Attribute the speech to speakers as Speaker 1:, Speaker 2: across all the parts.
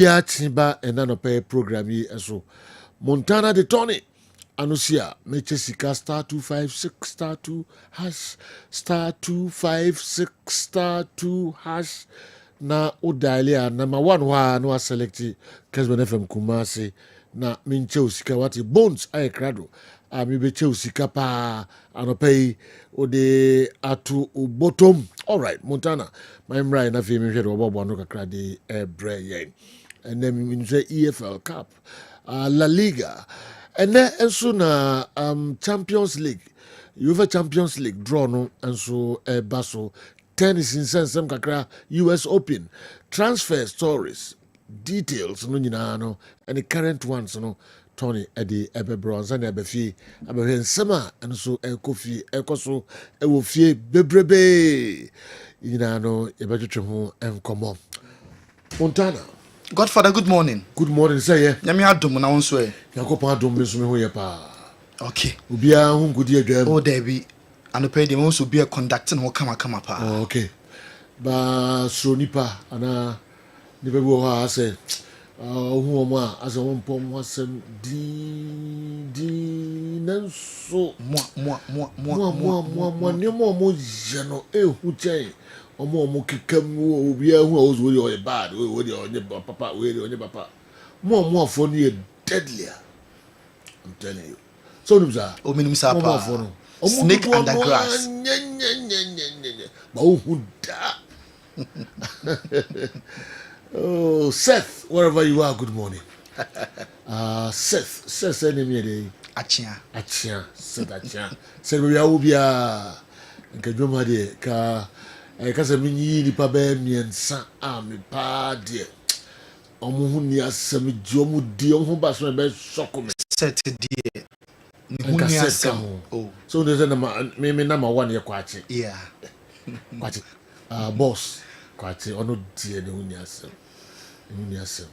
Speaker 1: Ya Timba and Nanope program ye so Montana de Tony Anusia Mechesica star 256 star 2 hash star 256 star 2 hash na udalia number 1 wa no selecti Kessben FM Kumasi na minche usika wati bones ay krado mi beche usika pa anope ode atu bottom. All right, Montana my mra na fi mi hwe do bobo no kakra de ebre yen. And then we say EFL Cup, La Liga, and then also na Champions League, UEFA Champions League draw no, and so Basso tennis in sense some kakra US Open transfer stories details no nyina no and the current ones no Tony Eddie Ebe Bronze and Ebe Fee Ebe Hensema and so Ekofi Ekoso Ewo Fie Bebrebe nyina no Ebe Twetwe ho enkomo Montana.
Speaker 2: Godfather, good morning.
Speaker 1: Good morning, say yeah.
Speaker 2: Yami adom na wonso e.
Speaker 1: Yakopon adom me so me ho ye pa.
Speaker 2: Okay.
Speaker 1: Obia hu ngudi adwam.
Speaker 2: Oh, there be. Anope de wonso be conducting ho kama pa.
Speaker 1: Oh, okay. Ba so nipa ana ni be wo ha say hu omo a ase won pom asem di nanso mo ni mo je no ehu chen. Omo kikam obi ahu a ozo we bad we dey onye papa we dey onye papa mo afo no ye deadlier. I'm telling you. So nubza
Speaker 2: o minimum sa pa snake under grass ba
Speaker 1: hu da. Oh, Seth, wherever you are, good morning. Seth enemy dey
Speaker 2: achia
Speaker 1: Seth achia Seth we obia nke dwoma dey ka kasa minyi ni pa be miensa me pa de omo hu ni asem ji omo di omo ba so be soko me
Speaker 2: set die ni hu ni asem. Oh,
Speaker 1: so there's na me number 1 ye kwachi
Speaker 2: yeah.
Speaker 1: kwachi boss kwachi ono die ni hu ni asem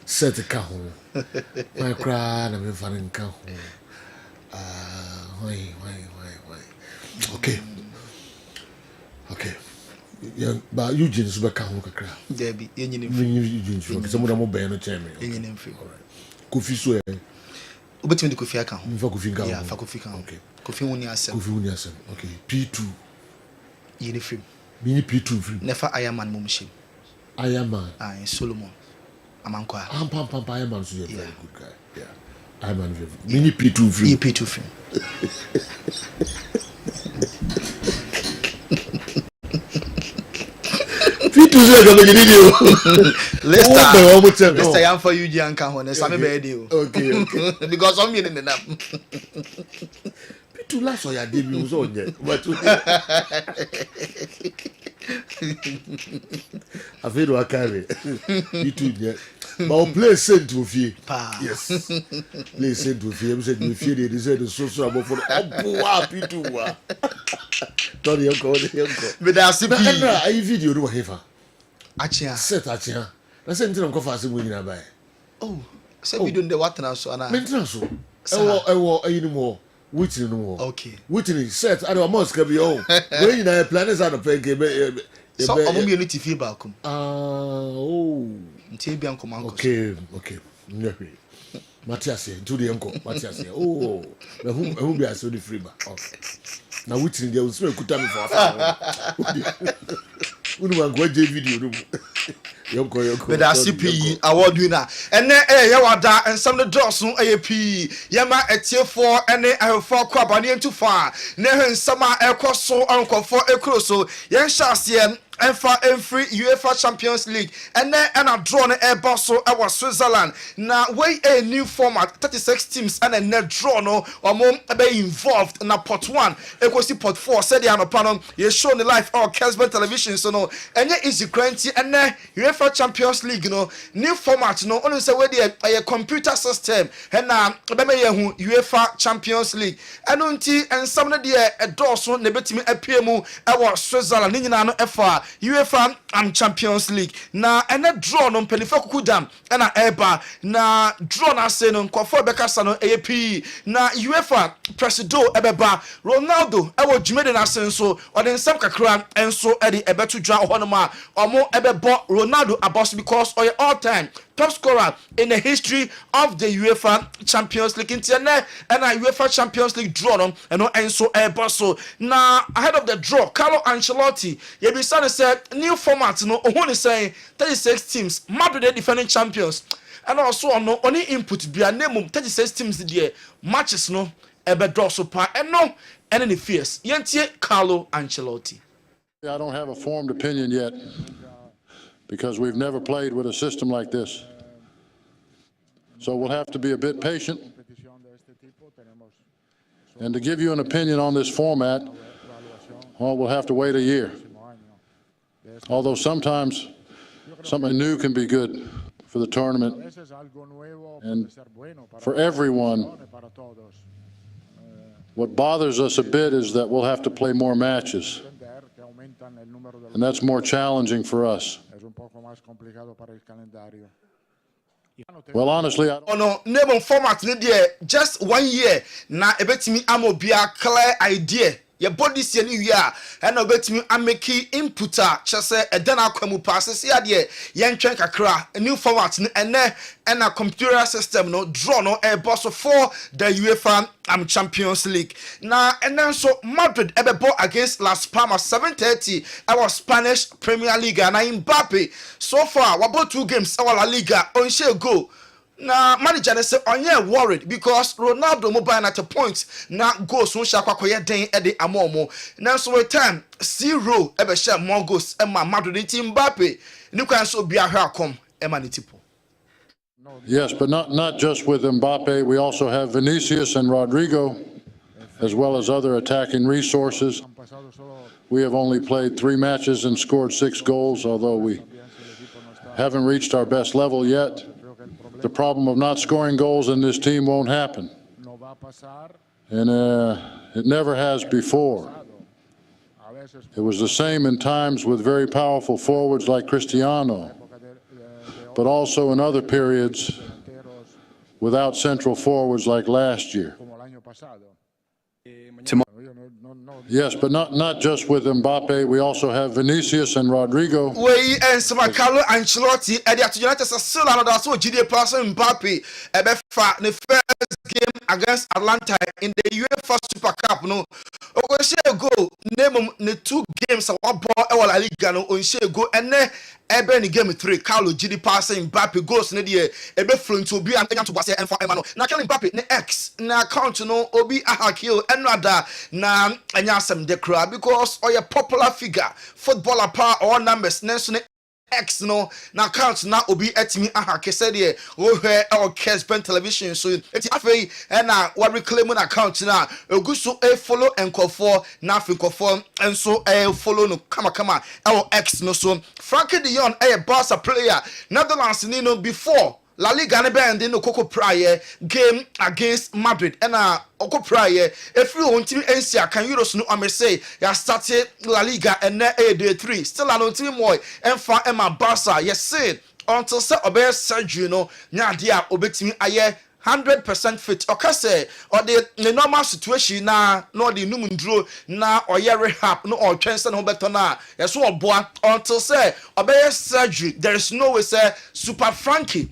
Speaker 1: set ka ho my cry na me farin ka ho why okay yeah, but Eugene is back home kakra.
Speaker 2: There be Eugene
Speaker 1: so some of them be no chairman.
Speaker 2: Eugene free.
Speaker 1: All right. Kofi so eh.
Speaker 2: Obetimi de Kofi aka ho.
Speaker 1: Mfa Kofi ka ho.
Speaker 2: Yeah, fa Kofi ka ho.
Speaker 1: Okay.
Speaker 2: Kofi woni asem.
Speaker 1: Okay. P2.
Speaker 2: Yeni free.
Speaker 1: Mini P2 free.
Speaker 2: Never Ironman mumshim.
Speaker 1: Ironman.
Speaker 2: Solomon. Amankwa.
Speaker 1: Pam Ironman so very good guy. Yeah. Ironman mini P2 free.
Speaker 2: P2 free. Let's say for you, Janka. Some video.
Speaker 1: Okay.
Speaker 2: Because I'm in the nap.
Speaker 1: Pitu last or your debut was on yet. But I feel I carry. Pitu yet. But play sent to fee. Yes. Play sent to fee. I'm saying we feel they deserve the social about for Pitu. Don't you go.
Speaker 2: But that's it.
Speaker 1: I video do have.
Speaker 2: Achia.
Speaker 1: Set achia. Na say ntina nkofa ase mo nyina bai.
Speaker 2: Oh, say video de what na so na.
Speaker 1: Mentina so. Ewo ayini mo. Within no more.
Speaker 2: Okay.
Speaker 1: Within set I do must be oh. When you na plan is out of pay
Speaker 2: so omo mi unity feedback.
Speaker 1: Oh.
Speaker 2: Ntie bia nkomanko.
Speaker 1: Okay. Nyewe. Matias here, to the uncle. Matias here. Oh. Na who be so the free ba. Okay. Na within there will smell kuta me for after. Unu go video no. Yonko.
Speaker 2: But that CP award winner. And then ya wada and some the doors no AP. Yama etie for and I for kwaba ni entu fa. Ne hen sama ekoso ankofo ekroso. Yen shase and for every UEFA Champions League and then and a draw na air so our Switzerland. Now way a new format 36 teams and a net draw no or more be involved na pot 1 equals pot 4 said the panel you show the live or Kessben television so no and easy currency and then UEFA Champions League no new format no only say where the computer system and now UEFA Champions League and until and some of the door so ne betimi appear mu our Switzerland ni na no efa UEFA Champions League na ene draw no mpenifa kukudam na eba na draw na se no nkofo bekasa no AP na UEFA presido ebeba Ronaldo ewo dwumede na se nso ode nsam kakra enso ede ebeto dwa ohonoma omo ebebo Ronaldo abos because oye all time top scorer in the history of the UEFA Champions League internet and a UEFA Champions League draw no and enso eboso na ahead of the draw Carlo Ancelotti ye be say new format no ohun say 36 teams Madrid defending champions and also no only input bia name 36 teams there matches no ebe draw so pa and no and the fierce yentie Carlo Ancelotti.
Speaker 3: I don't have a formed opinion yet because we've never played with a system like this. So we'll have to be a bit patient. And to give you an opinion on this format, well, we'll have to wait a year. Although sometimes something new can be good for the tournament and for everyone. What bothers us a bit is that we'll have to play more matches. And that's more challenging for us. Well, honestly, I don't...
Speaker 2: no name format ne there just 1 year na ebetimi amobia clear idea your body see any year and obetimi ameki inputa chese edana kwamu pass see ade yen twen kakra a new format and a computer system no draw no a boss for the UEFA Champions League na and then so Madrid ebebo against Las Palmas 7:30 our Spanish Premier League na Mbappe so far we about 2 games our La Liga on share go. Na manager say onye worried because Ronaldo mobile at a point na goals no sha kwakoye den e de amomo na so with time 0 ebe share more goals e ma Madrid team Mbappe ni kwan so bia hwa akom e ma tipo.
Speaker 3: Yes, but not just with Mbappe. We also have Vinicius and Rodrigo, as well as other attacking resources. We have only played 3 matches and scored 6 goals, although we haven't reached our best level yet. The problem of not scoring goals in this team won't happen. And it never has before. It was the same in times with very powerful forwards like Cristiano, but also in other periods without central forwards like last year. Yes, but not just with Mbappe. We also have Vinicius and Rodrigo.
Speaker 2: We and some Carlo Ancelotti at the United still another so GD person Mbappe ebefa the first game against Atlanta in the UEFA Super Cup no. Okoshie go name the 2 games our ball e La Liga no onshie go ene ebe ni game 3 Carlo GD passing Mbappe goals ne de ebe flow into obi am to base enfa ema no na Kylian Mbappe ne X na account no obi ahakio enada na anya asem de kra because oye popular figure footballer power or numbers nenso ne X no na account na obi etimi ahake said here wo hwe our Kessben television so eti afei na we reclaim an account na oguso e follow enkofo na afinkofo enso e follow no kama our X no so Frankie de Jong a Barca player Netherlands ni no before La Liga ne bend no Coco prior game against Madrid and Oko prior if you want to NCA can Euros no amese ya started La Liga and day 3 still an team boy and for Emma Barca yes say until say obey surgery no nya dia obetimi aye 100% fit okase or the normal situation na no the numundro na oye rehab no or twense no better na yes oboa until say obey surgery there is no way say Super Frankie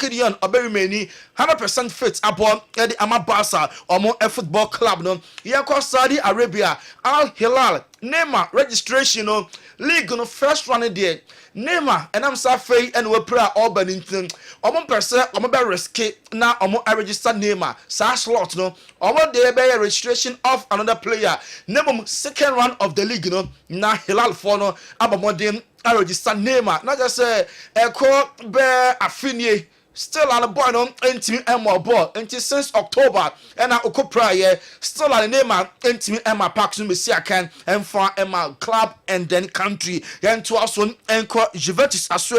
Speaker 2: de Jong oberimeni 100% fit upon the Ama Barca omo football club no yako Saudi Arabia Al Hilal Neymar registration no league no first run there Neymar and I'm Safei and we pray all Bennington omo person omo be risk na omo register Neymar sa slot no omo dey be registration of another player Neymar second round of the league no na Hilal for no abamodem register Neymar na just say eko be afinie still on the boy no entimi emo ball until since October and na okopra still on the name entimi ema parks no Messi akan and for ema club and then country yen to also enko Juventus aso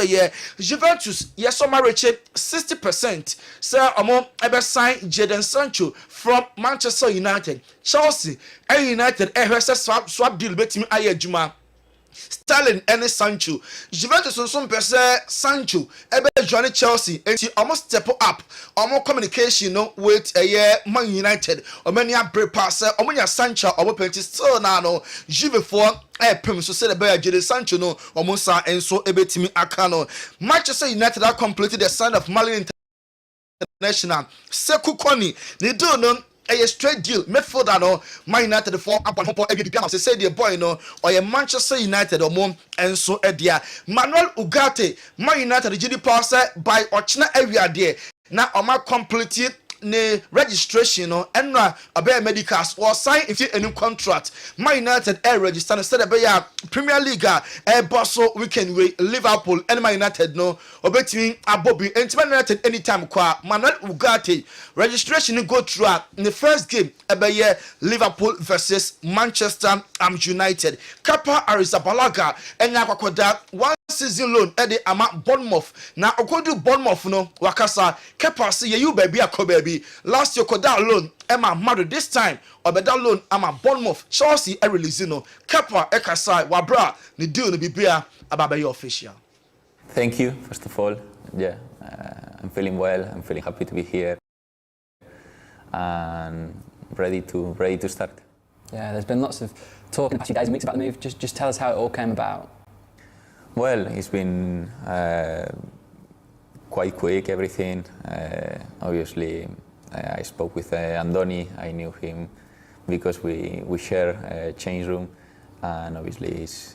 Speaker 2: Juventus yes so marriage 60% say omo ebe sign Jadon Sancho from Manchester United Chelsea and United swap deal betimi aye adwuma Sterling and Sancho. Juventus on some person Sancho. Ebe join Chelsea and she almost step up. Almost communication with Man United. Or many a break passer. Or many a Sancho or penalty still now. Juve for pem so say the bear Jadon Sancho no. Almost and so ebe timi akano. Manchester United are completed the sign of Mali International. Sekou Koni. They do no. A straight deal, midfielder no, Man United for up and hop every game. Say the boy no, or a Manchester United or more, and so Edia Manuel Ugarte, Man United GD passer by Ochina area there. Now, Oma completed ne registration no, and a medicals or sign if you a new contract. Man United air register instead of Premier League air Bosso weekend with Liverpool and Man United no, or between a Bobby and Man United anytime qua Manuel Ugarte registration go through in the first game Liverpool versus Manchester United. Kappa Arrizabalaga and Nakwakoda 1 season loan at the Ama Bournemouth. Now according to Bournemouth no Wakasa Kappa see you baby a baby. Last year Koda loan Emma Madrid this time or better loan Ama Bournemouth Chelsea a release no Kappa Ekasai Wabra the deal no be about your official.
Speaker 4: Thank you first of all. Yeah, I'm feeling well. I'm feeling happy to be here. And ready to start.
Speaker 5: Yeah, there's been lots of talk in the past few days and weeks about the move. Just tell us how it all came about.
Speaker 4: Well, it's been quite quick, everything. Obviously, I spoke with Andoni. I knew him because we share a change room, and obviously it's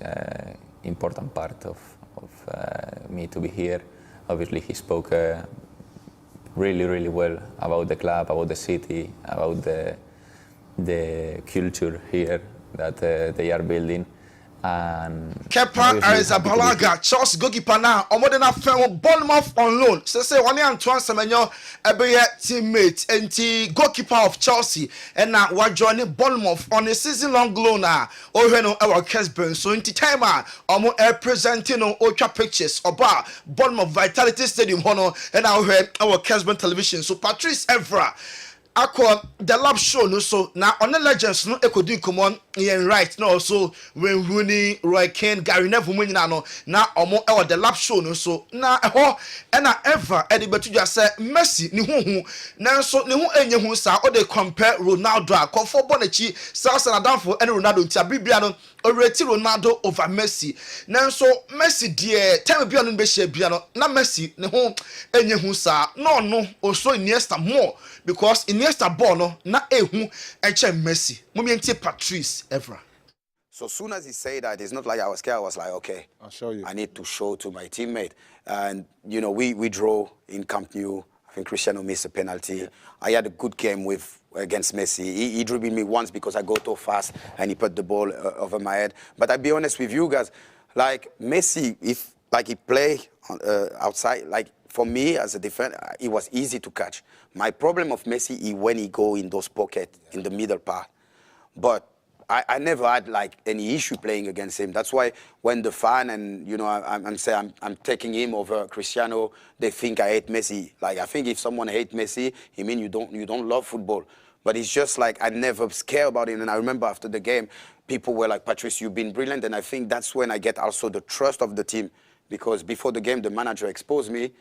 Speaker 4: important part of me to be here. Obviously, he spoke really well about the club, about the city, about the culture here that they are building. And
Speaker 2: Kepa Arrizabalaga, Chelsea goalkeeper now. Omodena fan Bournemouth on loan. Say one Antoine Semenyo, ebe teammate and goalkeeper of Chelsea, and now we're joining Bournemouth on a season-long loan now. Oheno our Kessben. So in time, omo presenting on ultra pictures about Bournemouth Vitality Stadium hono, and now our Kessben television. So Patrice Evra. Akwa the lab show no so now on the legends no ekodi common yen right no so when Rooney Roy Keane Gary Neville mu nyina no na omo e the lab show no so na eho e na ever e de betu just say Messi ni huhu na so ni hu enye hu sa o de compare Ronaldo akofo bonachi Sasa na danfo and Ronaldo ntia bibia no already Ronaldo over Messi na so Messi de time bia no be share bia no na Messi ni hu enye hu sa no also Iniesta more because Iniesta ball no na ehu enche Messi. Mumienti Patrice Evra.
Speaker 6: So soon as he said that, it's not like I was scared. I was like, okay,
Speaker 1: I'll show you.
Speaker 6: I need to show to my teammate. And you know, we draw in Camp Nou. I think Cristiano missed a penalty. Yeah. I had a good game against Messi. He dribbled me once because I go too fast and he put the ball over my head. But I'll be honest with you guys, like Messi, if like he play outside, like for me as a defender, it was easy to catch. My problem of Messi is when he go in those pockets in the middle part. But I never had like any issue playing against him. That's why when the fan and you know I'm saying I'm taking him over Cristiano, they think I hate Messi. Like I think if someone hate Messi, he mean you don't love football. But it's just like I never scared about him. And I remember after the game, people were like, Patrice, you've been brilliant. And I think that's when I get also the trust of the team, because before the game, the manager exposed me,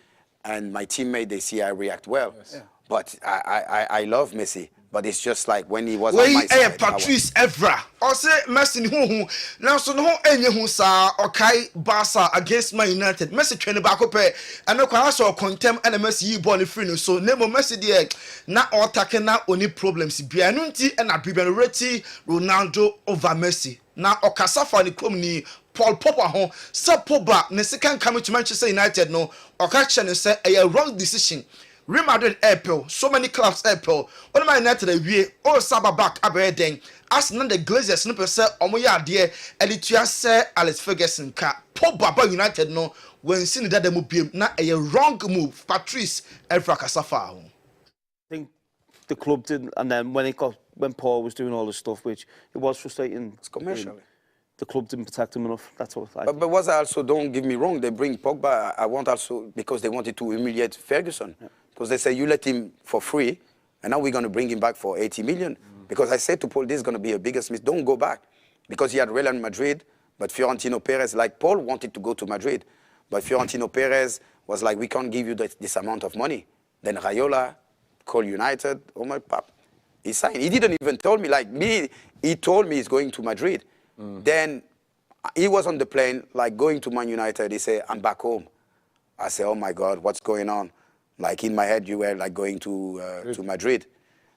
Speaker 6: and my teammate, they see I react well. Yes. Yeah. But I love Messi. But it's just like when he was on my side.
Speaker 2: Patrice Evra. Or say Messi ni now so no enye hu sa okay Barca against Man United. Messi train back up and no kwa so contem and Messi yi ball free no so name Messi there na attacking na only problems bia no nti na bibia reti Ronaldo over Messi. Na okasafa ni krom ni Paul Pogba ho say Pogba ne second coming to Manchester United no okache ne say a wrong decision. Real Madrid April, so many clubs April. One of my United we all Saba back aberdeen. As none the Glazers no percent omoya there. Elitua say Alex Ferguson ka Pogba United no when seen that the move na a wrong move. Patrice Evra Kasafa.
Speaker 7: I think the club did, and then when Paul was doing all this stuff, which it was frustrating. It's
Speaker 6: commercially.
Speaker 7: The club didn't protect him enough. That's what I.
Speaker 6: But was also, don't get me wrong, they bring Pogba. I want also because they wanted to humiliate Ferguson. Yeah. Because they say you let him for free, and now we're going to bring him back for 80 million. Because I said to Paul, this is going to be a biggest miss. Don't go back, because he had Real Madrid, But Fiorentino Perez, like Paul wanted to go to Madrid, but Fiorentino Perez was like, we can't give you this amount of money. Then Raiola called United, oh my pap. He signed. He didn't even tell me, like me, he told me he's going to Madrid. Then he was on the plane, like going to Man United. He said, I'm back home. I said, oh my God, what's going on? Like in my head, you were like going to Madrid.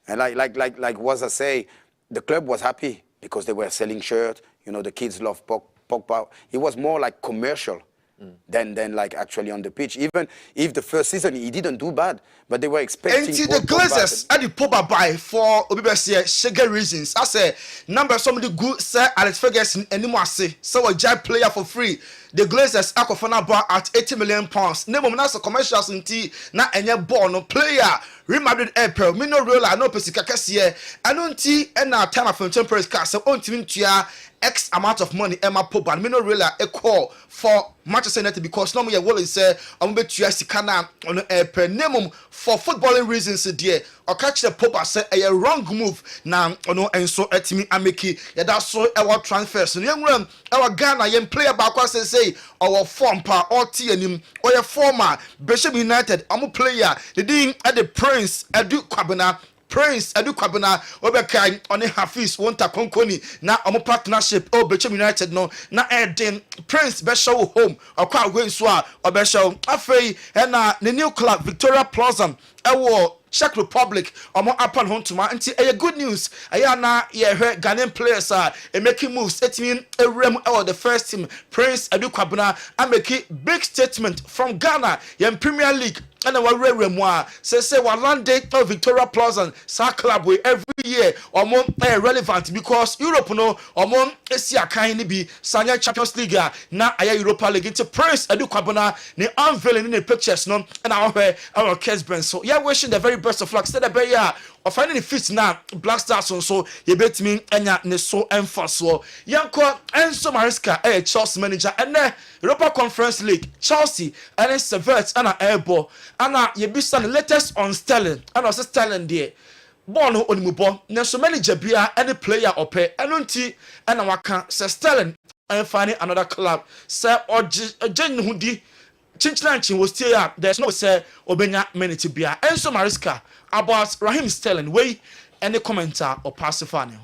Speaker 6: And like was I say, the club was happy because they were selling shirts. You know, the kids love Pogba. It was more like commercial than like actually on the pitch. Even if the first season he didn't do bad, but they were expecting.
Speaker 2: And the Glazers at the Pogba buy for obviously sugar reasons. I say number somebody good Sir Alex Ferguson anymore say so a giant player for free. The Glazers are Akofana bar at £80 million. Name of NASA commercials in tea na enye ball no player. Real Madrid April, me no real I no pesika kasiye. I don't see and now time of temporary cast so on to X amount of money Emma Pogba. Me no real a call for Manchester United because normally what is say I'm bet you sikana on April name for footballing reasons dear. Or catch the Pogba say a wrong move now ono and so etimi ameki ya that so our transfers. Young run our Ghana young player back say our form pa or TNM or your former Bishop United I'm a player the thing at the Prince Edu Kwabena Obekai on a Hafiz Wonta Konkoni na omo partnership Bishop United no na Eden Prince Beshow home or kwa going swa or Beshow Afei and the new club Victoria Plaza Czech Republic omo upon home to anti good news ayana ye Ghanaian players are making moves it mean a rem or the first team Prince Edu Kwabena and make big statement from Ghana in Premier League and our remwa say one land date of Victoria Plaza sa club we every year omo relevant because Europe no omo esia kan ni bi sanya Champions League na aya Europa League into Prince Edu Kwabena ni unveiling in the pictures no and our Kessben so yeah wishing the very best of luck said the ya or finding the fit now Black Stars so you bet me enya ne so emphasis yanko Enzo Maresca Chelsea manager and Europa Conference League Chelsea and Severt and airball and you be the latest on Sterling and also Sterling there born on mubo na so manager bia any player ope enunti and waka say Sterling and finding another club say ojen hudi Chinchlanchin was still up. There's no say Obenya minute bia Enzo Maresca about Raheem Sterling way any commenter or pacifying.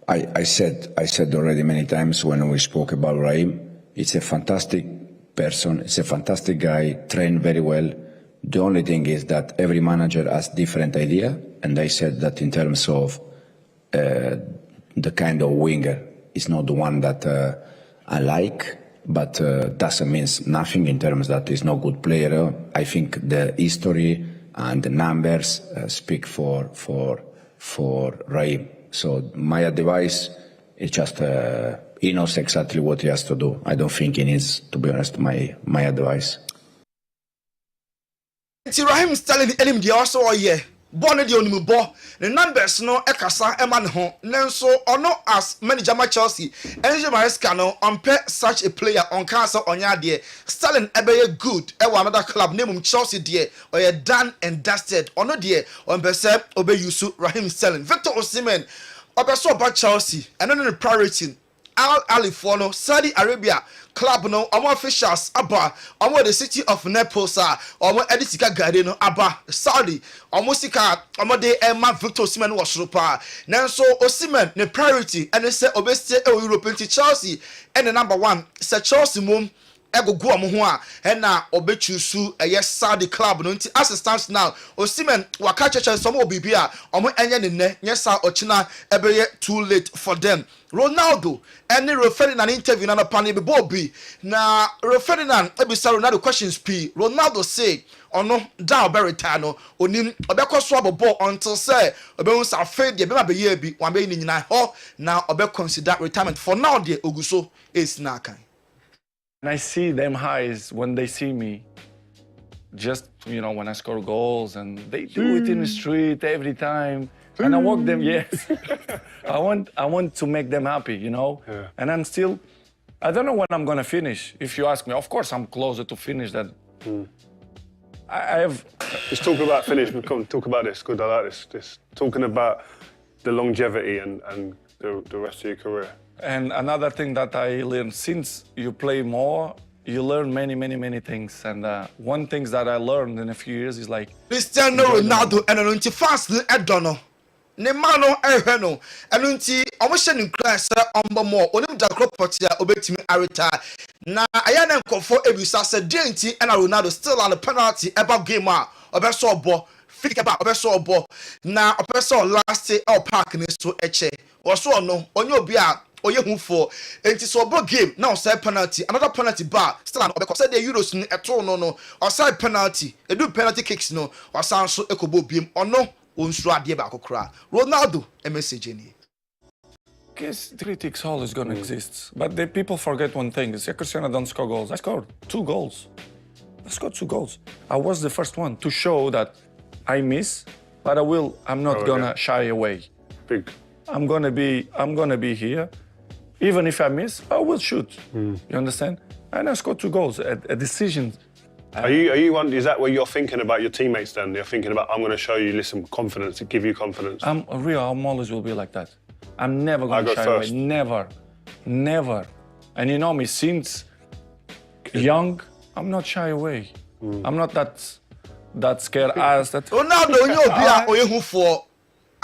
Speaker 8: I said already many times when we spoke about Raheem, it's a fantastic person, it's a fantastic guy, trained very well. The only thing is that every manager has different idea, and I said that in terms of the kind of winger, it's not the one that I like, but doesn't mean nothing in terms that he's no good player. I think the history and the numbers speak for Raheem. So my advice is just he knows exactly what he has to do. I don't think he needs, to be honest, my advice.
Speaker 2: Raheem Sterling enemy also yeah. Born the only bo the numbers no ekasa eman ho nenso ono as manager ma Chelsea Enzo Maresca no unpair such a player on cancer onya de Sterling ebeye good e wa another club name Chelsea de or you done and dusted ono de on bese obe yusu Raheem Sterling Victor Osimhen obeso about Chelsea and on the priority Al Ali for no Saudi Arabia club no omo officials aba omo the city of Naples omo edisika gade no aba Saudi omo sika omo de Emma Victor Osimhen was ropa nanso Osimhen ne priority and say obeste e European Chelsea and the number 1 say Chelsea mum egogo omo ho a and na obechusu eye Saudi club no nti assistance now Osimhen waka cheche some obibi a omo enye ne ne nyesa ochina ebeye too late for them Ronaldo and Ferdinand interview na panel be Bobby na Ferdinand ebisa Ronaldo questions p Ronaldo say ono da oberita no onim obekoso abobo until say obehun sa fade be ma be ye bi wan be ni nyina ho na obe consider retirement for now the oguso is na kan.
Speaker 9: And I see them highs when they see me, just, you know, when I score goals, and they do it in the street every time. And I walk them, yes. I want to make them happy, you know? Yeah. And I'm still, I don't know when I'm going to finish. If you ask me, of course I'm closer to finish that. I have...
Speaker 10: Let's talk about finish. Come talk about this. Good, I like this. Talking about the longevity and the rest of your career.
Speaker 9: And another thing that I learned, since you play more, you learn many things. And one thing that I learned in a few years is like
Speaker 2: Cristiano Ronaldo and anunti fans ne edono ne ma no ehwe no anunti omhye ne kran se ombo mo onim da cropot ya obetimi areta na aya na nkofo ebisa se denti and Ronaldo still on the penalty about game a obeso obo flick about obeso obo na obeso last park ne so eche oso no onye obi a oye hu for enti so obo game now say penalty another penalty bar still an obeko say the euros ni eto no or say penalty edu penalty kicks no or san so ekobo biem ono onsu ade ba akokra Ronaldo a message ni
Speaker 9: critics always gonna exist, but the people forget one thing: is Cristiano don't score goals. I scored 2 goals. I scored 2 goals. I was the first one to show that I miss, but I'm not gonna shy away.
Speaker 10: Big.
Speaker 9: I'm gonna be here, even if I miss, I will shoot. You understand? And I scored 2 goals. A decision.
Speaker 10: Are you one? Is that where you're thinking about your teammates? Then you're thinking about, I'm going to show you, listen, confidence, to give you confidence.
Speaker 9: I'm always will be like that. I'm never going to shy away. Never. And you know me, since young, I'm not shy away. I'm not that scared as that.
Speaker 2: Ronaldo onye obi a oye hu for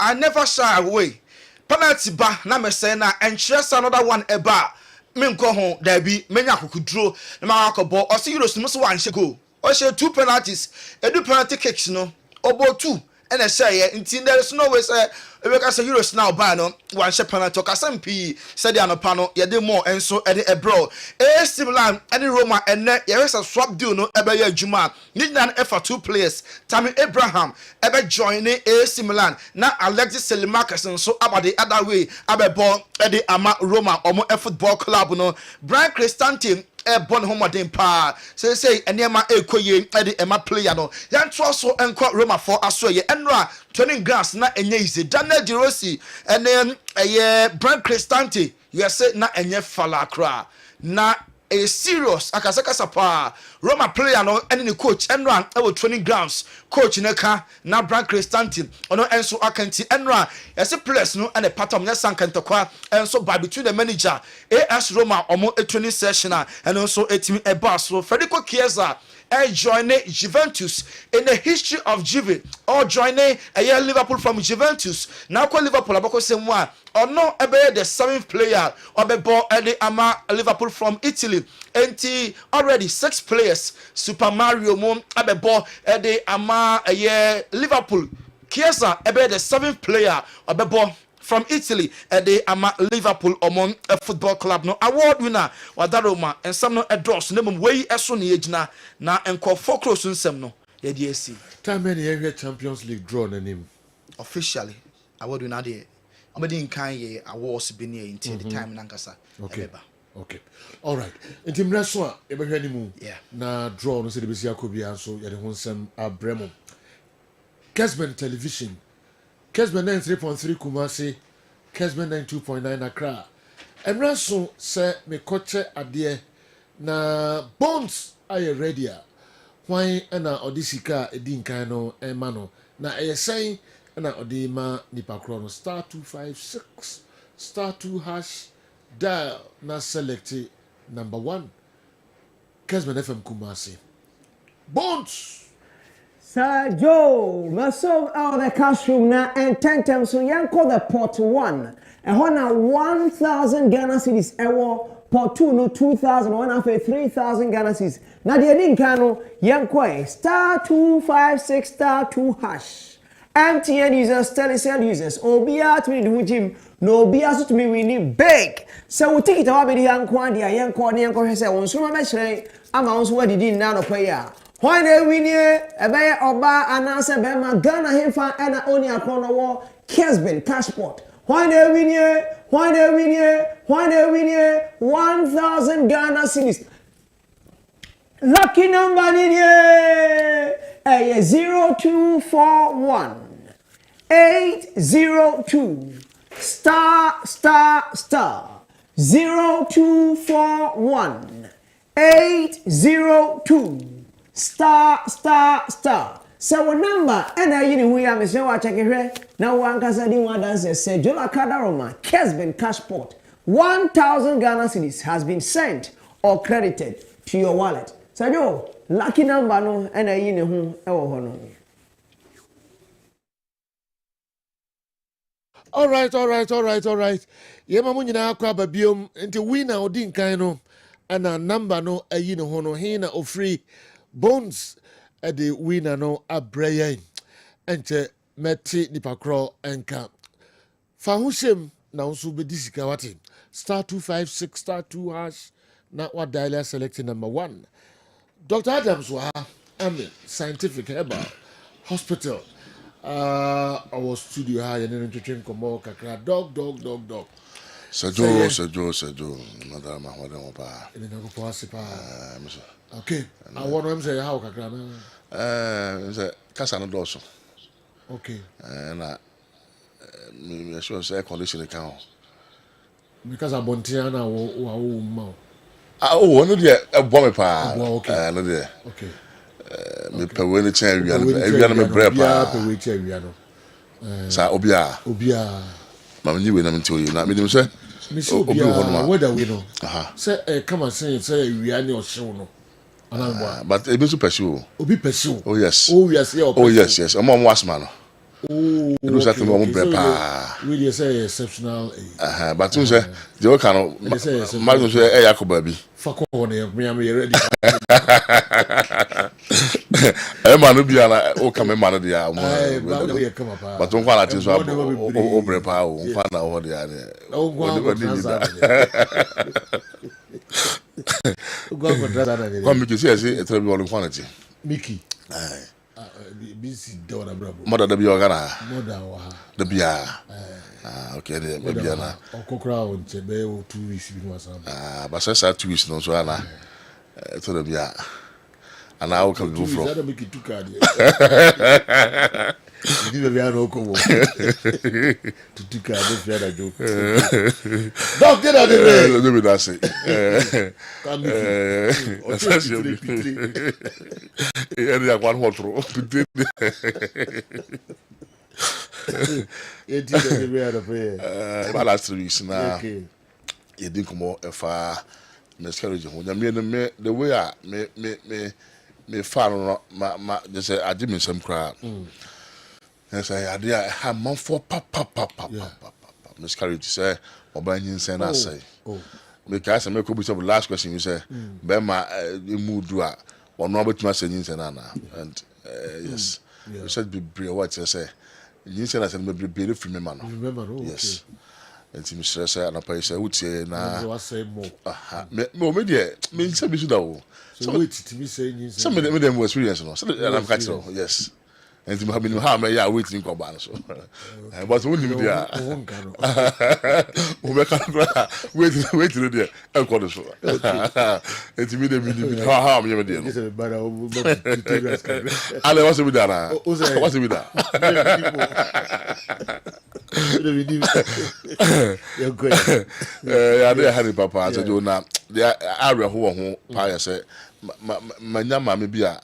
Speaker 2: I never shy away. Penalty ba na me say na enchres another one eba. Me nko ho da bi menya kokuduro na ma akọbọ o se euros no so wan hye goal. O hye 2 penalties. Edu penalty kicks no. Obo 2 and I say nti there is no way say Evra say euros now ba no wan hye penalty ka sam pi said the pano ye dey more enso e dey abroad. AC Milan any Roma and ye a swap deal no ebe ye adwuma. Need na for 2 players. Tammy Abraham ebe join AC Milan na Alexis Selimakers so about the other way abebo e dey ama Roma omo football club no. Brian Cristante bon homoden pa say enema ekoye e dey ema player no. Yan to so enko Roma for aso ye enra training grass na enye easy. Daniel Di Rossi and then Brian Cristante you say na enye falakra na a serious akasaka sapa Roma player no and the coach enra e training grounds coach neka na Brian Cristante ono enso akanti enra yesi players no and a pattern na sankantokwa enso by between the manager AS Roma omo a training session and also a team a boss so Federico Chiesa joining Juventus in the history of Juve or joining a Liverpool from Juventus now call Liverpool abako semwa or no ebe the 7th player or be ball the ama Liverpool from Italy enti already 6 players Super Mario Moon abe ball the ama Liverpool Chiesa ebe the 7th player or be ball from Italy they ama Liverpool among a football club no award winner wadaroma and some no endorse name way eso ne yegina na enko focus nsem no ye dey see
Speaker 1: time many area Champions League draw na name
Speaker 2: officially award winner dey amadi nkan ye awards bi ne until the time nankasa
Speaker 1: okay all right intim reso a e behwe ni mu
Speaker 2: yeah
Speaker 1: na draw no se de besi akobia so ye de ho nsem abremo Kessben television Kessben 93.3 Kumasi, Kessben 92.9 Accra. Emra so say me koche ade na Bones aye ready a. Hwan na odisika edi nkan no ema no. Na say na odima nipa kro no *256 *2# dial na select number 1. Kessben FM Kumasi. Bones
Speaker 11: Sir Joe, myself out of the classroom now and 10 times so young call the pot 1. And when now 1,000 Ghana cedis, pot 2 no 2,000, one after 3,000 Ghana cedis. Now the ending cano young quay *256 *2#. MTN users, telecell users, OBR to me do him, no BR to me we need big. So we take it away the young quantity, young quantity, young quantity, on so much. I'm also what did now play. Why they win here? Ebe oba announcer be ma Ghana himfa and only a corner war Kessben passport. Why they win here? 1,000 Ghana cedis. Lucky number in here. 0241 802 *0241 802 *. So number and I we am say wa check here. Now one kasa di one dance say Jola Kadaroma Kessben passport. 1,000 Ghana cedis has been sent or credited to your wallet. So yo, lucky number no and I ne ho e wo ho no.
Speaker 1: All right. Yema mo nyina akwa babiom nti winner odi nkan no ana number no ayi ne ho no he na ofree bones the winner no abrayen enche meti nipakro enka fa ho shem na nso be disika wate *256 *2 hash na what dialer selecting number 1 Dr. Adams wa scientific herbal hospital our studio ha ye ne twetwe nkomo kakra dog
Speaker 12: Sejo madam mahwade mo pa
Speaker 1: ene na ko asipa okay I want to say how kakra na
Speaker 12: say kasa no doso
Speaker 1: okay
Speaker 12: na me sure say condition kan
Speaker 1: because abontia na wo ma
Speaker 12: no dey ebo me pa
Speaker 1: okay
Speaker 12: no dey
Speaker 1: okay
Speaker 12: me pe we ni chen awia no me bre pa
Speaker 1: pe we chen awia no
Speaker 12: sa obia ma me niwe na me nti na me dim say
Speaker 1: obi ho no whether we no say come and say awia ni o hyew no
Speaker 12: but ebi so pursue
Speaker 1: obi pursue
Speaker 12: oh yes am asma no
Speaker 1: oh
Speaker 12: you say to mo bre pa
Speaker 1: really say exceptional
Speaker 12: but you say the kind of imagine say yakoba bi
Speaker 1: fuck on me am ready
Speaker 12: man no bia na o come man no dia mo but on kwala tin so o bre pa o kwa na o dia ne
Speaker 1: o
Speaker 12: kwa mi kisi ese etre bi won kwa na ti
Speaker 1: Mickey busy dora bravo
Speaker 12: moda da bi o gana
Speaker 1: moda wa
Speaker 12: da bia okay de bia na
Speaker 1: okokra o nchebe o 2 weeks bi no asam
Speaker 12: ba say 2 weeks no so ana to da bia ana o ka bi fro
Speaker 1: da Mickey tu card Di be bia no ko wo tu card be bia da jo donc get out de
Speaker 12: le be da say ele ya kwan hotro pitri
Speaker 1: e di de bia da pe
Speaker 12: ba last weeks na e din komo e fa miscarriage ho na me the way me fa no ma just say adi me some cry say adi ha man for papa miscarriage say obanyin say na say because me ko be say last question you say be ma mudu a ono abetuma say nyin say na and yes you said be brave what you say nyin say na say me brave free me man
Speaker 1: remember
Speaker 12: yes and me say na pa say utie na
Speaker 1: what say more
Speaker 12: me dey me say be so da wo
Speaker 1: so wait to me say nyin say
Speaker 12: some me dem experience no so I'm catch yes and to have how me ya waiting ko ba so but when you there o me kan wait there e ko so and to me dem how me there no
Speaker 1: yes bara o
Speaker 12: ale what's with that what's with that ya dey hari papa so do na area ho pa ya say manya mama bi a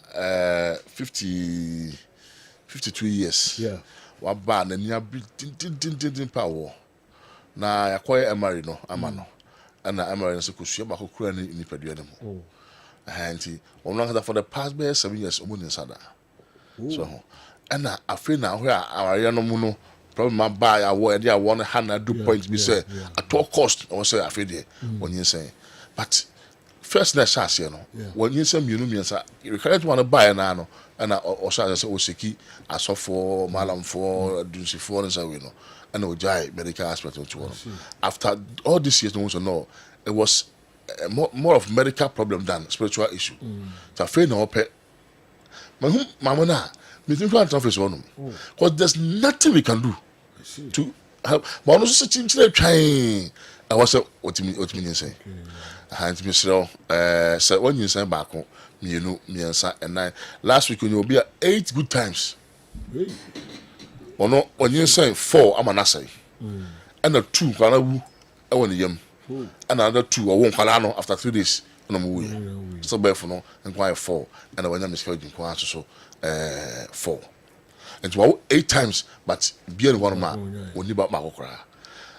Speaker 12: 52 years wa ba na nia bi tin power na yakoy emari no ama no ana emari no so kusua ba kokura ni padua ne mo ahanti ono nga for the past 7 years omo ni sada so ana afre na ho a aware no mu no problem ma ba ya wo e dia won hana do point be say at all cost o say afre de wonyin say but first na chance no wonyin say mienu miensa recurrent one buy na no ana o say oseki asofo malamfo adusifo no say we no ana ojai medical aspect to one after all this years no so no it was more of medical problem than spiritual issue so afraid no pe mama na me think plan office one because there's nothing we can do to help but no so chinchire twan I was what me say hand me so say when you say back mienu miensa and 9 last week when you be 8 good times ono when you say 4 amana say and 2 kana wu e won yam and another 2 won kwala no after 3 days no mo wu so be for no and why 4 and when you miscarriage kwa so 4 and 8 times but be one ma oni ba makokra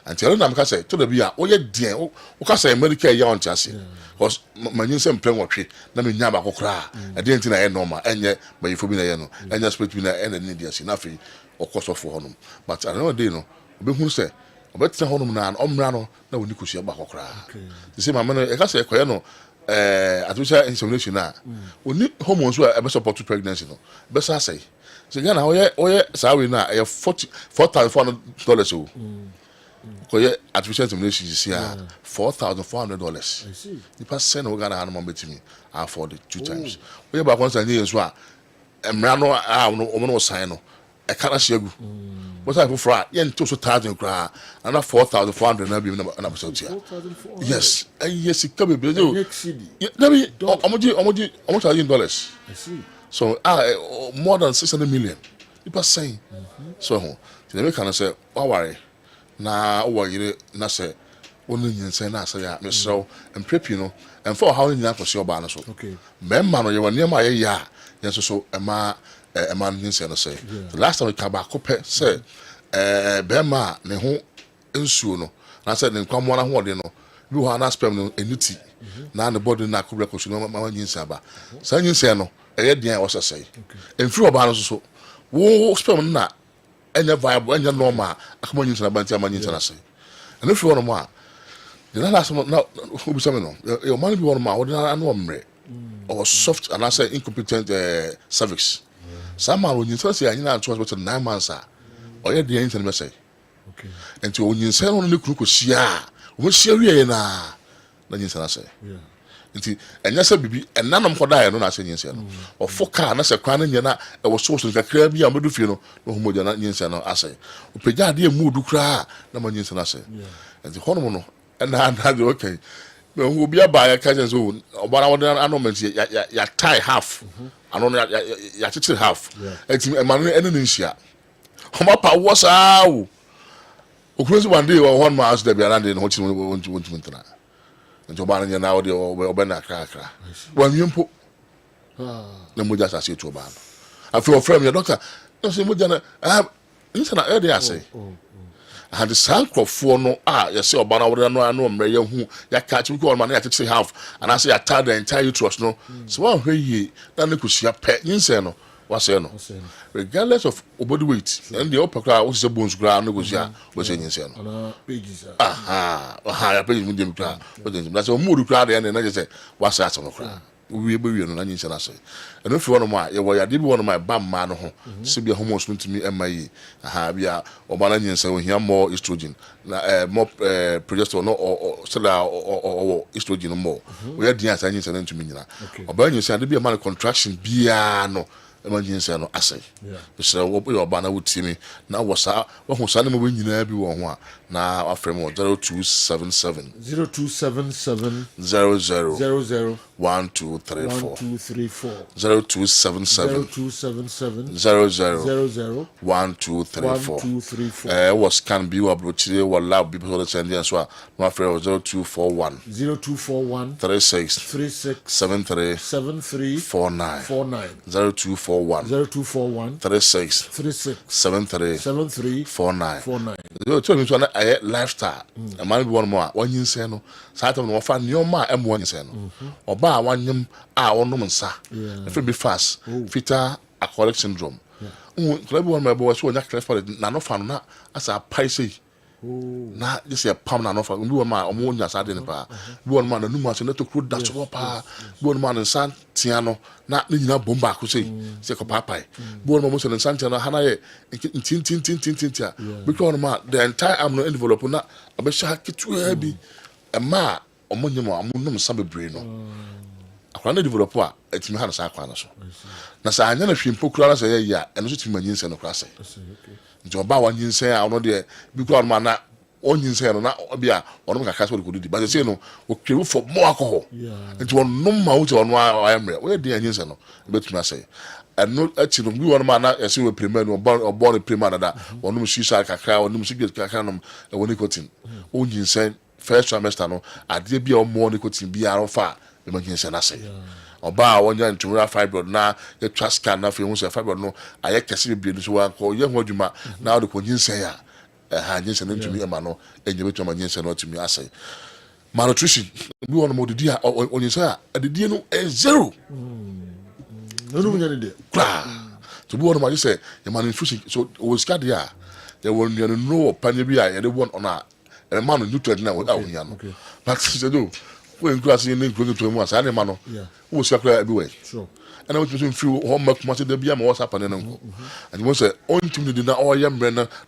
Speaker 12: and tell them I say to the beer oh yeah dear oh say medical ya on chassis because my new same plan what na me nyaba kokra I didn't think I normal enye but you for me na no enye spirit me na any dia si na fi okoso for honum but I know dey no obe hu say obetra honum na omra no na woni kosia ba kokra the same man e ka say ekoye no artificial insemination na oni hormones we e be support pregnancy no be say so Ghana oye sawe na $4,400 o koye artificial insemination is here $4,400 I see the person we Ghana no betimi afford it 2 times oye ba kon say dey so a emra no no sign no e kana shegu but I for yen to so 1,000 kra and 4,400 na bi na besotia yes yes it can be do almost $1,000 I see so more than 600 million people saying so they make can say why worry na worry na say one yin say na say ya me so and prep you know and for how yin for sure ba na so okay memma no ye won ma ye ya yes so e man yin say no say the last time we come back up say bema ne ho ensuo no na say ne kwamo na ho de no bi ho na spam no enuti na ne body na akobra kosu no ma yin say ba say yin say no eye dian wo say enfiri oba no so wo spam na enya viable enya normal akoma yin say ba ntia ma yin say na say and if you want more the last one now who be something no your man be one more wo na no mre or soft and I say incompetent cervix some man when you say anya na to hospital 9 months or yeah the internet me say okay and to when you say no kru ko sia wo sia wie na yin say na say yeah nti enya say bibi enanam koda no na say yin say no o foka na say kwan na nya na e wo so kakra bi amedu fie no no homo na yin say no asay o pega de mu du kra na ma yin say na say yeah nti hono no na de okay me hu bia ba ya ka so obara wo na anoment ya tie half ano ya chichi half enti e man ene nsia homa pa wo saa wo okrozi one day wo one house there be around the hochi won tuna nti obara nya na wo de obena kra wan yimpo na mo just say to obara afi o frame your doctor no say mo jana insana e dey say and the sancrofo no you say obana wo no mre ya hu ya catch ko man ya take half and I say ya tie the entire uterus no so one hwe yi na ne kusia pe nse no wase no regardless of body weight and the upper crowd was bones ground no kusia we say nse no pages ya pages mu dem crowd but that's o mu du crowd na just say wase aso crowd we be no na nse na say and if you want more you ya dey be one my bam man no ho se bia hormones no timi emai bia obana nse o hia more estrogen na more progesterone no or estrogen more we ya dia say nse na ntumi nyina obana nse dey be man contraction bia no emergency no asay so wo be obana wutimi na wo sa wo hu sa na mo nyina bi wo ho na afrem 0277 00 1234 0277 00 1234 was can be wa brochire wa lab people so send there so no afrem 0241 36 73 49 0241 36 73 49 you tell me so na lifestyle a man be one more one yin say no sa time no fa nyoma am one say no oba wanyem onom nsa if be fast fita alcoholic syndrome club one my boy so nya for na no fa na asa pai say na just a pam na no fa bi one ma omo nya sa de ne pa bi one ma na numa so na to kru da so pa bi one ma na san tia no na nyina bomba ko say ko papai bi one ma so na san tia no hana ye tin tia because one ma the entire am no envelope na abesha kitu bi ma omo nyimo amunum sa bebre no akwa na develop a etimi ha na sa akwa na so na sa anya na hwempo kura na say ya eno so timi manyin se no kura say nti oba wanyin se a ono de bi kura ma na onyin se no na bia ono kaka so ko di ba say no o krewu for more alcohol nti onum ma wo ti ono ayemre we de anyin se no betumi say eno achi no bi wono ma na yesi we premier no obo ne premier da onum shisha kaka onum cigarette kaka no e woni kotin onyin se first trimester no ade bia o mo ne kotin bia ro fa emergency na say oba wonya intramural fibroid na ye scan na fe hu say fibroid no aye kese bibie no so wan ko ye ho adwuma na o de ko nyinsen ya nyensa no ntumi ema no enye betu ama nyensa no ntumi asai malnutrition bi won mo didi a onyensa a didi no zero
Speaker 1: no nya de
Speaker 12: kra to bi won mo say your malnutrition so we scared ya there won you know panye bi a ye de won on a man no nutrient na a wonya no but say do we increase in increase to mu asa ne ma no wo sika kra everywhere
Speaker 1: sure
Speaker 12: and I want to feel home make much the bia ma what's happening nko and you say on timi de na all yam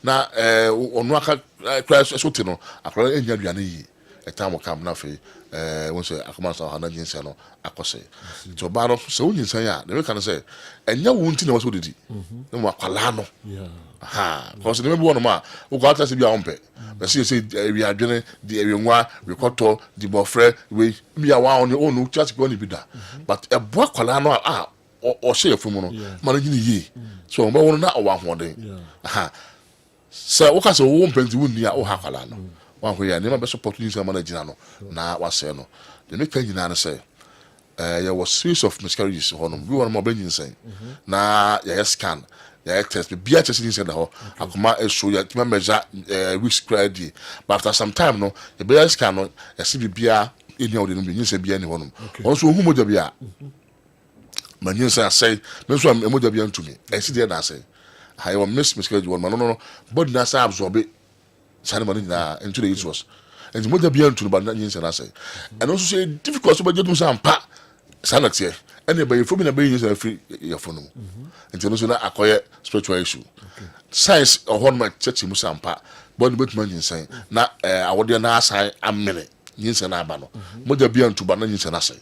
Speaker 12: na onu aka crash so ti no akra enya duane yi e time come na fe won say akoma sa hana jinse no akose to ba no so nyinsan ya de we kan say enya wo nti na wo didi na mo akwala no because the member one ma wo go ata se bia ompe be say we adwene di ewenwa we koto di bofre we bia wa on onu just go ni bida but e bo akwala no o share from no man gini yi so mo won na o wa hoden so wo ka se wo mpenti wonni a wo ha akwala no wa ho ya ni ma be support ni se man agina no na wa se no de me kan gina na say there was series of miscarriages honum we won mo be nyinsen na ya scan ya test be test in said ho akoma show ya tima measure risk credit but after some time no the be scan no ya see bia any of the no be nyinsen bia ni honum also hu moja bia manyinsen say me so moja bia ntumi I see there na say I will miscarriage one no body na say absorb it sane man na into the uterus and moja bia ntumi but nyinsen na say and also say difficult so be jetum sampa sanate ene be from na be nyinsen free your phone nti no so na akoye spiritual issue science ohon ma church mu sampa body betuma nyinsen na awode na asai amene nyinsen na aba no moja bia ntuba na nyinsen na asai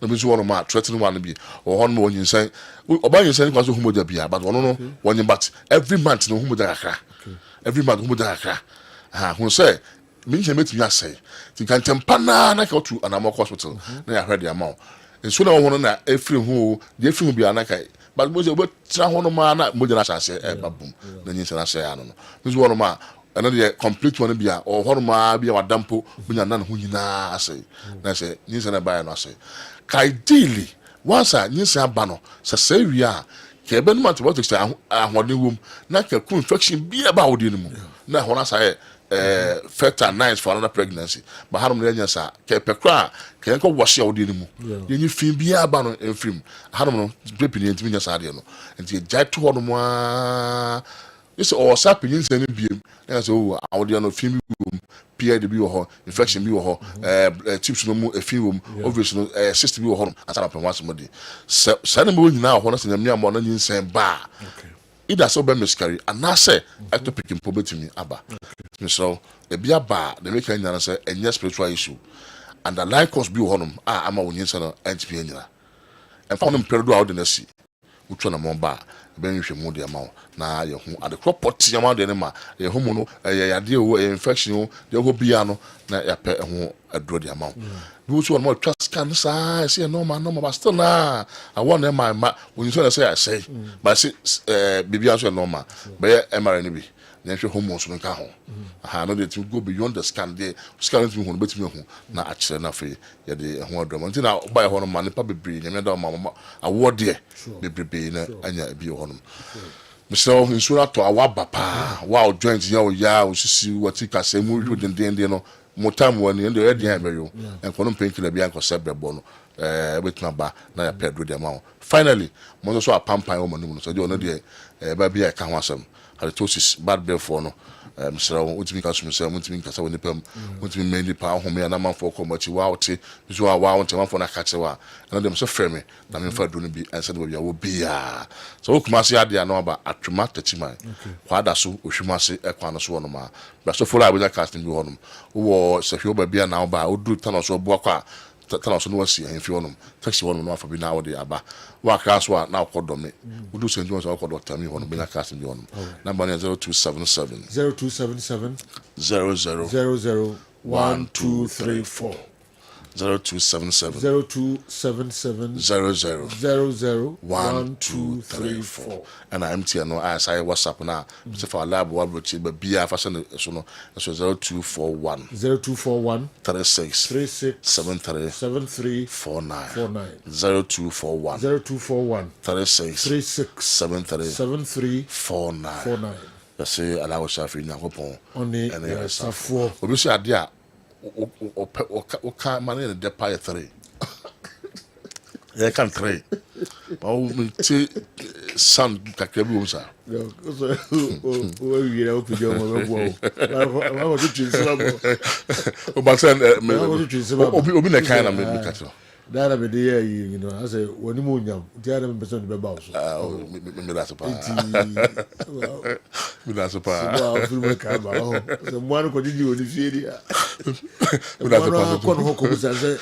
Speaker 12: na bi so wono ma threatening one bi ohon ma nyinsen oba nyinsen kwa so hu moja bia but wono no wonye but every month no hu moja akra every month hu moja akra hu say me nyinsen betumi asai ti kan tempa na ka to anamọ hospital na ya hwede amount so na wono na every hu de every hu bia na kai but mo je tra hono ma na mo je na chance babum na nyin se na se ya no no so wono ma ana de complete one bia o hono ma bia wadampo bunya na ho nyina ase na se nyin se na ba ya no ase kai daily once a nyin se aba no se wi a ke be no ma to what say ahode wom na ka ku infection bia ba wodi no mu na ho na sa fertile nice for another pregnancy but harum na nya sa ke pekra ke enko wash ya wodi mu yenyi fin bia ba no enfim harum no pepi ni ntimi nya sa de no enti jai to hono mo this all sapin yin se ni biem na so awodi no fin bi PID bi wo ho infection bi wo ho tips no mu efin wo mu obvious no system bi wo ho asana pe waso mo di sa na mo nyina ho na se nyamia mo na nyin sen ba ida so be miscarry anase ectopic impo betimi aba so e bia ba the make nyana say enye spiritual issue and the line cause bi honum ama wonyin say no entbi nyina en fa no mperedo a ordinary utwa na mo ba be nhwe mu de ma na ye hu ade crop pot ya ma de ne ma ye hu mu no ya de o infection o de ho bia no na ya pe ho adro de ma bi wo so no twa scan sa say no ma but still na I want them my when you say I say but say bibia so no ma be MRI ni bi na hwe hormones no ka ho no dey to go beyond the scan there scan to me ho betimi ho na a kire na fe ye de ho adro nti na buy ho no ma ne pa bebre nyame da ma award there bebre na anya bi ho no Mr. Insura to awaba pa wow joint ya osisi wati kase mu ru den no motam woni ende ready ha beyo enkono painkiller bia enko sebrebo no betuna ba na ya pedro de ma finally mo so apampan o mo no so de ono de ba bia ka ho asem halitosis bad breath for no Mr. Utimi kasu mse mutimi kasa woni pam mutimi mendi pa home ya na manfo ko machi wa oti so wa wonte manfo na kache wa na dem so frame na me fa do no bi ansa de bia wo bia so kuma se ade na ba atwuma tachiman kwa da so ohwimase ekwa no so wono ma ba so follow abi da casting bi wono wo se hwe ba bia na ba odu tano so bo kwa tana so no wasi ahemfi wono taxi wono no afa bi na wo de aba wa kraso a na akodome udu se njo so akodokta mi wono bi na casting bi wono number 0277 00 1234 0277 00 1234 and I MTN no I say WhatsApp na so for lab what we be bia fa so no so 0241 36 73 49 0241 36 73 49 say allow Shafi Nyankopon
Speaker 1: Only Safo.
Speaker 12: Obisi ade a o ka mane de pa 3. Can 3. Oh, me see son kakrebi o sa.
Speaker 1: No, so we get up to go I want to choose some.
Speaker 12: O ba say obi na kan na me catch.
Speaker 1: That I be you know, I say when you munyam, the other person be boss.
Speaker 12: Me that's pa. Me that's pa.
Speaker 1: So feel me ka ba. So one ko didi oni fie dia.
Speaker 12: Me that's pa.
Speaker 1: Ko no ko say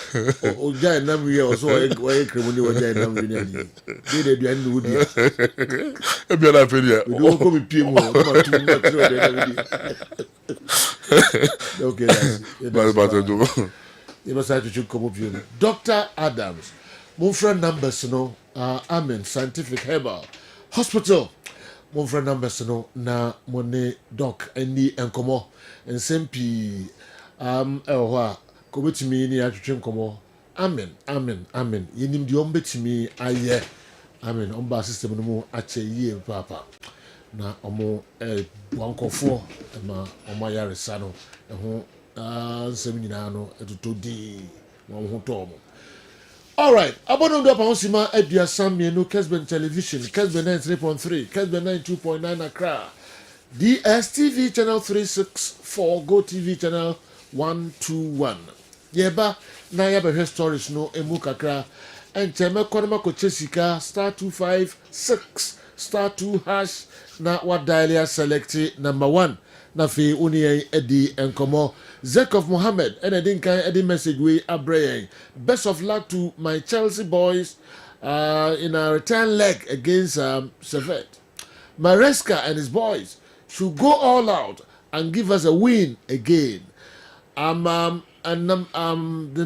Speaker 1: o jai na me o so o kremu ni o jai na me ni ani. Dey dey duan ni wodi.
Speaker 12: E bi na fe dia.
Speaker 1: We do ko be pie mu, ko ma tu na tro dey na wodi. Okay, that's you must have to come up here. Dr. Adams, my friend numbers no, Amen Scientific Herbal Hospital. My friend numbers no na money doc any enkomo and sempi ehwa ko betimi ni atwetwe enkomo. Amen. Yenim di ombetimi aye. Amen. Omba system no mu ache yie papa. Na omo wankofo ma omo yare sano eho nsem nyina no etuto di won ho to mo. All right, abono ndo pa hosima aduasam mienu Kessben television, Kessben 93.3, Kessben 92.9 Accra, DSTV channel 364, Go TV channel 121. Yeba na yaba stories no emu kakra enteme konoma ko chesika *256 *2# na wadalia select number 1 na fe uni edi enkomo Zekov Mohammed and I didn't any message we abrayan. Best of luck to my Chelsea boys in a return leg against Servette. Maresca and his boys should go all out and give us a win again. The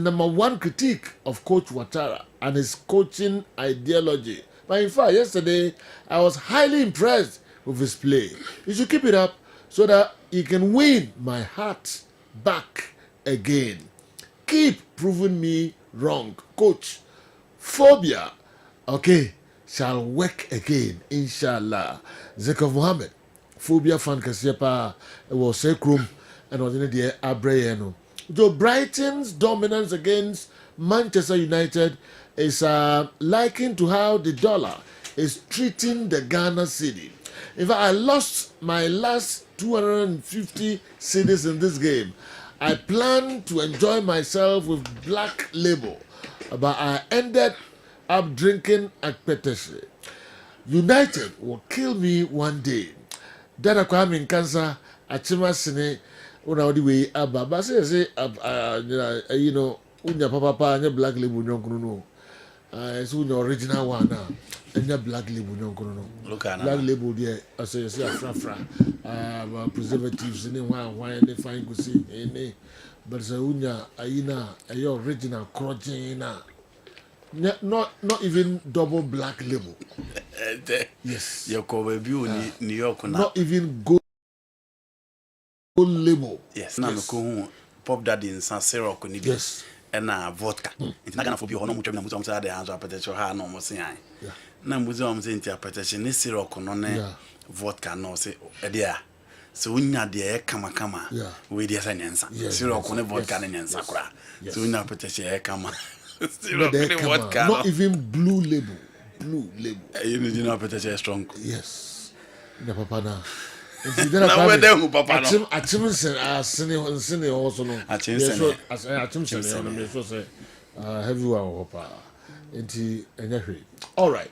Speaker 1: number one critique of Coach Ouattara and his coaching ideology. But in fact, yesterday I was highly impressed with his play. You should keep it up so that he can win my heart back again. Keep proving me wrong, Coach. Phobia, okay, shall work again, inshallah. Zekov Mohammed, Phobia fan Kasiepa, was Sekrum, and was in the Abrayeno. Though Brighton's dominance against Manchester United is likened to how the dollar is treating the Ghana cedi. In fact, I lost my last 250 cedis in this game. I planned to enjoy myself with Black Label, but I ended up drinking Patrice. United will kill me one day. Then I come in cancer. Achima sine una odi we ababa say you know unya papa nya Black Label nyonkunu no. So unya original one na. Enya Black Label nyonkunu no. Black Label there as you say afra preservatives in one they find go see any but say unya ayina ayo original crojina. Not even double Black Label. Yes.
Speaker 13: Your cover view New York
Speaker 1: not even gold label.
Speaker 13: Yes. Na no pop daddy in San Siro ko ni bi.
Speaker 1: Yes.
Speaker 13: And vodka. It's not gonna for be hono mucho na mucho say the hands of Patrice ha no mo say ai. Na muzo am say ntia Patrice ni Siro ko no ne vodka no say e dia. So unya de e kama we dey say nyensa. Siro ko ne vodka ne nyensa kura. So unya Patrice e kama. Siro ko ne vodka.
Speaker 1: Not even blue label. Blue label.
Speaker 13: You know Patrice strong.
Speaker 1: Yes. Na papa na.
Speaker 13: Na we dem papa no.
Speaker 1: Achim sene also no.
Speaker 13: Achim sene
Speaker 1: no me so say heavy one papa. Enti enya hwe. All right.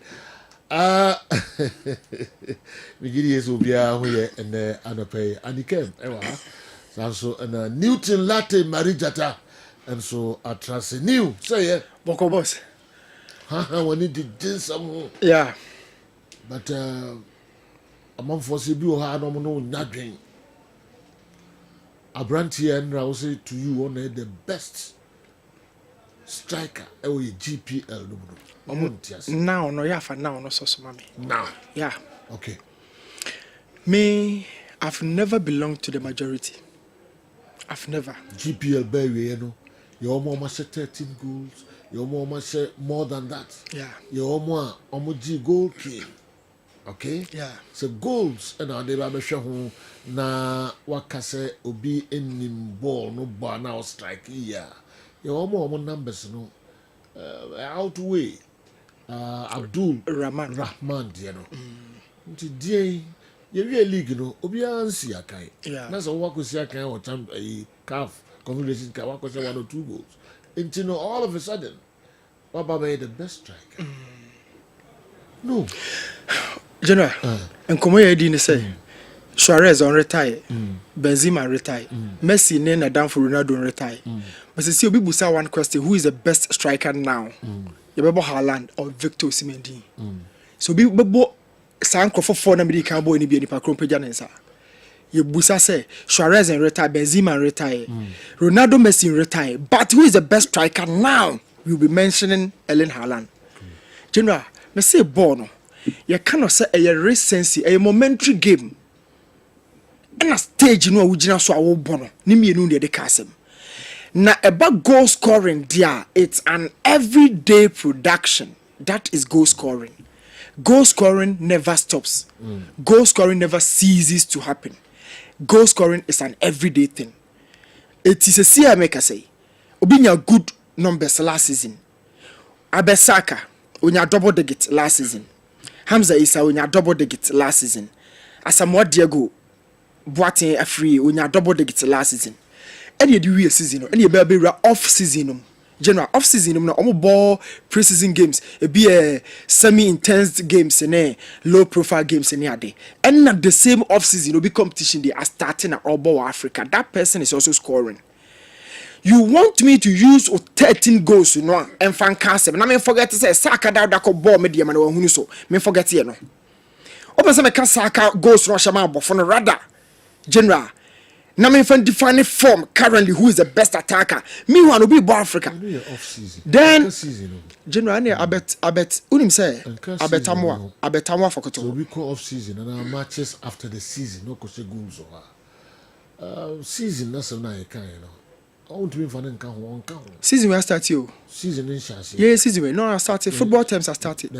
Speaker 1: We get yes obia ho ye ene anope anikem ewa. So na Newton Latte Marijata and so atrase new say
Speaker 14: Boko boss.
Speaker 1: We need to do some.
Speaker 14: Yeah.
Speaker 1: But a month for CB or no nothing. Abranti and I will say to you, one the best striker GPL.
Speaker 14: Now, no, yeah, for now, no, so, mommy.
Speaker 1: Now,
Speaker 14: yeah.
Speaker 1: Okay.
Speaker 14: Me, I've never belonged to the majority. I've never.
Speaker 1: GPL, baby, you know, you almost 13 goals. You almost more than that.
Speaker 14: Yeah.
Speaker 1: You almost G goal king. Okay?
Speaker 14: Yeah.
Speaker 1: So goals and they ba behwe ho na wakase obi enim ball no ba na strike yeah. You omo numbers no outweigh Abdul Rahman you know. Nti die ye league no obi ansi akai. Na so wakosi akai o champ CAF Confederation Cup wakosi 1 or 2 goals. Nti no all of a sudden Baba made the best striker. No.
Speaker 14: General, and come here, didn't say Suarez on retire, Benzema retire, Messi name down for Ronaldo retire. But see, we busa one question: who is the best striker now? Yababo Haaland or Victor Osimhen? So we bo sanko for 4 number can boy ni bi ni pa krompe janensa. You busa say Suarez and retire, Benzema retire, Ronaldo Messi retire. But who is the best striker now? We'll be mentioning Erling Haaland. General, me say Bono. You cannot say a recency, a momentary game. And a stage no original so I bono. Nimi enu de kasem. Na about goal scoring there, it's an everyday production. That is goal scoring. Goal scoring never stops. Goal scoring never ceases to happen. Goal scoring is an everyday thing. It is a CMA say. Obinya good numbers last season. Abesaka, unya double digit last season. Hamza Issa unya double digit last season. Asamoah Diego Boateng Afri unya double digit last season. Any the season, any baby off season. General off season, no ball pre-season games. It be a semi-intense games and low profile games in day. And not the same off season, will be competition they are starting at all ball Africa. That person is also scoring. You want me to use 13 goals, you know, and fan cancel. And I mean, forget to say, Saka that could ball medium and who so. Me forget you know. Open some can Saka goals, no Shama, but for rather, General. Now, me fan define form currently who is the best attacker. Me want to be Bo Africa. Then, General, I bet, Unim say, I bet Tamwa for Koto.
Speaker 1: So we call off season and our matches after the season, no coach goals or season, that's a nice kind, you know. I want to be fun
Speaker 14: season will start you.
Speaker 1: Season in Shasi.
Speaker 14: Yeah, season will. No, I started. Football terms I started.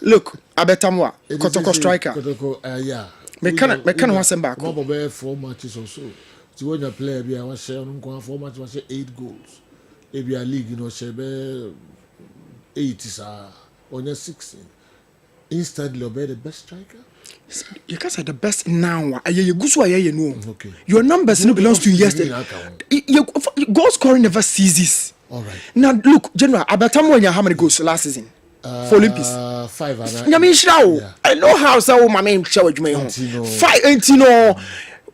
Speaker 14: Look, Abetamwa, Kotoko striker.
Speaker 1: Kotoko, yeah.
Speaker 14: Me can want some back.
Speaker 1: Probably 4 matches or so. So when you play, I was sharing 4 matches, was 8 goals. If you are league, you know, shebe 8 is on your 16. Instantly, obey the best striker.
Speaker 14: You can't say the best now. You go so you know. Okay. Your numbers no belongs to yesterday. Goal scoring never ceases.
Speaker 1: All right.
Speaker 14: Now look, General, Abetamwa how many goals last season? For Olympics.
Speaker 1: 5 and
Speaker 14: yeah. I know how so my name show you 5 no.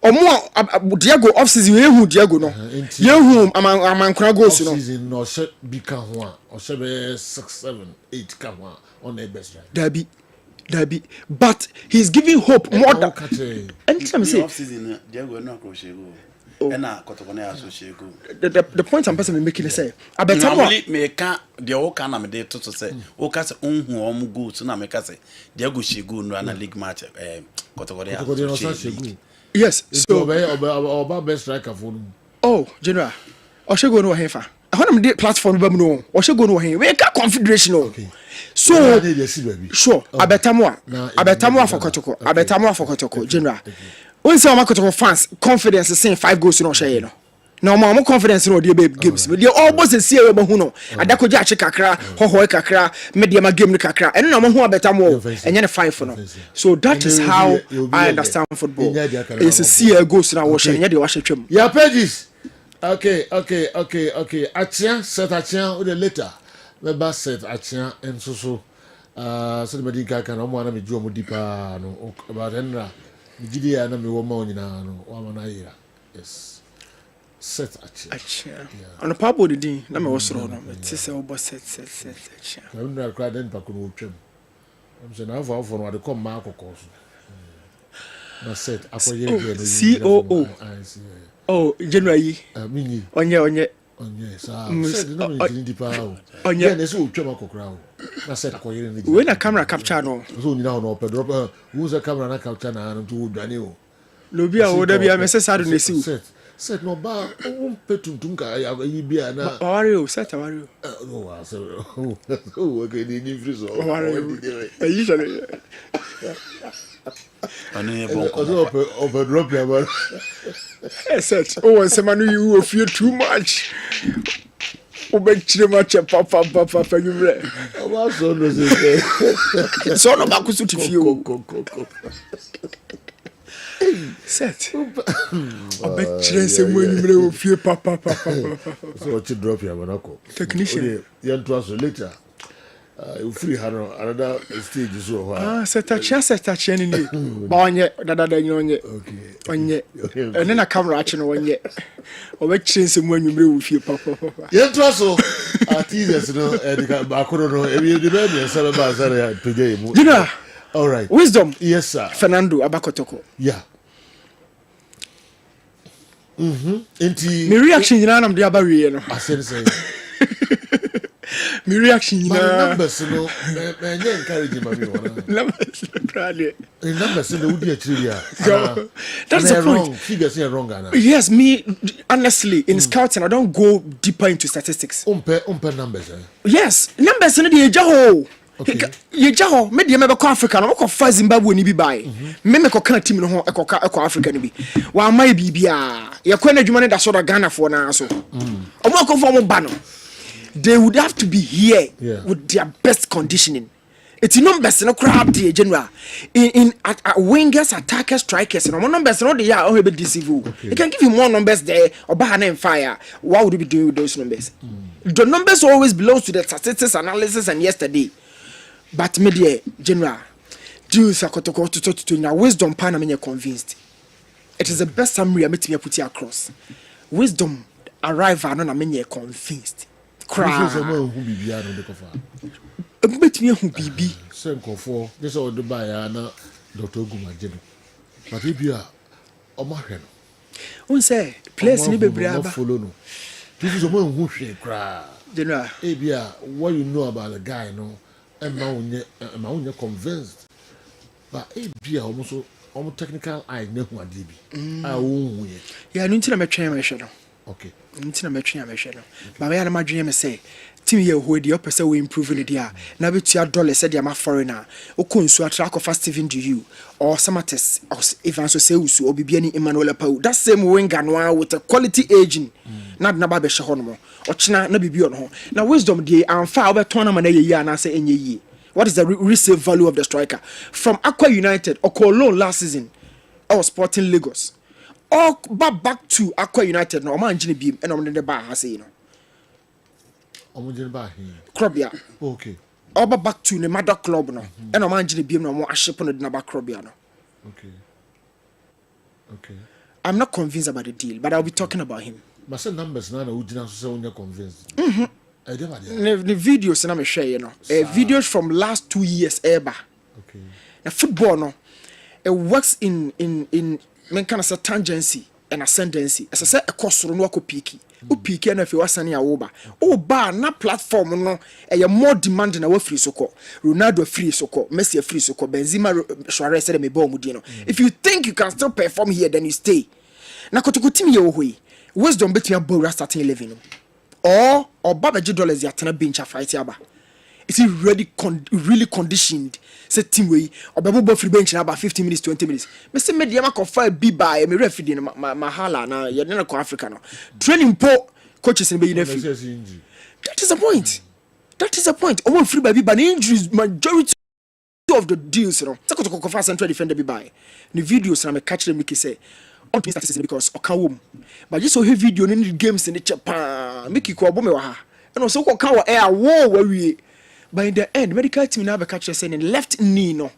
Speaker 14: Omo Diego off season you Diego no. You am goals no.
Speaker 1: Season no should be can one or should be 6, 7, 8 can one on the best right. Derby, but he's giving hope more than.
Speaker 13: Anytime say off season, Diego no crochet go.
Speaker 14: The point I'm personally making is say, I bet
Speaker 13: normally me can the whole can am dey to say, o ka say unhu go so na me ka say Diego shegu no na league match Kotoko.
Speaker 14: Yes, so
Speaker 1: oba best striker for.
Speaker 14: Oh, General. Oshego no hefa. I want them platform be no. Oshego no he. We got confederation no. So sure, Abetamwa for Kotoko. Abetamwa for Kotoko, General. When some Kotoko fans confidence saying 5 goals no share no. Now more confidence no dey games. They almost see we hu no. Adako ja che kakra, hoho kakra, media ma game ni kakra. And no mo hu Abetamwa enye 5 no. So that is how I understand football. It's a see goals na wo share enye dey wa hwe twam.
Speaker 1: Your pages. Okay. Achia set achia with the later. Me ba set achia enso so somebody can no mo na me ju mo dipa no about enra. Me gidi ya na me wo ma onyina no wa ma na yira. Yes. Set achia.
Speaker 14: On the pabo the din na me wo soro no. It is a obo set achia.
Speaker 1: Na nra kra den pa ko no twam. I'm saying na for no dey come ma akoko so. Na set akoye
Speaker 14: no. COO. Oh, January. Onye. When a camera capture no.
Speaker 1: So ni na no who's a camera na capture na to dwane o.
Speaker 14: Lobia o da bia me se sadu na si.
Speaker 1: said no ba petuntum ka yi bia na
Speaker 14: Wario set Wario
Speaker 1: no I said oh okay the free so
Speaker 14: usually
Speaker 1: over drop ya man
Speaker 14: set oh semanu you feel too much obechire match papa you bre
Speaker 1: o so no say
Speaker 14: so no ba kusu tifio set obechire semanu bre o fie papa
Speaker 1: so what you drop ya man ako
Speaker 14: technician
Speaker 1: you to us later you free another stage so
Speaker 14: set ni ba onye dada nyonye
Speaker 1: okay
Speaker 14: onye ene na camera achi no onye obechire semanu bre o fie papa
Speaker 1: you to us so artists no ba ko no e be be say ba say ya today mu
Speaker 14: you know
Speaker 1: all right
Speaker 14: wisdom
Speaker 1: yes sir
Speaker 14: Fernando Abakotoko
Speaker 1: yeah Enti
Speaker 14: me reaction nyina na mde abawie no
Speaker 1: I said
Speaker 14: me reaction
Speaker 1: my
Speaker 14: nyina
Speaker 1: numbers no me encourage me wana
Speaker 14: numbers brother
Speaker 1: numbers no udi achiri ya
Speaker 14: that's the point
Speaker 1: wrong figures are wrong ana
Speaker 14: yes me honestly in scouting I don't go deeper into statistics
Speaker 1: umpe numbers
Speaker 14: yes numbers no dey jaho
Speaker 1: okay
Speaker 14: ye jaho me dey me be Africa no ko fa Zimbabwe ni bi bai me ko kan team no ho e Africa ni bi wa mai bibia ye ko na adwuma ne da so da Ghana for na so omo ko for mo ba no they would have to be here with their best conditioning. It's numbers no crowd the general in at wingers, attackers, strikers. No numbers no they are all be deceive. You can give you more numbers there or bahana and fire. What would you be doing with those numbers? The numbers always belongs to the statistics analysis and yesterday. But media general, Jews akotoko to na wisdom pan am convinced. It is the best summary I met me put here across. Wisdom arrival no na me convinced. Cry. Bet me who bibi.
Speaker 1: Senko for this all the buy na Dr. Gumajeno. But if you are omahwe no.
Speaker 14: Un say place ni bebre aba.
Speaker 1: Follow no. This is someone who hwe cry.
Speaker 14: General.
Speaker 1: Ebia what you know about the guy no. Emma unye convinced. But ebia almost technical eye ne hu ade bi. Ah wo ye.
Speaker 14: Ya no ntina metwen me hwe no.
Speaker 1: Okay.
Speaker 14: Ntina metwen me hwe no. Ba we ya na madwen me say team here who dey up say we improve in dia na betua dollar say dia ma foreigner okonsu atrak of Steven DU or Samates or Evans Oseusu or Bibiani Emmanuel Pau that same winger no with a quality aging na ba be hye hono ochina na bibi on ho na wisdom dey amfa obe tournament na ye na say enye yi. What is the resale value of the striker from Aqua United or Cologne last season or Sporting Lagos or back to Aqua United no man gine biem and on the bar ha say you know Krobia.
Speaker 1: Okay.
Speaker 14: Oba back to the mother club no. And man gine biem no mo aship no na ba Krobia no.
Speaker 1: Okay. Okay.
Speaker 14: I'm not convinced about the deal, but I'll be talking about him.
Speaker 1: But some numbers na ujina so say when you're convinced.
Speaker 14: The videos na me share you know. Videos from last 2 years ever.
Speaker 1: Okay.
Speaker 14: Now football no it works in men kind of tangency and ascendancy. As I said a course no ko peaky. O peaky na fi wasane awoba. O ba na platform no e more demand na wa free soko. Ronaldo free soko, Messi free soko, Benzema Suarez said me ball mudi no. If you think you can still perform here then you stay. Na kotoko team ye wo hoi. Wisdom bet me abora starting 11 no. Or $1 dollars ya tena bench a fight yaba. Is he really conditioned? Say team way or babo free bench na about 15 minutes 20 minutes. Me say me dia ma ko fa bi ba me referee dey ma hala na ye na ko Africa no. Training po coaches in be na free. That is the point. That is the point. Omo free by bi ba injuries majority of the deals no. Say ko fa central defender bi ba. The videos na me catch them make say on statistics because okawom. But just so he video in the games in the Japan make ko obo me wa ha. And also ko ka wa air wo we. But in the end, medical team now be catch saying left knee no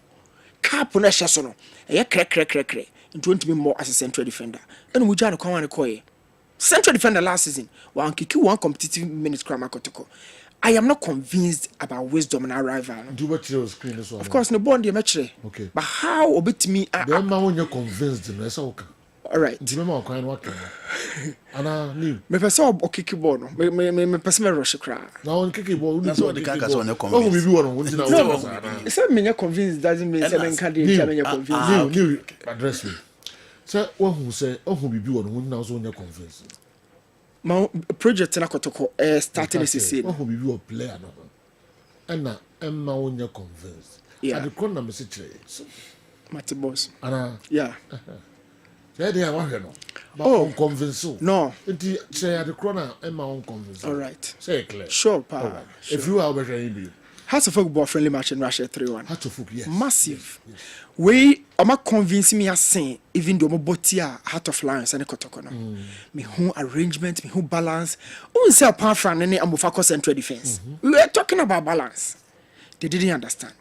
Speaker 14: cap na hye so no e crack into want to be more as a central defender. And we jano kwa ne central defender last season one kiki one competitive minutes crama kotoko. I am not convinced about wisdom and arrival.
Speaker 1: Do what you screen as well.
Speaker 14: Of course no bond dey match.
Speaker 1: Okay.
Speaker 14: But how obetimi
Speaker 1: the man when you convinced no say okay.
Speaker 14: All right.
Speaker 1: Do you remember kind work? Ana new.
Speaker 14: Me person o kick ball no. Me person me rush cra.
Speaker 1: Now on kick ball,
Speaker 13: that's what the kaka on
Speaker 1: convinced. Oh, we be one.
Speaker 14: No. Say me convinced doesn't mean say me can dey me convinced.
Speaker 1: New address me. So what who say who be on who now so conference.
Speaker 14: My project na kotoko starting this is
Speaker 1: what who be a player no. And na emma on your conference.
Speaker 14: Yeah.
Speaker 1: At the corner message.
Speaker 14: Mate boss.
Speaker 1: Ana.
Speaker 14: Yeah.
Speaker 1: Yeah, they are no. But convince.
Speaker 14: No.
Speaker 1: It say at the corner emma on convince.
Speaker 14: All right.
Speaker 1: Say clear.
Speaker 14: Sure, pa.
Speaker 1: Right.
Speaker 14: Sure.
Speaker 1: If you are better in
Speaker 14: Hearts of Oak friendly match in Russia 3-1.
Speaker 1: Hearts of Oak, yes.
Speaker 14: Massive. Yes. We am convincing me as saying even though Mobotia Heart of Lions and Kotoko. Me who arrangement, me who balance. Who say apart from any Amofako central defense. We were talking about balance. They didn't understand.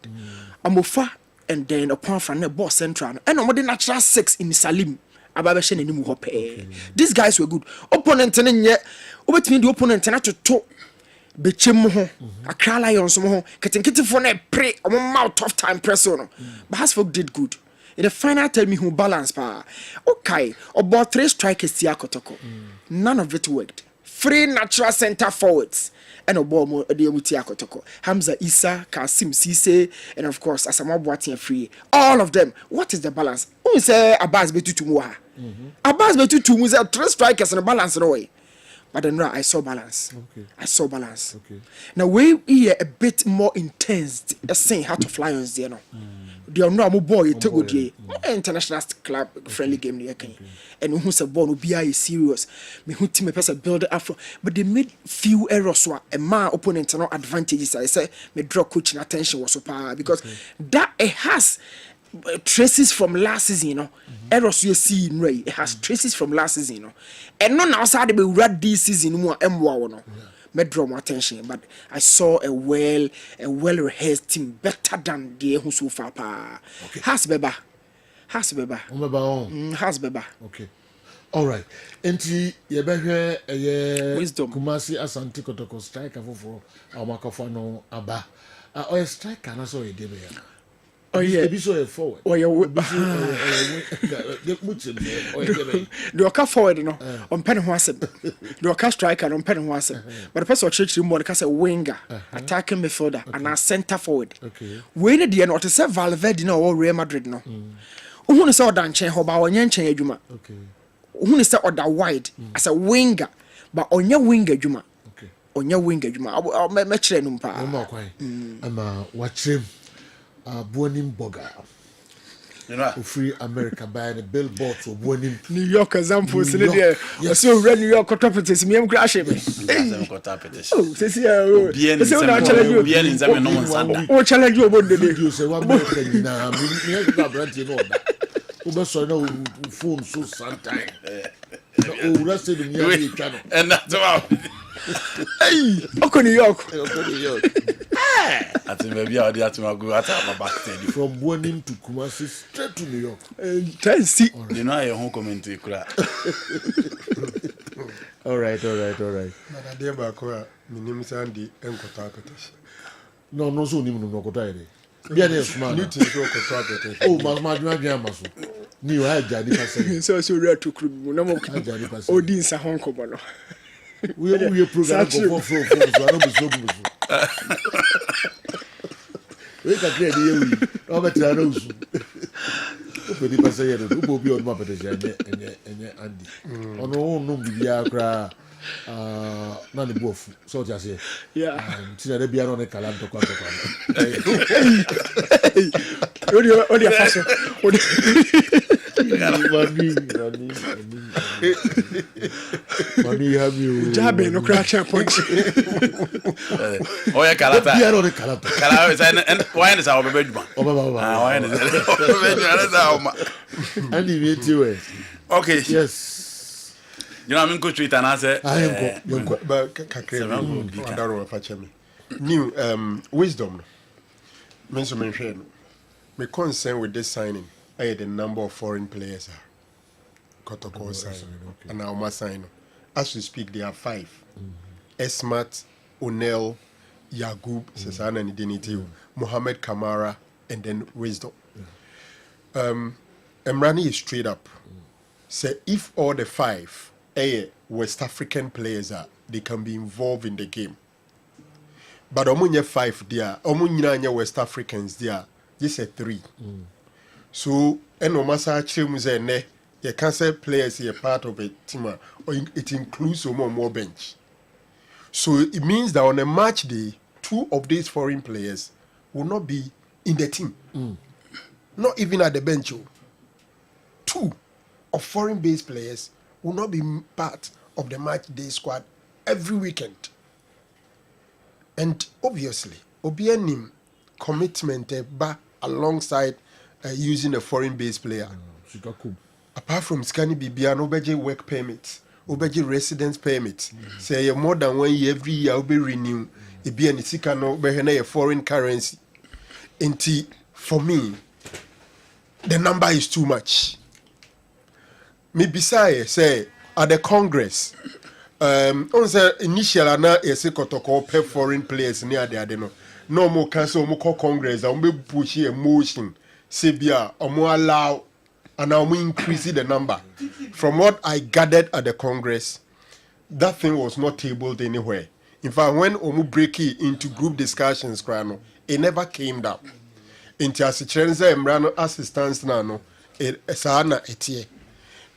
Speaker 14: Amofa and then upon from the boss central and on the natural 6 in Salim. Ababeshe and Nimu Hope. These guys were good. Opponent and yet over the opponent and to talk. Bechim ho Accra Lions ho ketenkete for na pre omo mouth tough time press on but Hasfolk did good in the final. Tell me who balance pa okay about 3 strikers tia kotoko none of it worked. 3 natural center forwards and obo de tia kotoko Hamza Issa Kasim Cisse and of course Asamoah Boateng free all of them. What is the balance? Who say Abbas betutu mu ha Abbas betutu mu say 3 strikers and balance no way. But then I saw balance. Okay. I saw balance. Okay. Now we here a bit more intense. A saying Heart of Lions there no. They are no more boy it go there. International club friendly game there can. And who say ball no be serious. Me who team person build afro. But they made few errors so a man opponent no advantages. I say me draw coaching attention was so power because that it has traces from last season, you know. Errors you see in Ray, it has traces from last season, you know. And not outside the red this season more M1 no. Me draw more attention, but I saw a well rehearsed team better than the who so far pa. Has beba. Has beba. Has beba.
Speaker 1: Okay. All right. Enti ye behwe
Speaker 14: Wisdom.
Speaker 1: Kumasi Asante Kotoko striker for Amakofo no aba. O striker na so e dey be.
Speaker 14: Oh yeah,
Speaker 1: be so forward.
Speaker 14: Oh yeah, the oka forward no on pen ho asem. The oka striker on pen ho asem. But the person church more the say winger, attacking midfielder and a center forward. Okay. We need the no to say Valverde no or Real Madrid no. Who say oda nchen ho ba onye nchen adwuma. Okay. Who say oda wide as a winger but onye winger adwuma. Okay. Onye winger adwuma. Me kire no pa.
Speaker 1: No kwan. Ama watchem Buonim Boga. You know, free America by the billboard to Buonim.
Speaker 14: New York examples in there. Yes. So red New York properties, me am crashing. Oh, this here. Bien, oh, challenge you about the
Speaker 1: video. Say one American now. Me have brand you know that. Uber so no phone so sometime. Oh, that's the New channel.
Speaker 13: And that's all.
Speaker 14: Hey, Oko New York.
Speaker 13: I think maybe I'll go at my back
Speaker 1: from Buonim to Kumasi straight to New York.
Speaker 14: Try and see.
Speaker 13: You know your home commentary.
Speaker 1: All right. No, so no kota ide. Bia na esuma. Oh, ma maso. Ni o haja ni pase.
Speaker 14: So real to club. No mo Odin sa hon ko bono.
Speaker 1: We program go for so I no be so good. We ka create the we. O better no so. O pe di pase ye do. O bi o ma pete enye Andy. Ono no bibia kra na the bofu so just say
Speaker 14: yeah
Speaker 1: tina de bia no ne kala to kwa
Speaker 14: odi afaso odi
Speaker 1: mani have you
Speaker 14: jabe no crack point
Speaker 13: oh yeah kala
Speaker 1: bia no ne kala to
Speaker 13: kala and why is our baby why is
Speaker 1: Andy me too
Speaker 13: okay
Speaker 1: yes.
Speaker 13: You know, I'm going to and I say,
Speaker 15: new wisdom. Mention my concern with this signing. I had the number of foreign players. Kotoko sign and now my sign. As we speak, there are 5. Esmat, Onel, Yagub, Cesana and Identity, Mohamed Kamara, and then Wisdom. Emrani is straight up. Say if all the 5 West African players they can be involved in the game. But omunye 5 there, omunyina West Africans there, just a 3. So eno masa chilmu ze ne You can't say players here part of a team, or it includes some more bench. So it means that on a match day, 2 of these foreign players will not be in the team. Not even at the bench. 2 of foreign-based players will not be part of the match day squad every weekend. And obviously, Obianim commitment alongside using a foreign-based player. Apart from scanning Bibia, no work permit, obeji residence permit. Say more than 1 year every year, be renew. It be any sika no be a foreign currency. Inti for me, the number is too much. Me beside say at the Congress, on say initial ana ese kotoko pe foreign players near the no more cancel mo Congress and be push a motion. Say bia omo allow and now we increase the number. From what I gathered at the Congress, that thing was not tabled anywhere. In fact, when Omu break it into group discussions, it never came down. Into Asichenza Emrano assistance nano, Sana etie.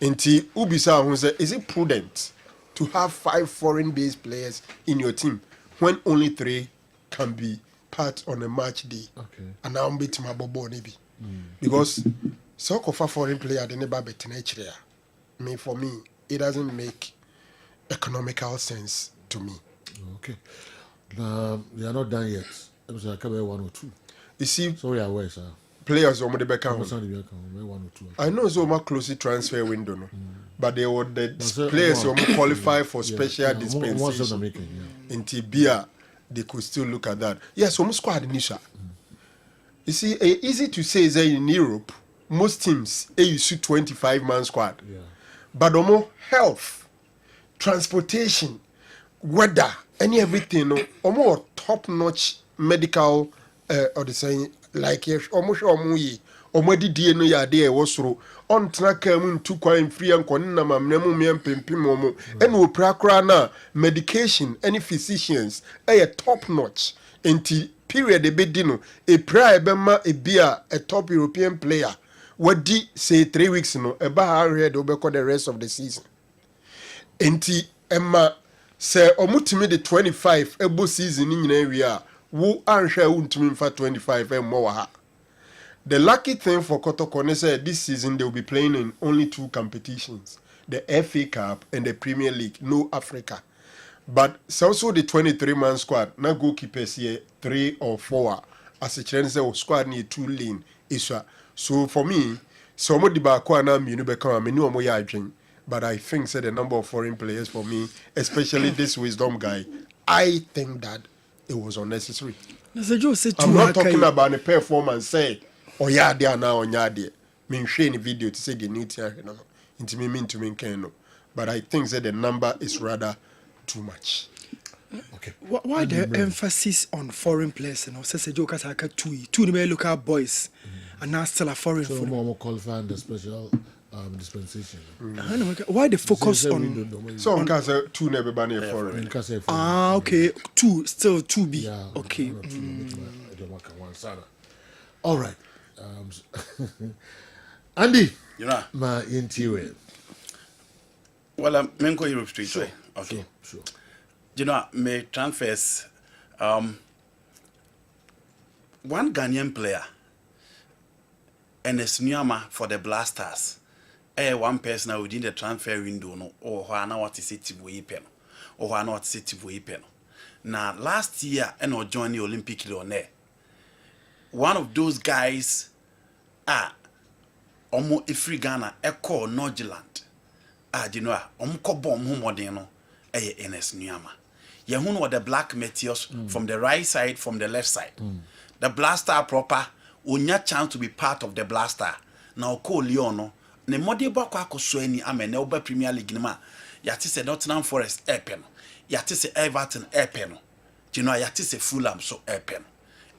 Speaker 15: Into Ubisa who said, is it prudent to have 5 foreign-based players in your team when only 3 can be part on a match day? Okay. And now I'm beating my bobo maybe. Because so of a foreign player they never bet nature. For me, it doesn't make economical sense to me.
Speaker 1: Okay. They are not done yet. It was like 1 or 2.
Speaker 15: You see,
Speaker 1: sorry, I was
Speaker 15: players on the back I know so much closely transfer window, no? But they were the players who qualify for special dispensation. In Tibia, they could still look at that. Yes, almost squad initial. You see, easy to say that in Europe, most teams use 25-man squad. Yeah. But health, transportation, weather, and everything, more top-notch medical, or the saying, like almost already DNA ya there was on track to quite free and conina mamnemu pimpimomo and we prakra medication, any physicians, a top-notch until period a bedino, a prior bema a beer, a top European player. What did say 3 weeks no about read obeko the rest of the season. Enti Emma say omutimi the 25 ebo season in area wo anhwe untimi for 25 and more. The lucky thing for Kotoko said this season they will be playing in only 2 competitions, the FA Cup and the Premier League, no Africa. But also the 23-man squad, na goalkeepers here 3 or 4 as a chance squad need 2 lean iswa. So for me, somebody back one but I think the number of foreign players for me, especially this wisdom guy, I think that it was unnecessary. I'm not talking about the performance. Say, oh yeah, they are now on yard. Me share the video to say they need to into me mean to me no. But I think that the number is rather too much.
Speaker 14: Okay. Why the emphasis on foreign players? You know, says a joke as I got 2 local boys. And now still a foreign
Speaker 1: so more qualifying the special dispensation.
Speaker 14: Why the focus on
Speaker 15: so because 2 never ban foreign.
Speaker 14: Okay, 2 still 2B.
Speaker 1: Yeah,
Speaker 14: okay.
Speaker 1: All right. Andy,
Speaker 13: you know,
Speaker 1: my interior.
Speaker 13: Well, I'm Menko Europe Street.
Speaker 1: Sure.
Speaker 13: Right? Okay.
Speaker 1: Sure.
Speaker 13: You know, my transfers. One Ghanaian player. And a Sunyama for the Blasters. One person within the transfer window, no, or who are not to pen, or who are not to pen. Now, last year, and or joined the Olympic Lyonnais. One of those guys almost a free Ghana, a call Nordland. You know, bomb modeno, NS Nyama. Yahun were the black meteors from the right side, from the left side. The Blaster proper. Unya chance to be part of the Blaster. Now call Leono. Ne modi ba kwa kosweni ame ne oba Premier League nima. Yati se Nottingham Forest airpen. Yati se Everton airpen. Jino yati se Fulham so airpen.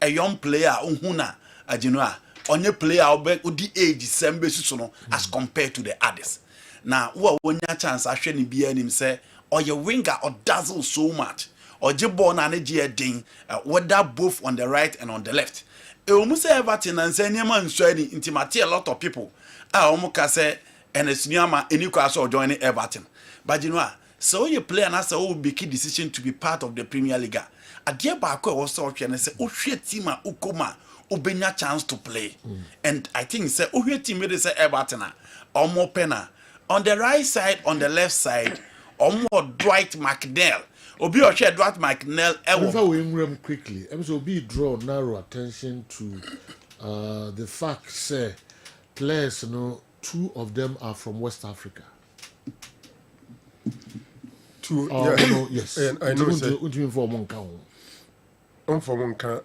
Speaker 13: A young player unhuna ajinoa. Onye player obe udi age sembe susono as compared to the others. Now unya chance ashwe ni biya nim se or your winger or dazzle so much. Or jibo na neji ding whether both on the right and on the left. Almost Everton and say Neman Swedi intimate a lot of people. Almost say and it's Nyama and Newcastle joining Everton. But you know, so you play and as a big decision to be part of the Premier League. A dear Barco also and say, oh shit, Tima Ukoma, Ubenya chance to play. And I think say, oh your team say Everton or more penna. On the right side, on the left side, or more Dwight McNeil. Obi or share Dwight McNeil.
Speaker 1: Before we move quickly, so be draw narrow attention to the fact say players, you know, 2 of them are from West Africa.
Speaker 15: 2,
Speaker 1: yes.
Speaker 15: I know.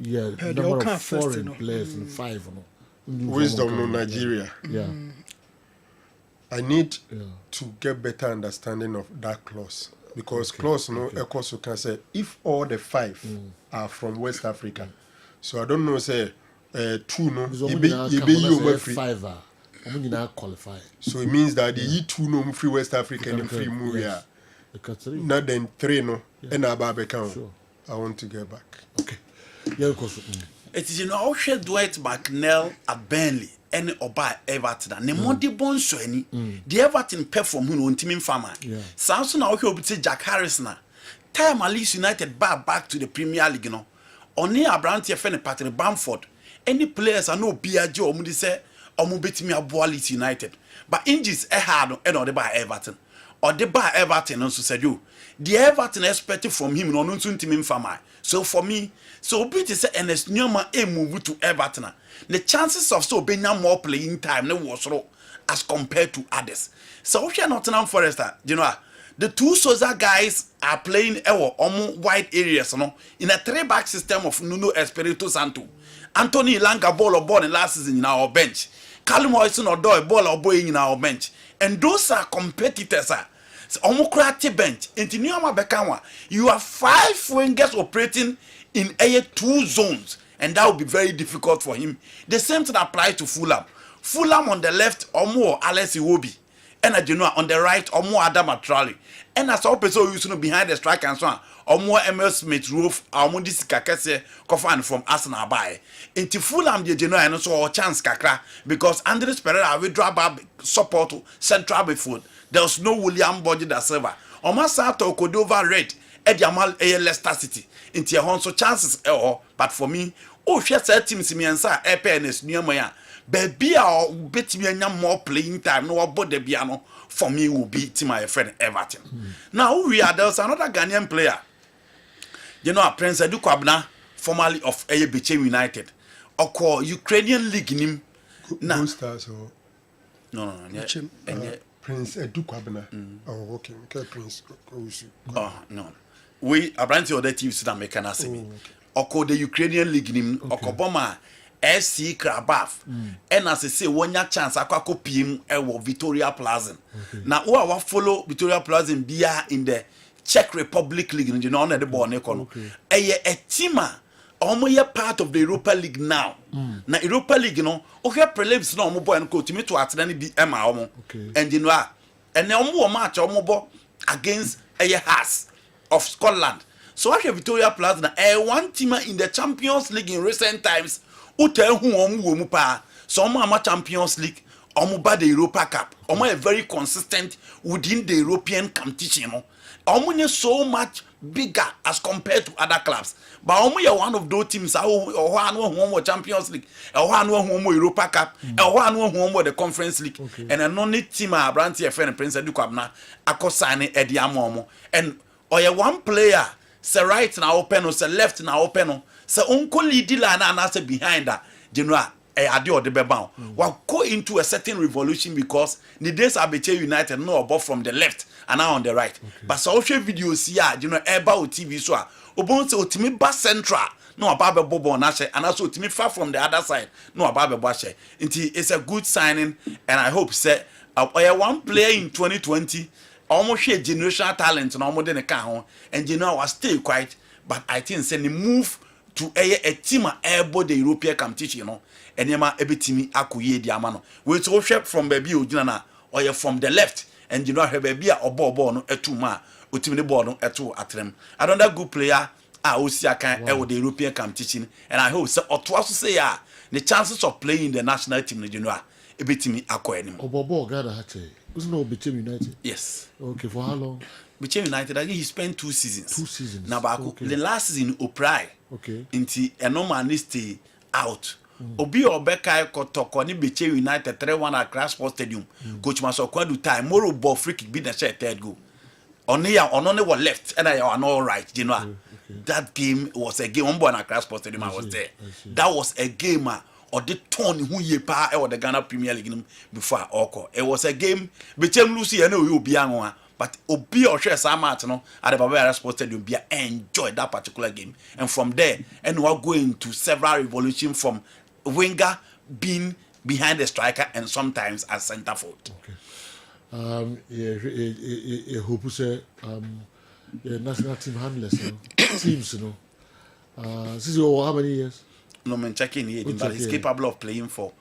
Speaker 1: Yeah, number of foreign players in 5.
Speaker 15: Wisdom no Nigeria.
Speaker 1: Yeah.
Speaker 15: I need to get better understanding of that clause because clause also can say if all the 5 are from West Africa. So I don't know say 2 no you
Speaker 1: 5 qualify.
Speaker 15: So it means that the 2 no free West Africa and free move here. Not then 3 no and above account. I want to get back.
Speaker 1: Okay. Yeah,
Speaker 13: it is Dwight McNeil at Burnley. Any oba Everton ne modi bonso ani the Everton perform hu no ntimi mfama Samson na wo obi Jack Harris na time Leeds United back to the Premier League no oni Abrante ye fe ne Patrick Bamford any players are no biaje omu di say omu betimi aboa Leeds United but injuries hard no e no de ba Everton or the ba Everton no so said you the Everton expected from him no ntu ntimi mfama so for me so obi ti say Ernest Nyoma move to Everton the chances of so being more playing time was low as compared to others. So we are Nottingham Forest, you know, the 2 Sousa guys are playing wide areas, in a 3-back system of Nuno Espirito Santo. Anthony Langa ball in last season in our bench. Callum Hoyson or Doy ball or boy in our bench. And those are competitors. Omokrati bench. Into Nyama Bekawa, you have 5 wingers operating in 2 zones. And that would be very difficult for him. The same thing applies to Fulham. Fulham on the left, or more Alex Iwobi. And on the right, or more Adam Atrali. And as all people using behind the strike and so on, or more Emil Smith Roof, or more this Kakese Kofan from Arsenal by. Into Fulham, the Genoa and also a chance Kakra, because Andres Pereira will drop up support to central midfield. There was no William Body da Silva. Omasato Cordova Red, Ediamal Leicester City. Into your so chances, but for me, she said teams miensa EPNS Nyama baby or bet me more playing time no about the piano for me will be to my friend Everton. Now there's another Ghanaian player. You know, Prince Edu Kwabna, formerly of Aybeche United, or call Ukrainian League nim.
Speaker 15: No stars or
Speaker 13: no.
Speaker 15: Prince Edu Kwabna. Oh, okay, Prince.
Speaker 13: Oh no. We are brand other teams that make an assembly. Oko the Ukrainian League nim okoboma SC Krabaf and as I say one ya chance akwa kopim ewo Victoria Plaza na wa follow Victoria Plaza bia in the Czech Republic League you know na the ball ne kono a team omo part of the Europa League now na Europa League no o hwe prelims na omo boy no ko timi to atena bi ema omo and you know and omo match omo bo against Hearts of Scotland. So I have Victoria Plaza one team in the Champions League in recent times. So I'm Champions League, the Europa Cup. I'm very consistent within the European competition. I'm so much bigger as compared to other clubs. But I'm one of those teams who Champions League, who Europa Cup, who the Conference League, and an only team I brand here friend Prince Edu Kwabna, I sign Eddie Amomo. And one player. Say right now open or say left now open. Say uncle lead na say behind that. General ade or the bebound. We'll go into a certain revolution because the days Abeche United no above from the left and now on the right. But social videos here, about TV so obon say otimi ba central no about bobo na she and also otimi far from the other side no about bobo she. It's a good signing and I hope say one player in 2020 almost share generational talent and almost in the and was still quiet, but I think send the move to a team able the European competition, and yama every team akuye diamano. We so share from baby ujana or you from the left, and have baby or bobo a 2 ma, ultimately born a 2 at them. Another good player, I will see I can the European competition, and I hope so or twice to say the chances of playing in the national team, ebetimi akọ enim.
Speaker 1: Obobo Ghana hache. Wasn't no Bechem United?
Speaker 13: Yes.
Speaker 1: Okay, for how long?
Speaker 13: Bechem United, I think he spent 2 seasons.
Speaker 1: 2 seasons.
Speaker 13: Now, the last season, Oprai.
Speaker 1: Okay.
Speaker 13: Inti Enomani stay out. Obi Obeka Kotoko ni Bechem United 3-1 at Accra Sports Stadium. Coach Masokwandu time. Moro ball free kick beat the share third goal. Only was left and I are not right. You know. That game was a game. One Accra Sports Stadium. I was there. That was a game. Or the turn who ye pa or the Ghana Premier League before Oko. It was a game. Bechem Lucy, I know you be young, but Obi or share some at the Bavaria Sports Stadium be enjoy that particular game. And from there, and we're going to several revolutions from winger being behind the striker and sometimes as centre forward.
Speaker 1: Okay. Hope say national team handlers, teams, you know. This is how many years?
Speaker 13: No man checking here, but he's capable of playing for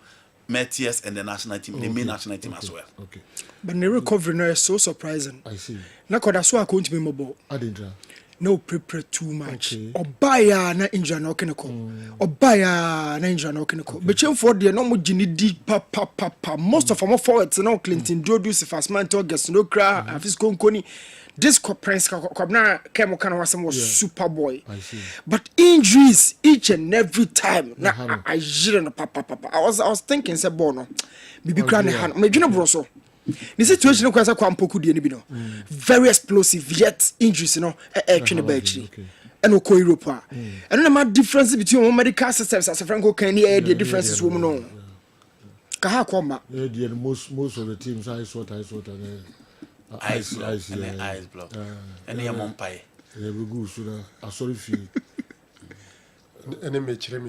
Speaker 13: Matthias and the national team, the main national team as well.
Speaker 1: Okay.
Speaker 14: But the recovery now is so surprising.
Speaker 1: I see.
Speaker 14: Na koda so akon to be mobile.
Speaker 1: I didn't.
Speaker 14: No prepare too much. Obaya na injury na okeneko. Obaya na injury na okeneko. Bechem for the no mo gini di pa. Most of them forwards now Clinton Dodus fast man to guess no cra afis konkoni. This Prince Kobna Kemo Kana was super boy.
Speaker 1: I see.
Speaker 14: But injuries each and every time. Na I didn't papa. I was thinking say bono. Bibi kra ne han. Me dwene broso. The situation no kwasa kwampoku die ne bi no. Very explosive yet injuries no twene ba akiri. And ko Europe a. And na difference between medical systems as Franco can hear the differences woman no. Ka ha kwama.
Speaker 1: Yeah, most of the teams I saw and
Speaker 13: Ice block. And he am pie.
Speaker 1: Yeah, we go so I sorry for you.
Speaker 15: Ene mechire.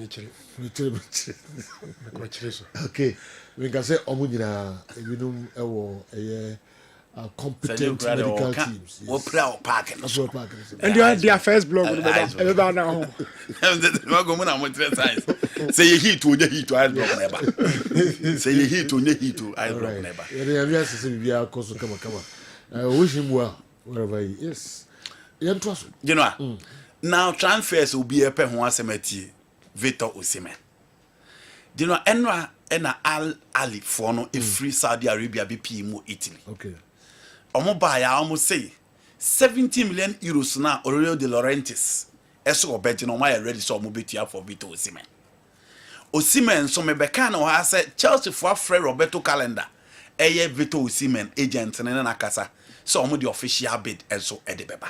Speaker 1: Okay. We can say omunyina ebinum ewo competent medical teams.
Speaker 13: What play our park
Speaker 14: and you are their first blog about now.
Speaker 13: Say you heat to your heat to ice block never. Say you heat to your heat to ice block never.
Speaker 1: Yeah, we are saying we are cause come. I wish him well wherever he is. You
Speaker 13: know, now transfers will be a pen once a meti Victor Osimhen. You know, Enra Al Ali for no a free Saudi Arabia BP mu Italy.
Speaker 1: Okay.
Speaker 13: Omo buy almost say 70 million euros now Aurelio De Laurentiis. Eso obeti no my ready so mo betia for Victor Osimhen. Osimhen so me beka no ha say Chelsea for free Roberto Calendar. Eye Victor Osimhen agent na kasa. So omo the official bid enso edebeba.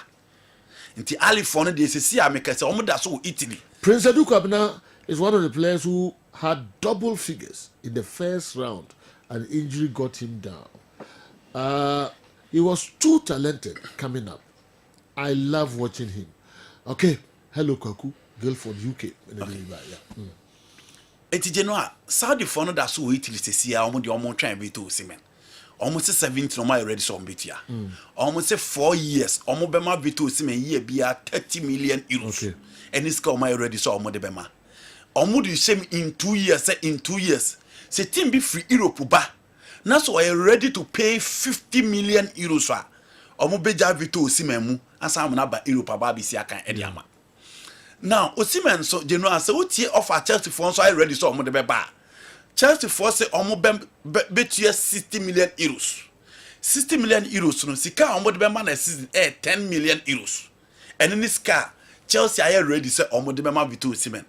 Speaker 13: Nti Ali for no dey see ameka say omo da so Italy.
Speaker 1: Prince Edu Kwabena is one of the players who had double figures in the first round and injury got him down. He was too talented coming up. I love watching him. Okay, hello Kwaku, Guildford, UK.
Speaker 13: Eti Genoa, Saudi for no da so Italy see omo the omo try be to Osimhen. Almost 17 no my already so betia. Almost 4 years. Omo bema Victor Osimhen year be 30 million euros.
Speaker 1: Okay.
Speaker 13: And this guy already saw omo de bema. Omo the same in 2 years. Say in 2 years. Say team be free Europe ba. Now so I ready to pay 50 million euros for. Omo beja Victor Osimhen mu. Asa am na ba Europe ba bi si akan ediama. Now Osimhen so Genoa say what tie offer Chelsea for so I ready so omo de beba. Chelsea for say omo betua 60 million euros. 60 million euros no sika omo de bema na season 10 million euros. And in this car Chelsea are ready say omo de bema Victor Osimhen.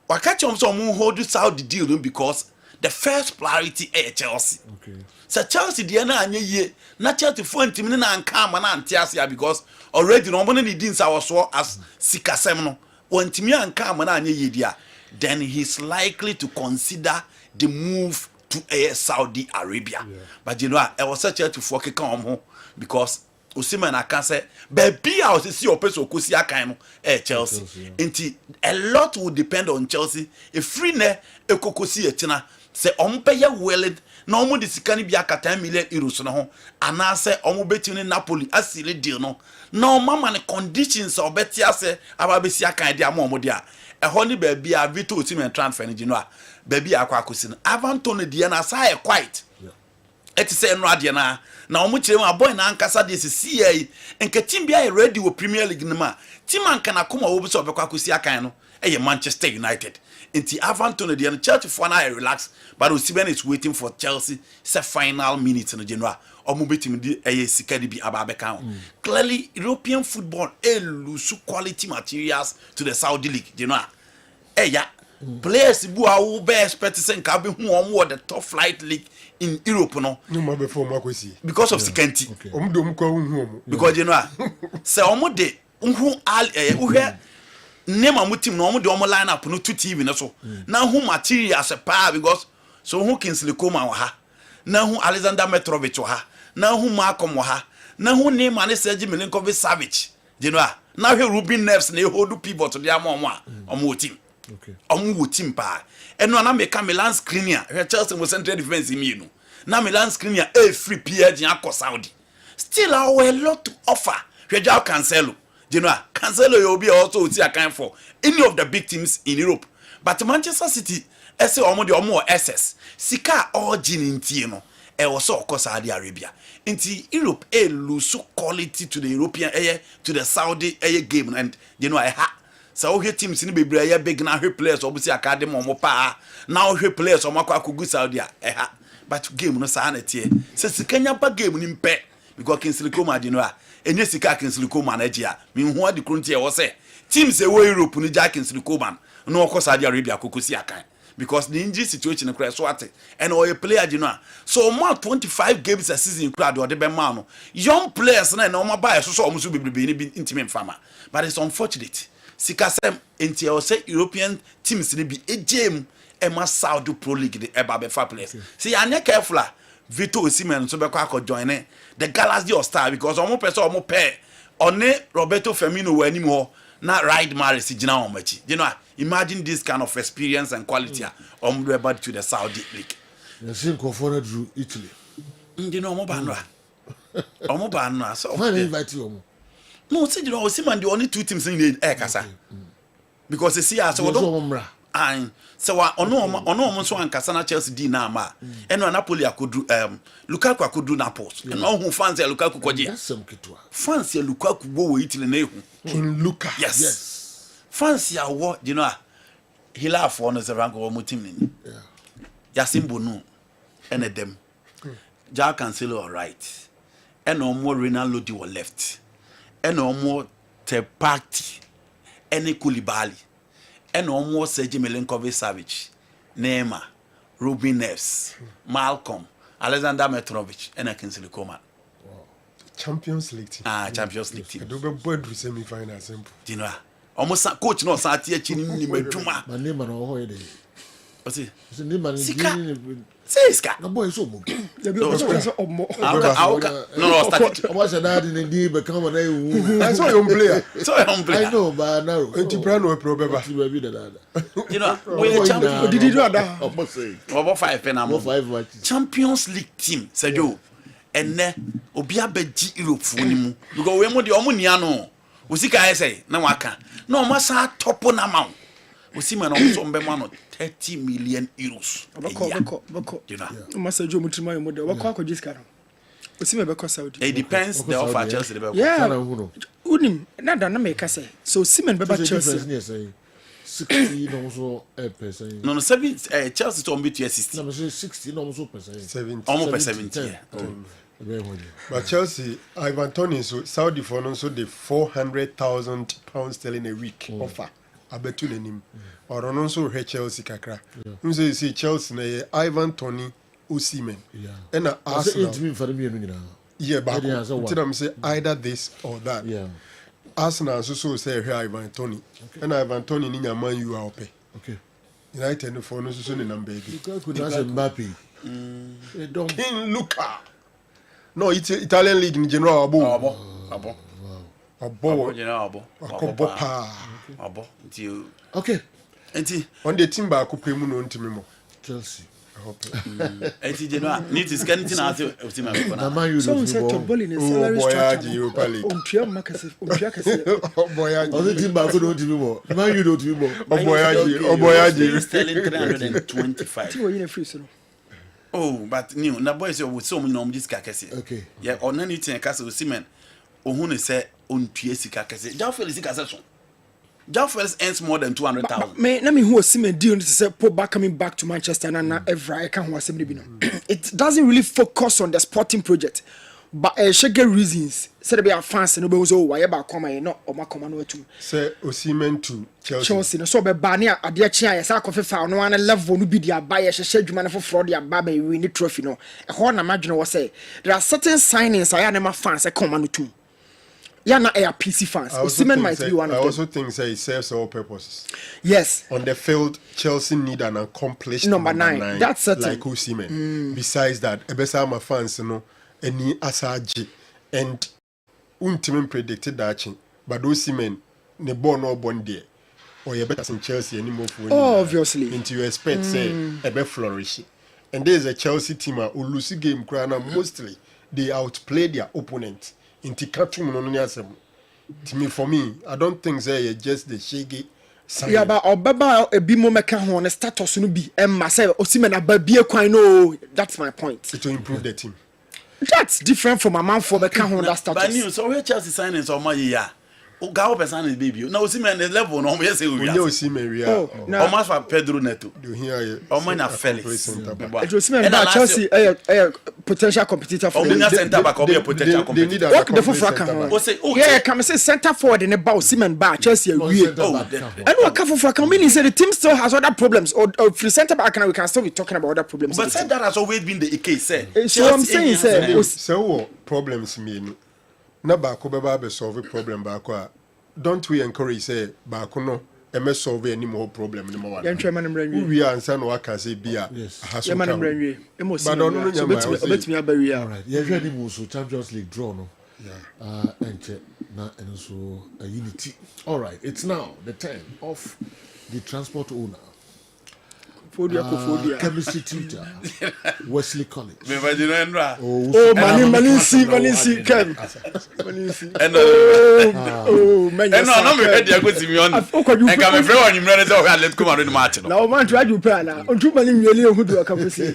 Speaker 13: Wakachi omo hold Saudi deal because the first priority Chelsea.
Speaker 1: Okay.
Speaker 13: So Chelsea dey na anye ye na Chelsea for ntimi na anka ama na antiasia because already no omo ne din sa so as sikasem no. Wantimi anka ama na anye ye dia. Then he's likely to consider the move to Saudi Arabia.
Speaker 1: Yeah.
Speaker 13: But you know, I was such a to fuck home because Osimhen I can say, baby, I was see your person kusi akaino Chelsea. Inti a lot will depend on Chelsea. If free ne ekokosi etina say ompeya weled na omo de sikani bia ka 10 million euros no ho ana say omo betini Napoli asile deal no. No mama ne conditions obetia say ababesi akan dia mo dia. Ehoni baby a Victor Osimhen transfer ni Genoa baby akwa akosi no Avanton de na say quite eti say no ade na omo kire ma boy na ankasa de CCA enka team bia ready wo Premier League nima team anka na koma wo bi so obekwa akosi akan no Manchester United. Inti Avantone the Chelsea for now relax, but Osimhen is waiting for Chelsea se final minutes in the general. Or mobitim di sika di bi ababeka. Clearly European football lose quality materials to the Saudi league, you know. Players who are be expect say nka be hu omo the top flight league in Europe no.
Speaker 15: No before makwesi.
Speaker 13: Because of security.
Speaker 15: Omdom ko hu.
Speaker 13: Because you know, say omo de hu all uhwe name am team no omo de omo line up no to TV no so. Na hu materials pa because so hu Kingsley Coman wa ha. Na hu Alexander Mitrovic wa ha. Na hu Malcolm wa ha. Na hu name an Serge Milinkovic-Savic. You know, na hwe Ruben Neves na hold pivot to the omo team.
Speaker 1: Okay.
Speaker 13: Omu team pa. Eno na make Milan screener. Chelsea was central defense me no. Na Milan screener free PSG akọ Saudi. Still a lot to offer. Hweja Cancelo. You know, Cancelo you be also see account for any of the big teams in Europe. But Manchester City ese omo de omo SS. Sika origin ntie no. E also akọ Saudi Arabia. Inti Europe lose quality to the European to the Saudi game and you know so we teams ni bebre ya big na players obusi academy omo pa na we players omo akwa Saudi but game no sa na tie se sikanya ba game ni mpe because Kingsley Coman di no enye sika Kingsley Coman na gia me hu adi krontie wo se teams e wo Europe ni ja Kingsley Coman no okọ Saudi Arabia kokosi akan because the injury situation in so ate and or a player you know so more 25 games a season crowd or the be man no young players na no buy so omo so bebre ni intimate farmer but it's unfortunate sikasem enti o say European teams ni bi ejam ema Saudi Pro League the eba be fa players see anya careful Victor Osimhen so be kwa join the Galaxy of Star because omo person omo pair one Roberto Firmino wa anim ho na ride Maris gina on machi you know imagine this kind of experience and quality omo do about to the Saudi League
Speaker 1: you see Kofona drew Italy
Speaker 13: you know omo ba no so
Speaker 1: why invite you omo.
Speaker 13: No, see, you know, Osimhen the only two teams in the kasa. Because they see us so and so ono so ankasa na Chelsea di na ma. Eno Napoli akodu Lukaku akodu Naples. Eno hu fans ya Lukaku koje. Fans ya Lukaku go Italy na ehu.
Speaker 15: King Luka.
Speaker 13: Yes. Fans ya wo, you know, he laugh on the rank of mo team ni. Yeah. Yasimbo no. Ene dem. Ja Cancelo all right. Eno mo Ronaldo di left. Eno mo te party ene Koulibaly eno mo Serge Milinkovic-Savic Neymar Ruben Neves Malcolm Alexander Mitrovic ene Kingsley Coman.
Speaker 15: Champions League team.
Speaker 13: Champions League team.
Speaker 15: Do be board semi final simple.
Speaker 13: You know almost coach no sa tie chi ni madwuma
Speaker 1: ma Neymar no ho yede
Speaker 13: ose
Speaker 1: Neymar ni
Speaker 13: Siska.
Speaker 1: No boy so mo.
Speaker 13: No start.
Speaker 1: Omo say that in the become na you.
Speaker 15: I saw your player.
Speaker 1: I know but now.
Speaker 15: Entiprano problem.
Speaker 13: You know, we champion.
Speaker 15: Did you do that?
Speaker 1: Omo say.
Speaker 13: Obo 5 pen am.
Speaker 1: 5 matches.
Speaker 13: Champions League team Sergio. Enne obi abaji Europe fu ni mu. Because we mo de omo nia no. Osika say na waka. Na omo sa top na ma. Osimhen omo mbe ma no 30 million euros.
Speaker 14: Bako. You know. Masajo mutima yo model. Wako akọ jiska no. Osimhen be ko Saudi.
Speaker 13: It depends the offer Chelsea be.
Speaker 14: Yeah. Unim na da na make say. So Osimhen be ba Chelsea.
Speaker 1: 60 no so percent.
Speaker 13: No 7 Chelsea to beat 60.
Speaker 1: No 60 no so percent.
Speaker 15: 70.
Speaker 13: Almost 70. Yeah.
Speaker 15: But Chelsea, Ivan Toney, so Saudi for no so the £400,000 sterling a week offer. I bet you the name. Or also Chelsea kakra. You say you see Chelsea na Ivan Toney Osimhen.
Speaker 1: Yeah.
Speaker 15: And Arsenal.
Speaker 1: Yeah,
Speaker 15: but I'm say either this or that.
Speaker 1: Yeah.
Speaker 15: Arsenal so say Ivan Toney. And Ivan Toney ni Man U are okay.
Speaker 1: Okay.
Speaker 15: United no for no so ni number baby.
Speaker 1: Because could not Mbappe.
Speaker 15: King Luka. No, it's Italian league in general abo.
Speaker 1: Okay.
Speaker 13: Enti
Speaker 15: on the team ba ko pemu no ntimi mo.
Speaker 1: Chelsea.
Speaker 15: I hope.
Speaker 13: Enti general need to scan it na team be
Speaker 1: na Man U
Speaker 14: so set to ball in a salary structure.
Speaker 15: Europa League.
Speaker 14: Ontua makase.
Speaker 15: Oboyaji.
Speaker 1: On the team ba ko no ntimi mo. Man U no ntimi mo.
Speaker 15: Oboyaji.
Speaker 13: Sterling 325.
Speaker 14: Ti wo yin free so.
Speaker 13: Oh, but new na boys we so mo no this kakese.
Speaker 1: Okay.
Speaker 13: Yeah, on any thing kase Osimhen ohun say ontua sika kase. Ja feel sika se so. João Felix earns more than 200,000.
Speaker 14: Let me who Osimhen deal to say Pogba coming back to Manchester and now Evra can who Osimhen. It doesn't really focus on the sporting project, but she get reasons. Say they be fans and nobody why about come no or ma come no to.
Speaker 15: Say Osimhen to
Speaker 14: Chelsea no so be bania ade chia ya sa kofe fa no one level no be dia buy she dwuma no for fraud dia ba be win the trophy no. E ho na madwene wo say there are certain signings I am fans come no to. Yeah, not air PC fans. Osimhen might be one of them.
Speaker 15: I also think it serves all purposes.
Speaker 14: Yes.
Speaker 15: On the field, Chelsea need an accomplished
Speaker 14: number 9. That's certain.
Speaker 15: Like Osimhen. Besides that, Ebesa my fans, any Asaji and Untimen predicted that, but Osimhen ne born or born there. Or you better in Chelsea anymore for
Speaker 14: obviously.
Speaker 15: Into you expect say ebe flourish. And there's a Chelsea team who lose game crown mostly they outplay their opponent. To me, for me, I don't think they just the shaggy.
Speaker 14: Yeah, but Obaba a bit more mechanical on the status no be myself Osimhen ababie kwan no. That's my point.
Speaker 15: It will improve the team.
Speaker 14: That's different from a man for mechanical on that status.
Speaker 13: But you so where Chelsea signings or my year. Gawo person is baby. Now Osimhen the level no yes we are.
Speaker 15: Osimhen we are.
Speaker 13: How much for Pedro Neto?
Speaker 15: You hear
Speaker 13: how much na Felix?
Speaker 14: Osimhen na Chelsea potential competitor for
Speaker 13: the center back or be a potential competitor.
Speaker 14: What the for Fraka? Yeah, come say center forward in about Osimhen ba Chelsea we. And what come for Fraka meaning say the team still has other problems or for center back and we can still be talking about other problems.
Speaker 13: But that has always been the case say.
Speaker 14: So I'm saying say
Speaker 15: so problems mean na baako beba be solve problem baako don't we encourage say baako no e me solve any more problem ni mo wa we are answer no aka say bia
Speaker 14: haso ka
Speaker 15: but don't know nyama
Speaker 14: obetimi abawi
Speaker 1: all right yeah ready mo so Champions League draw no enche na enso a unity all right it's now the turn of the transport owner chemistry tutor Wesley College.
Speaker 14: Oh, Manisi, Ken.
Speaker 13: No, me ready. I go to me on. And come every one you ready to let's come on the match.
Speaker 14: Now, man, try to plan. On 2 million who do a couple see.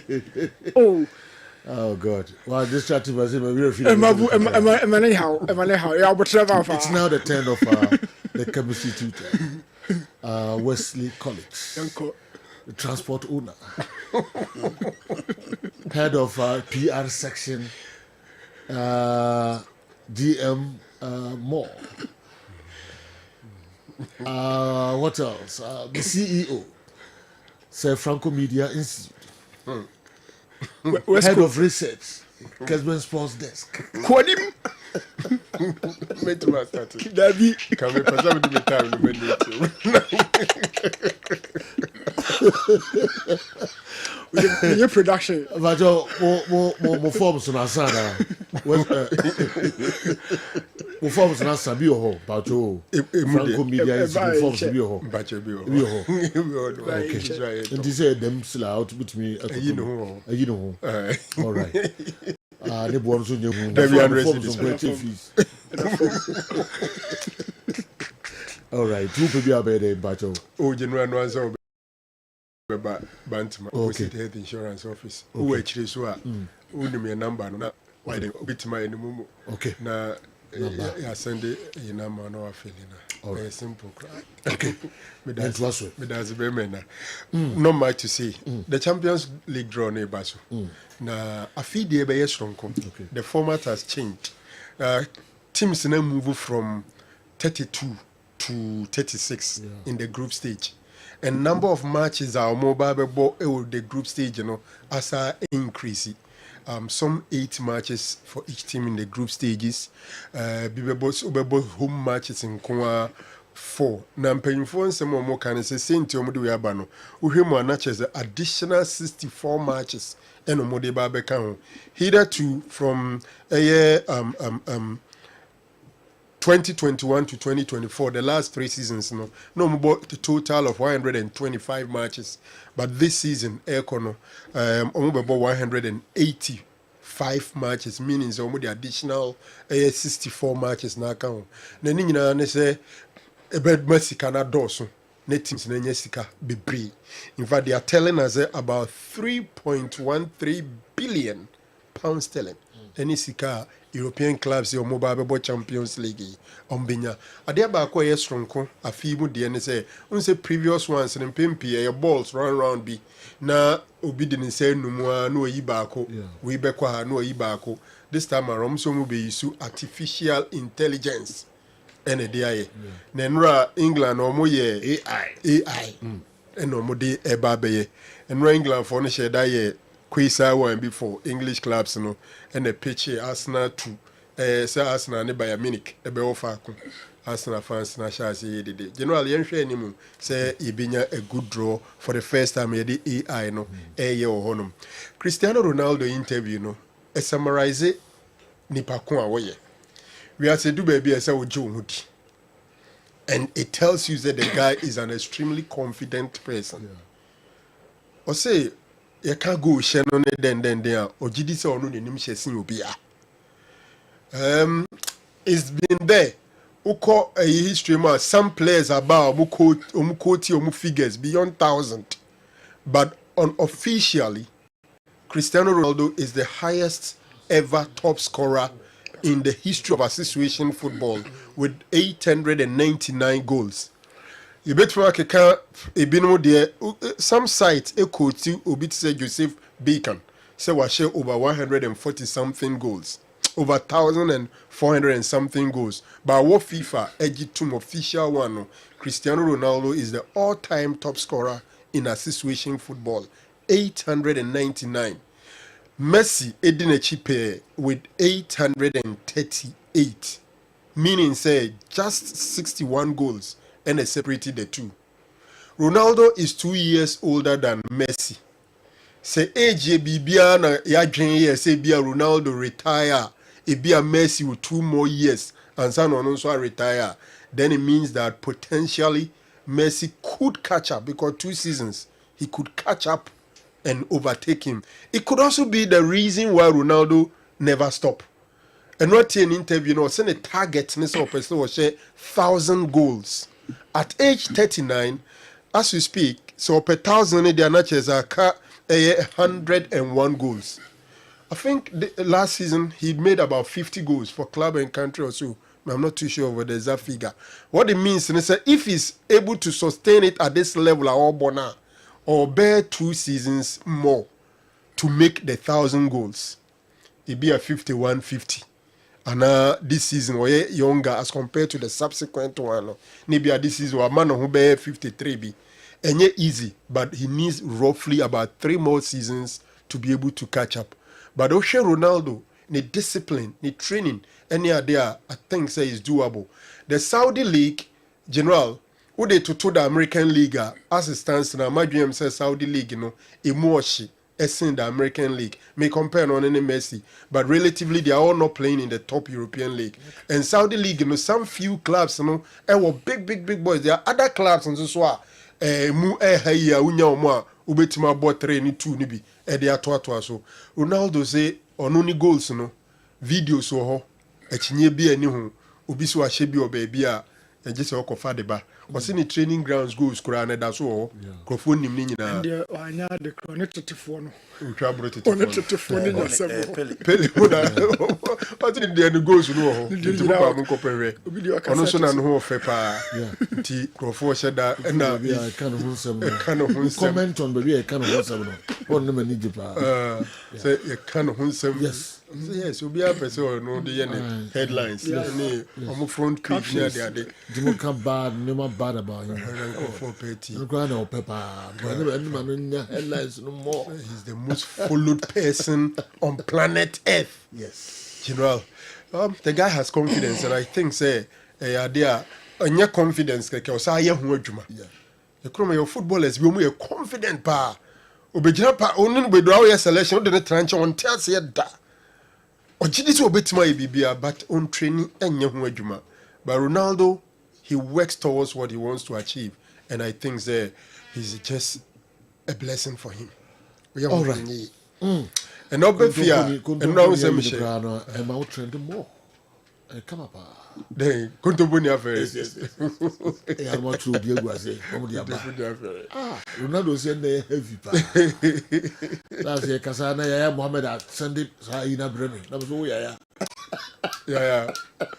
Speaker 1: Oh God! Well, this chat was in a
Speaker 14: it's
Speaker 1: now the turn of the chemistry tutor Wesley College. The transport owner, head of PR section, DM More. What else? The CEO, Sir Franco Media Institute, head of research, Kessben Sports Desk.
Speaker 14: Kwadim.
Speaker 15: Can we present the time
Speaker 14: with your production?
Speaker 1: But more forms on our side. More forms on our side. Be home, but Franco Media is forms to be home.
Speaker 15: But you
Speaker 1: be home. Okay. And they say them still out with me. You know. All right. They born so new. All right. Two people are better, but
Speaker 15: general no answer. Bantama, okay. Health insurance office. Who actually so who me a number no why they bit my anymore. Okay. Na ya send a number no feeling na. Very simple.
Speaker 1: Okay.
Speaker 15: Me that's be mena. Not much to say. The Champions League draw na baso. Na afidi be strong. The format has changed. Teams now move from 32 to 36 in the group stage. A number of matches are mobile the group stage, as a increase. Some 8 matches for each team in the group stages. Home matches in Kwa 4. Now, paying for some more can say Saint Omodu Yabano. We matches additional 64 matches and Omode Babekano. Hitherto from a year 2021 to 2024, the last 3 seasons, no more the total of 125 matches. But this season, Econo, about 185 matches, meaning the additional 64 matches now count. Then you say about Messi cannot do so. Teams be brave. In fact, they are telling us about 3.13 billion pounds sterling. Any sika European clubs your mobile Champions League ombenya ade ba ko yes stronko afi mu de ne say unse previous ones in pimpi your balls run round bi na obi de ne say numu a na oyi ba ko we be kwa na oyi ba ko this time around so mu be use artificial intelligence ene de aye na nra England o mo ye AI eno mo de e ba be ye nra England for no share da ye Quisa one before English clubs no and a pitch Arsenal to say Arsenal ne Bayern Munich e be offer Arsenal fans na share say dede general yen hwe animu say e binya a good draw for the first time e the AI no ye honum Cristiano Ronaldo interview no e summarize nipa ko a wo ye we are say do baby e say wo je wo di and it tells you that the guy is an extremely confident person or say you can't go share no then there or GD say onu ne nim hyesin obi a it's been there uko a history ma some players about omu figures beyond 1,000 but unofficially Cristiano Ronaldo is the highest ever top scorer in the history of association football with 899 goals. You bet for a ebino there some sites a quote obi say Joseph Bacon say was share over 140 something goals over 1,400 and something goals but what FIFA egitum official one Cristiano Ronaldo is the all-time top scorer in association football 899 Messi edina chipe with 838 meaning say just 61 goals and separated the two. Ronaldo is 2 years older than Messi. Say age bibia na ya dwen ye say bia Ronaldo retire, e bia Messi with 2 more years and son on also retire. Then it means that potentially Messi could catch up because 2 seasons he could catch up and overtake him. It could also be the reason why Ronaldo never stopped. And not in an interview, you know, send a target, or person will share 1,000 goals. At age 39, as we speak, so per 1,000 they are not as a 101 goals. I think last season he made about 50 goals for club and country or so. I'm not too sure whether there's that figure. What it means is that if he's able to sustain it at this level or bear 2 seasons more to make the 1,000 goals, it'd be a 51-50. And this season we're younger as compared to the subsequent one. Maybe this season a man who bear 53 be and yet easy, but he needs roughly about 3 more seasons to be able to catch up. But Oshe Ronaldo, the discipline, the training, any idea I think say is doable. The Saudi League general, who they to the American League as it stands now, my dream says Saudi League, you know, emoshi. As in the American League, may compare on any Messi, but relatively they are all not playing in the top European League. And Saudi League, you know, some few clubs, you know, were big boys. There are other clubs and so on. Ubetima bought 3 ni 2 nibi. They are so Ronaldo say on only goals, you know, videos so ho. Echinye bi ani ho. Ubisu a shebi o baby a just a kofa deba. Was in the training grounds goes Kurana that's all. Crofon nim ni nyina.
Speaker 14: And anya the chronic 34 no.
Speaker 15: Utrabro
Speaker 14: On 34 ni nyasem.
Speaker 15: Pele what did the goals no. Ntibuka mu kopere. Ono so na no ho fe pa. Nti crofo sheda na
Speaker 1: I kind of comment on baby I kind of wholesome no. On no mani jipa.
Speaker 15: Say you kind of wholesome.
Speaker 1: Yes.
Speaker 15: Yes, you'll be a person no the headlines. Ni on front page near there.
Speaker 1: Dimo come bad, no bad about him.
Speaker 15: For petty.
Speaker 1: No grand or pepper. Headlines no more.
Speaker 15: He's the most followed person on planet Earth.
Speaker 1: Yes.
Speaker 15: General. The guy has confidence and I think say there anya confidence keke o say ho adwuma. Yeah. Your footballers be more confident pa. Obejina pa onu be do our selection de tranche on tell say da. Ojidisi obetima ebibia but on training anya ho adwuma. But Ronaldo, he works towards what he wants to achieve. And I think that he's just a blessing for him.
Speaker 1: All right.
Speaker 15: And not be fear. And now say Michel.
Speaker 1: I'm out trending more. Come up.
Speaker 15: Then, Contoboni affairs.
Speaker 1: I want to be able to say, Ronaldo said they heavy. That's a Kasana, Mohammed, Sunday, Saina Brennan. That was all, yeah.
Speaker 15: Yeah.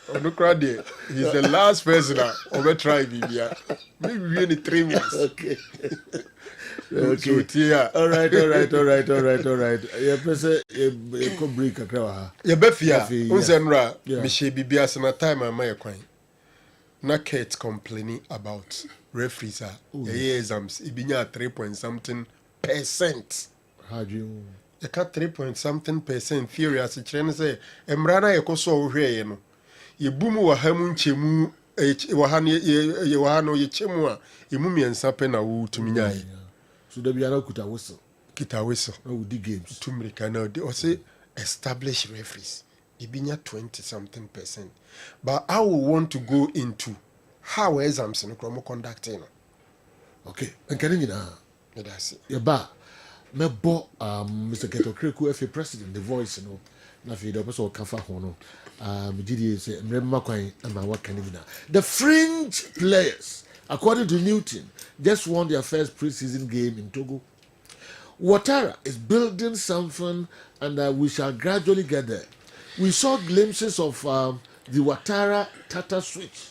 Speaker 15: Onukrade, he's the last person over try Bibia. Maybe we in 3 months.
Speaker 1: Okay.
Speaker 15: Okay. So, yeah.
Speaker 1: All right. Yeah, person, you could break a crowd.
Speaker 15: Yeah, Befia, Unzenra, Michelle Bibia, and a time I may acquaint. Na Kate complaining about referees exams. Ibinya 3 point something %.
Speaker 1: How do you?
Speaker 15: You got 3 point something % theory as a trainer say. Emrana yakoso here no. Ye bumu wa hamu chemu wahano ye chemua. Ye mumi ensape na wu tuminyai.
Speaker 1: So there be another kuta whistle.
Speaker 15: Kita whistle.
Speaker 1: Oh, the games.
Speaker 15: Tumrika now. They also establish referees. Ibinya 20 something %. But I will want to go into how exams in Chromo conducting.
Speaker 1: Okay, and can you know?
Speaker 15: That's it.
Speaker 1: Yeah, ba. Me bo Mr. Keto Kreku FA President, the voice, you know. Na fi the person kafa hono. Didi say remember kwan ama what can you know? The fringe players, according to Newton, just won their first preseason game in Togo. Watara is building something, and we shall gradually get there. We saw glimpses of the Watara Tata switch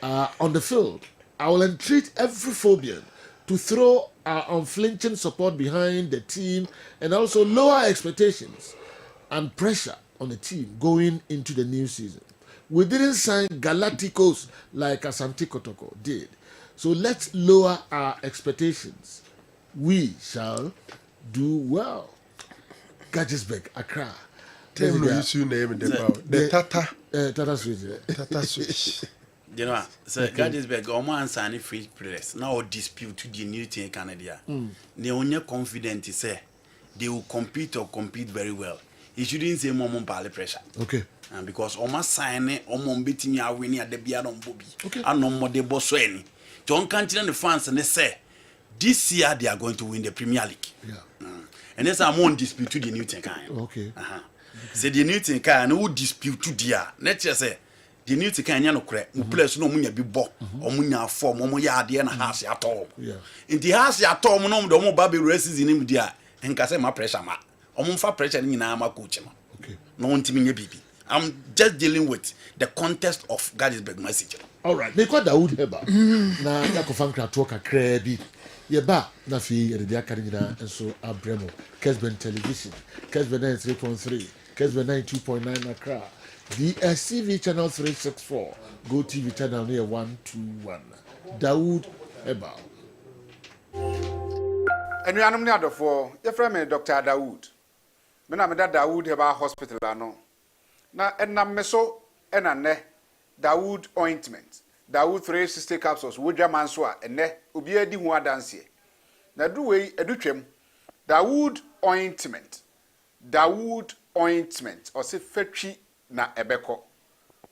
Speaker 1: on the field. I will entreat every Phobian to throw our unflinching support behind the team and also lower expectations and pressure on the team going into the new season. We didn't sign Galacticos like Asante Kotoko did. So let's lower our expectations. We shall do well. Gajisberg, Accra.
Speaker 15: Tell me you name the
Speaker 1: Tata switch.
Speaker 15: Tata switch.
Speaker 13: You know, so Gajisberg, Oman signing free press. Now dispute to the new thing in Canada. They only confident to say they will compete very well. He shouldn't say more pale pressure.
Speaker 1: Okay.
Speaker 13: Because Oman signing, Oman beating me out winning at the Biadon Bobby. Okay. And no more de boss any. John Canton the fans and they say this year they are going to win the Premier League.
Speaker 1: Yeah.
Speaker 13: And that's a more dispute to the new thing.
Speaker 1: Okay.
Speaker 13: Say the new thing can no dispute to dia. Let's just say the new thing can no correct. Players no munya bi bo, omunya form, omunya ade na house at all.
Speaker 1: Yeah.
Speaker 13: In the house at all, no do mo ba be races in him dia. Enka say ma pressure ma. Omumfa pressure ni na ma coach ma.
Speaker 1: Okay.
Speaker 13: No ntimi nye bibi. I'm just dealing with the context of Gajisberg message.
Speaker 1: All right. They call Dawood Heba. Na yakofan krato kakra bi. Yeba na fi yede aka nyina enso abremo. Kessben television. Kessben 93.3. Kessben 92.9 Accra. DSTV channel 364. Go TV channel near 121. Dawood Heba.
Speaker 16: And we are nominated for your friend Dr. Dawood. Me na me da Dawood Heba Hospital ano. Na enna meso enna ne Dawood ointment. Dawood 360 capsules wodwa manso a enne obi adi hu adanse. Na du wei edutwem Dawood ointment. Dawood ointment or se fetwi na ebeko.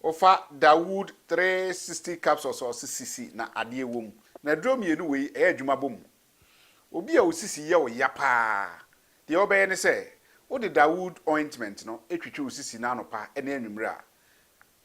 Speaker 16: Ofa Dawood 360 capsules or cc na ade wom. Na drum yenu wei e adwuma bom. Obi a osisi ye wo ya pa. De obeye ne se wo de Dawood ointment no etwitwe osisi na anopa ene anwumre a.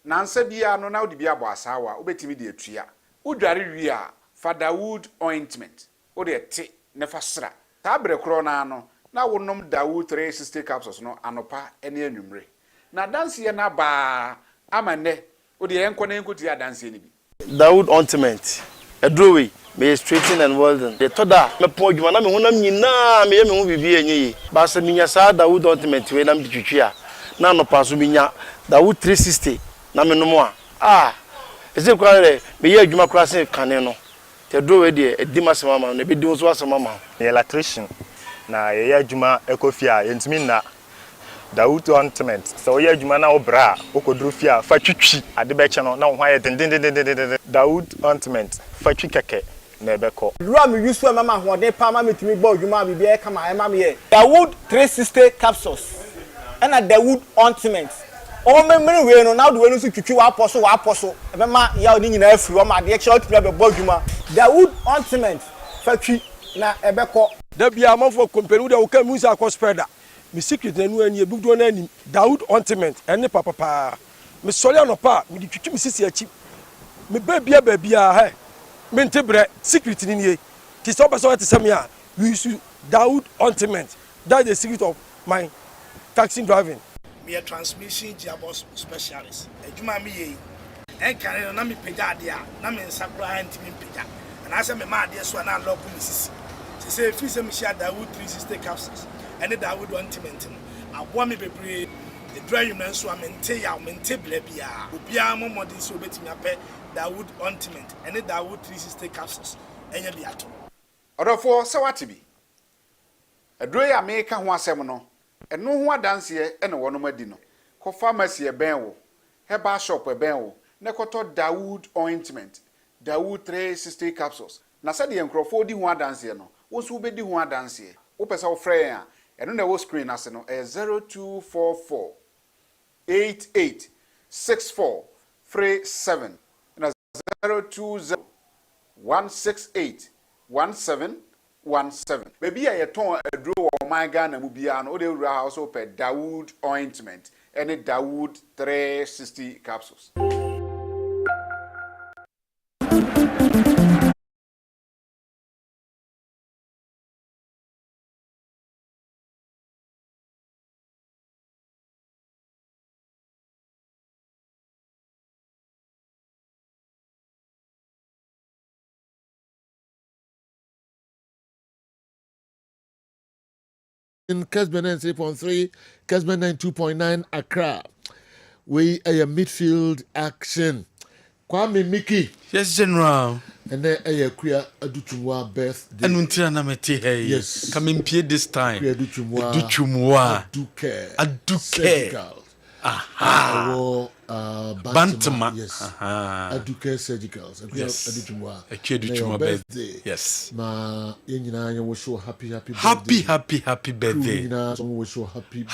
Speaker 16: Nansa bia no na wo de bia bo asawa obetimi de atua. Udware wi a fa Dawood ointment. Wo de te ne fa sra. Ta bre kro na no na wonom Dawood 360 capsules no anopa ene anwumre. Na danse ye na ba amane wo de enko na enko ti adanse ni bi.
Speaker 7: Dawood ointment. Edrowe me straighten and well done. The toda me po djuma na me honam nyina me ye me hu bibi enyi ba se minya sa Dawood ointment we na me twitwi a na no paso minya Dawood 360 na me no mo a ese kware me ye adwuma kra se kane no te drowe de edima se mama na be di so asema mama
Speaker 17: electrician na ye adwuma ekofia yentimi na Dawood ointment so ye adwuma na obra okodru fia fa twitwi ade be che no na ho aye den Dawood ointment fa twi keke na ebeko
Speaker 11: Lua me yusu mama hode pa ma metumi gba odwuma bibi e kama e ma me ye Dawood 360 capsules and a Dawood ointment o me we no na do we no so twitwi wa aposo e be ma ya oni nyina afiri o ma de che otumi be gba odwuma Dawood ointment fa twi na ebeko
Speaker 18: da bia amafo company da wo ka musa akọ spreader mi secret na nu ani ebudo na ani Dawood ointment ene papa mi sori anopa mi di twitwi mi sisi achi mi babia he mi ntebre secret ni nie ti so person at samia we use Dawood ointment. That's the secret of my taxi driving.
Speaker 19: me a transmission gearbox specialist. Ejuma me ye. En kan na me pega ade a na me nsakura ntimi pega. And I say me ma ade so na lock me sisi. Say free say me share Dawood 360 capsules. And the Dawood ointment. I want me bebre the dry human so amente ya mente blebia. Obia mo modin so betimi apɛ Dawood ointment and the Dawood 360 capsules. Enya bi ato.
Speaker 16: Odofo se wate bi. Aduro ya me ka ho asɛm no. Eno ho adanse e na wono madi no. Ko pharmacy e ben wo. Herbal shop e ben wo. Ne koto Dawood ointment. Dawood 360 capsules. Na se de enkrofo di ho adanse no. Wo so be di ho adanse. Wo pese wo frɛ ya. Eno na wo screen ase no 0244 88 64 37 na 020 168 1717. Baby ya yeton aduro wo man Ghana mu bia no. O de wura house pe Dawood ointment and Dawood 360 capsules.
Speaker 1: In Kessben 3.3, Kessben 92.9 Accra. We a midfield action. Kwame Mickey.
Speaker 13: Yes, General.
Speaker 1: And then a queer Aduchumwa birthday.
Speaker 13: And until I met hey.
Speaker 1: Yes.
Speaker 13: Coming pay this time.
Speaker 1: Aduchumwa.
Speaker 13: Aduke. Aha.
Speaker 1: Bantama. Yes. Aduke surgicals.
Speaker 13: Yes.
Speaker 1: Aduchumwa.
Speaker 13: Aduchumwa birthday. Yes.
Speaker 1: Ma yenina you wish you happy birthday.
Speaker 13: Happy birthday.
Speaker 1: Wish you happy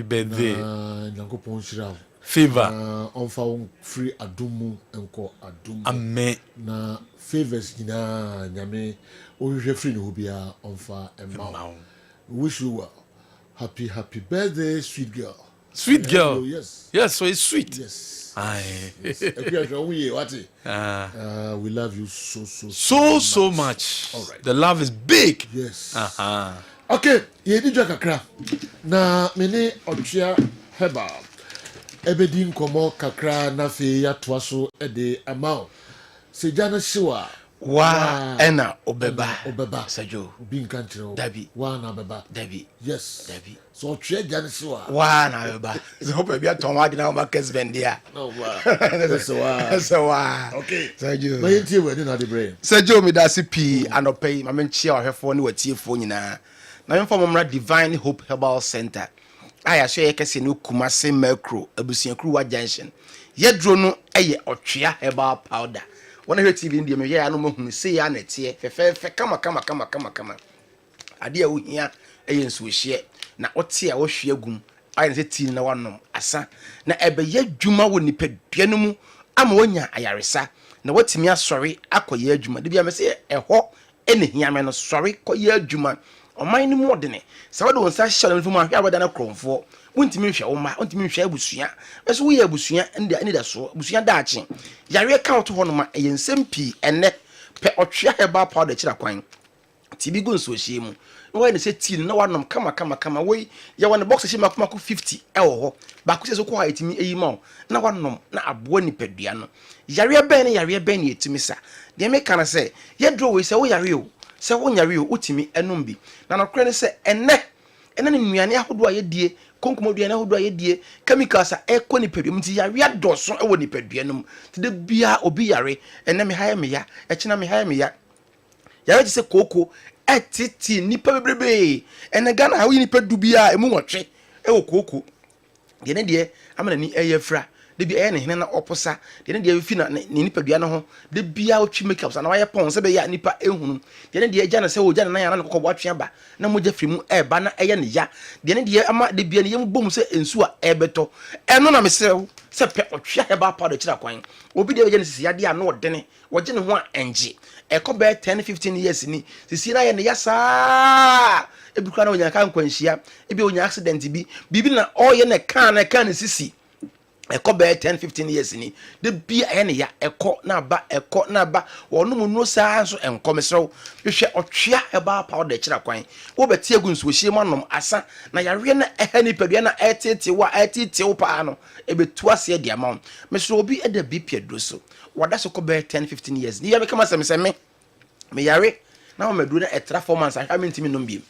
Speaker 13: birthday.
Speaker 1: Nyankopon shira.
Speaker 13: Favor.
Speaker 1: On free adumu enko adumu.
Speaker 13: Amen.
Speaker 1: Na favors nyina nyame ohwe free no bia onfa emma. Wish you well. Happy birthday, sweet girl.
Speaker 13: Sweet girl.
Speaker 1: Hello, yes.
Speaker 13: Yes, so it's sweet.
Speaker 1: Yes.
Speaker 13: Aye.
Speaker 1: Yes. We love you so
Speaker 13: much.
Speaker 1: All right.
Speaker 13: The love is big.
Speaker 1: Yes.
Speaker 13: Okay,
Speaker 1: ye di kakra. Na mene otwea heba. Ebedi nkomo kakra na fe ya toaso ede amao. Se jana shiwa
Speaker 7: wa ena obeba
Speaker 1: sajo bi nkantre
Speaker 7: dabi
Speaker 1: wa na beba
Speaker 7: dabi
Speaker 1: yes
Speaker 7: dabi
Speaker 1: so otwe jana shiwa
Speaker 7: wa na beba so hope bia ton wa gina ma Kessben dia
Speaker 1: no wa
Speaker 7: so wa
Speaker 1: okay
Speaker 7: sajo
Speaker 1: ma yentie we na de brain
Speaker 7: sajo mi da si pi anopai ma menchia ohwefo ne watiefo nyina na yemfa momra Divine Hope Herbal Center aya so ye kese no Kumase Macro abusiankru wa junction yedro no eye otwea herbal powder. When I hear TV in the media, I know say ya netie fe kama ade a wo hia eyensu hye na ote a wo hwe agum ayi se ti na wanom asa na ebe ye dwuma wo nipadua no mu ama wonya ayaresa na watimi asori akoye adwuma de bia me se eho ene hia me no sori koye adwuma oman ni modene se wode wonsa hye no fu ma hwe abada na kromfo wontimi hwe wo ma wontimi hwe abusua eso wo ye abusua ende da so abusua daache yare ka to ho no ma eyensem pi ene pe otwea heba powder kira kwan tibi go nso hye mu no ne se tin na wanom kama we ye won box hye makoma 50 ewo ho ba ko se so ko ha etimi eyi ma na wanom na aboa ni padua no yare ben ne etimi sa de me kana se ye draw we se wo yare o se wo nyare o utimi enum bi na no kre ne se ene ne nnuane ahodo a ye die konkomoduane ahodo a ye die chemicals a ekɔ nipadua mu ti yare adoso ewo nipadua no ti de bia obi yare ene me haye me ya ekina me haye me ya yare ti se koko etiti nipa bebrebe ene Ghana ha wi nipa du bia emu nwotwe ewo koko de ne de amana ni Evra de bia eye ne hene na oposa de ne de fi na ni nipadua no ho de bia otwi makeups na waye pon se be ya nipa ehunu de ne de agya na se wo gya na ya na kokko atwe ba na mogya frimu eba na eye ne ya de ne de ama de bia ne yem bom se ensu a ebeto eno na mesew se pe otwe heba pa do kira kwan obi de agya ne sisi ade a na odene wogye ne ho a enje ekobe 10-15 years ni sisi na ye ne ya saa ebukra na onya kan kwanhia ebi onya accident bi bibi na oye ne kan na kan sisi
Speaker 20: ɛkɔ bɛyɛ 10-15 years ni de bia ɛyɛ ne ya ɛkɔ na ba wɔn mu no saa nso ɛnkɔmɛsɛw hwehwɛ ɔtwea ɛbaa powder kyerɛ kwan wɔbɛte agu nsuohyɛ mu anom asa na yareɛ na ɛhɛ nipadua na ɛtetew paa no ɛbɛtu aseɛ de ama wɔn mesrɛ obi ɛda BP aduro so wɔda so kɔ bɛyɛ 10-15 years ni yɛ bɛka masɛm sɛ me yare na wɔn aduro na ɛtra 4 months ahwɛ me ntimi nom biem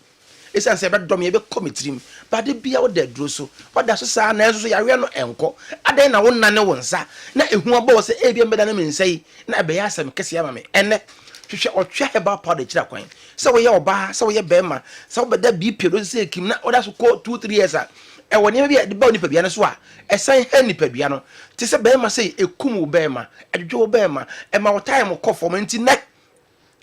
Speaker 20: esan se be dom ye be komitrim ba de bia wo da duro so wada so saa na eso so yare no enko adan na wo nane wo nsa na ehu aba wo se e bia mbeda na me nsai na be ya asem kese ya ma me ene hwehwe otwa heba powder kira kwan se wo ye oba se wo ye bema se wo beda BP do se kim na wada so ko 2-3 years a e woni bia de ba oni pabia no so a esan ha ni pabia no te se bema se ekum wo bema adwo wo bema e ma wo time ko fo nti na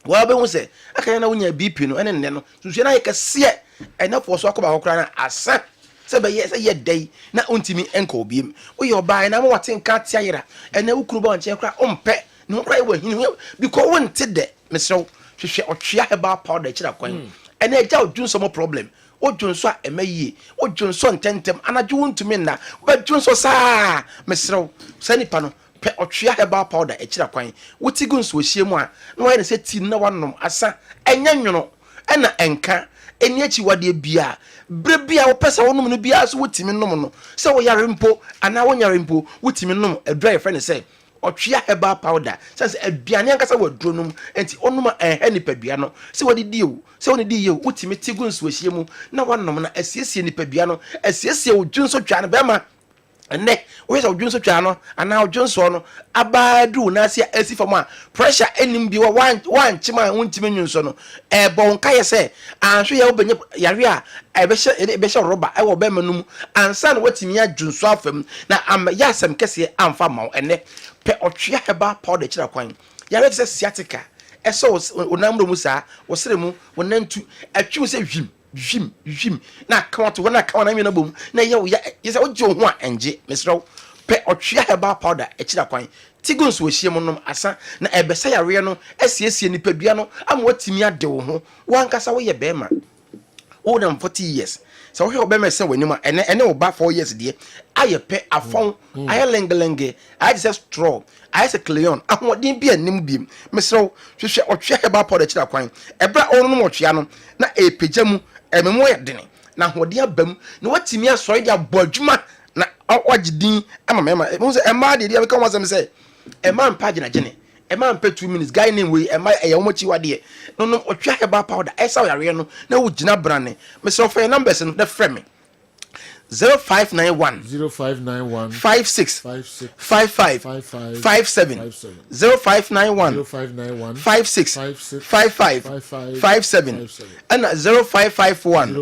Speaker 20: wa be hu se aka na wonya BP no ene ne no susu na yekase ena fo so akoba kokra na asa se be ye dai na ontimi enka obiem wo ye oba na mo waten ka tia yera ena wukuru ba onche kra ompe ne kra ye hini because wonte de mesrew hwehwe otwea heba powder kira kwan ena eja odwunso mo problem odwunso a emaye odwunso ntentem anaje wontumi na ba dwunso saa mesrew sanipa no pe otwea heba powder ekira kwan wotigu nso ohie mu a na wa ye se ti na wanom asa enya nwono ena enka eni achi wade bia bre bia wo pesa wonum no bia so wotimi nom no se wo yare mpo ana wo nyare mpo wotimi nom adura ye friend say otwea heba powder sense aduane ankasa waduro nom enti onum a nipadua no se wode die wo se woni die wo wotimi tigu nso ahie mu na wanom na asiesie nipadua no asiesie wo dwunso twa no bema ene wo yesa odwunso twa no ana odwunso no abadu na asia asifam a pressure enim bi wan chima wontimi nwunso no bon ka yese anhwe ye obenye yare a ebehye roba e wo be manum ansa na watimi adwunso afam na ya asem kese amfa ma ene pe otwea heba powder kira kwan yare se sciatica eso onamro mu saa wo sere mu wonantu atwum se hwim na kawato wana kawana mi na bom na yesa ojo ho a enje mesrew pe otwea heba powder ekira kwan tigunso ohie mu nom asa na ebesa yare no asiesie nipadua no ama watimi ade wo ho wankasa wo ye bema wo dem 40 years so wo he bema se wanima ene wo ba 4 years de aye pe afon aye lengelenge aye se straw aye se cleon ahodin bia nim biem mesrew hwehwe otwea heba powder ekira kwan ebra onu no otwea no na epagya mu ememo ye dene na hode abam na watimi asori dia bodwuma na wagidin ama mema mo se ema de dia be kan wasem se ema mpa gina gene ema mpa 2 minutes guy name we ema eyawomachi wade no otwa heba powder esa yare no na wo gina brane me so for numbers no the frame 0591 56 55 57 0591 56 55 57 and 0551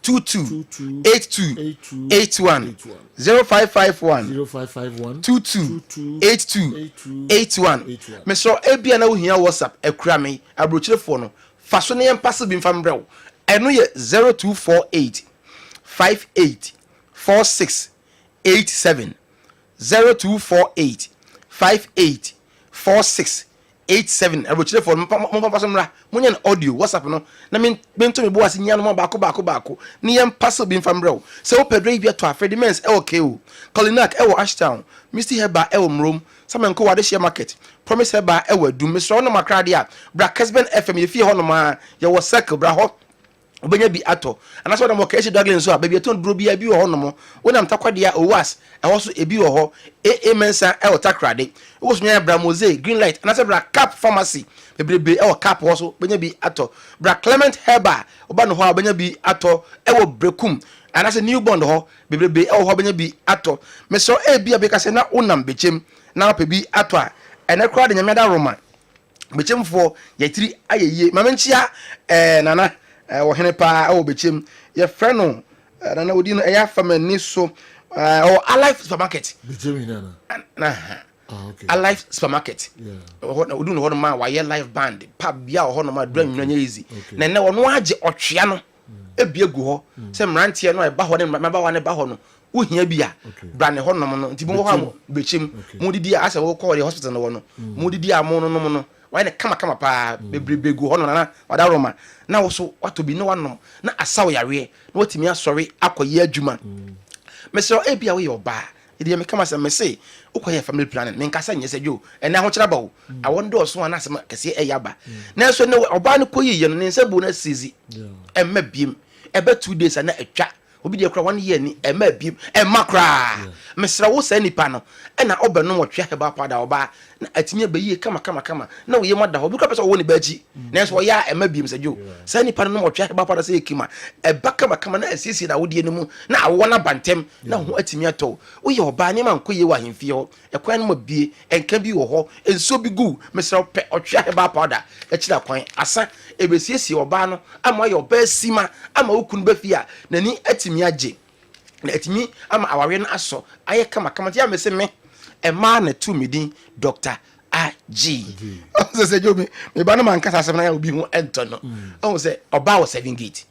Speaker 20: 22 82 81 0551 22 82 81 me so ebia na wo hia WhatsApp ekura me abrochirefo no faso ne yempase bi mfam brew eno ye 0248 584687 0248 584687 abrochire for mo paso mra munye audio WhatsApp no na mento me bo ase nya no baako ni yem paso bi mfam brew se wo pedro bia to afredi mens e okay o Kolinak e wo Ashtown Misty Heba e wo Mrom Samenko wade share market Promise Heba e wo Adum Mr. no makrade a bra Kessben FM ye fie ho no ma ye wo circle bra ho obenya bi ato anaso na mo ka echi Douglas so a baby aton duro bi abi wo ho no mo wona mtakwade a owas e ho so ebi wo ho mensa e wo takrade wo so nya bra Mose green light anaso bra cap pharmacy bebrebe e wo cap ho so benya bi ato bra Clement Heba oba no ho a benya bi ato e wo brekum anaso newborn ho bebrebe e wo ho benya bi ato meso e bi abeka se na unam bechem na pa bi ato a ene kra de nyameda Roman bechemfo yatiri ayeye mamenchia nana wo hene pa o bechem ye frɛ no na odi no ya famani so o Alive supermarket
Speaker 1: bechem nana
Speaker 20: okay Alive supermarket odi no ho no ma wa ye live band pa bia ho no ma dra nwanya easy na ne wo no age otwea no ebie gu ho se mrantie no e ba ho ne ma ba wa ne ba ho no wo hia bia bra ne ho no no nti mo ho bechem mo didi asa wo call the hospital no no mo didi amo no no why na kama pa bebrebe gu hono na wada Roma na wo so wato bi no wanom na asaw yare na watimi asori akoye adwuma mesero e bia we oba Idi me kama say me say ukoye family planning me nkasa nye say yo ena ho kyeraba wo awon do so ana asem kese eyaba na so ne oba ne koyi ye no ne nsa bu na sizi emma biem ebe 2 days na etwa obi de kra 1 year ni emma biem emma kra mesra wo sa nipa no ena obenu wotwe heba pada oba na atimi abayi kama na wo ye mada obi kra pese wo ne baji na so ya emma biem se jo sa nipa no wotwe heba pada se ekima eba kama na asisi na wo de ne mu na awo na bantem na ho atimi ato wo ye oba ne man koye wa hemfie ho ekwan no mabie enka bi wo ho enso bi gu mesra pe otwe heba pada ekira kwan asa ebesiesie oba no ama ye oba sima ama okunu ba fia na ni atimi agye na atimi ama aware no aso aye kama ya me se me e ma na tu medin Dr. AG o se jo me ba no man kasa asem na ya obi hu ento no o se oba wo 7 gate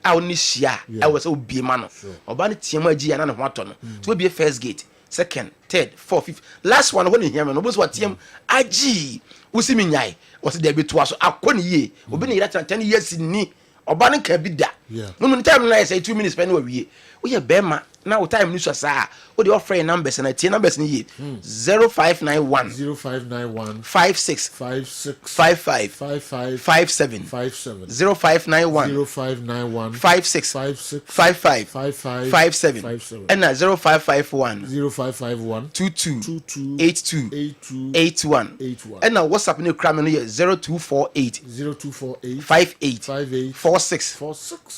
Speaker 20: a oni hia e wo se obi ma no oba no tiam agi ya na ne ho ato no so obi first gate second third fourth fifth last one when hia me no bo so tiam agi wo si mi nyai wo se da bi to aso akoni ye obi ne ira 10 years ni oba ne ka bi da no time na say 2 minutes pe na wawie wo ye bema na wo time ni so saa wo de offer numbers na tie numbers ni ye 0591 56 55 57 0591 56 55 57 and 0551 22 82 81 and now WhatsApp ni kra me no ye 0248 58 46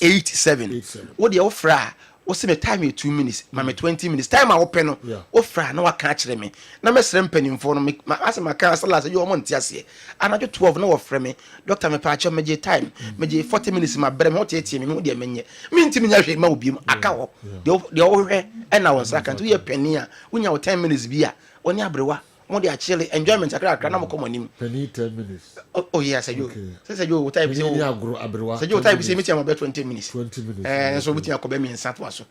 Speaker 20: 87 wo de offer o se me time 2 minutes ma me 20 minutes time a open no o fra na waka kire me na me sere mpanimfo no ase maka sala se yo mo ntiase anajo 12 na wo fra me doctor me pa me je time me je 40 minutes ma brem ho tie me de menye me ntimi nya hwe ma obi mu aka ho de o hwe e na won saka nto ye pani a wonya wo 10 minutes bi a oni abrewa mo de achile enjoyment akra na mo komonim
Speaker 1: pani 10 minutes
Speaker 20: oh yes you say you type say
Speaker 1: ni agro abrewa
Speaker 20: say you type say me tiam about 20 minutes so
Speaker 1: minutes
Speaker 20: buti akobe mi nsa to aso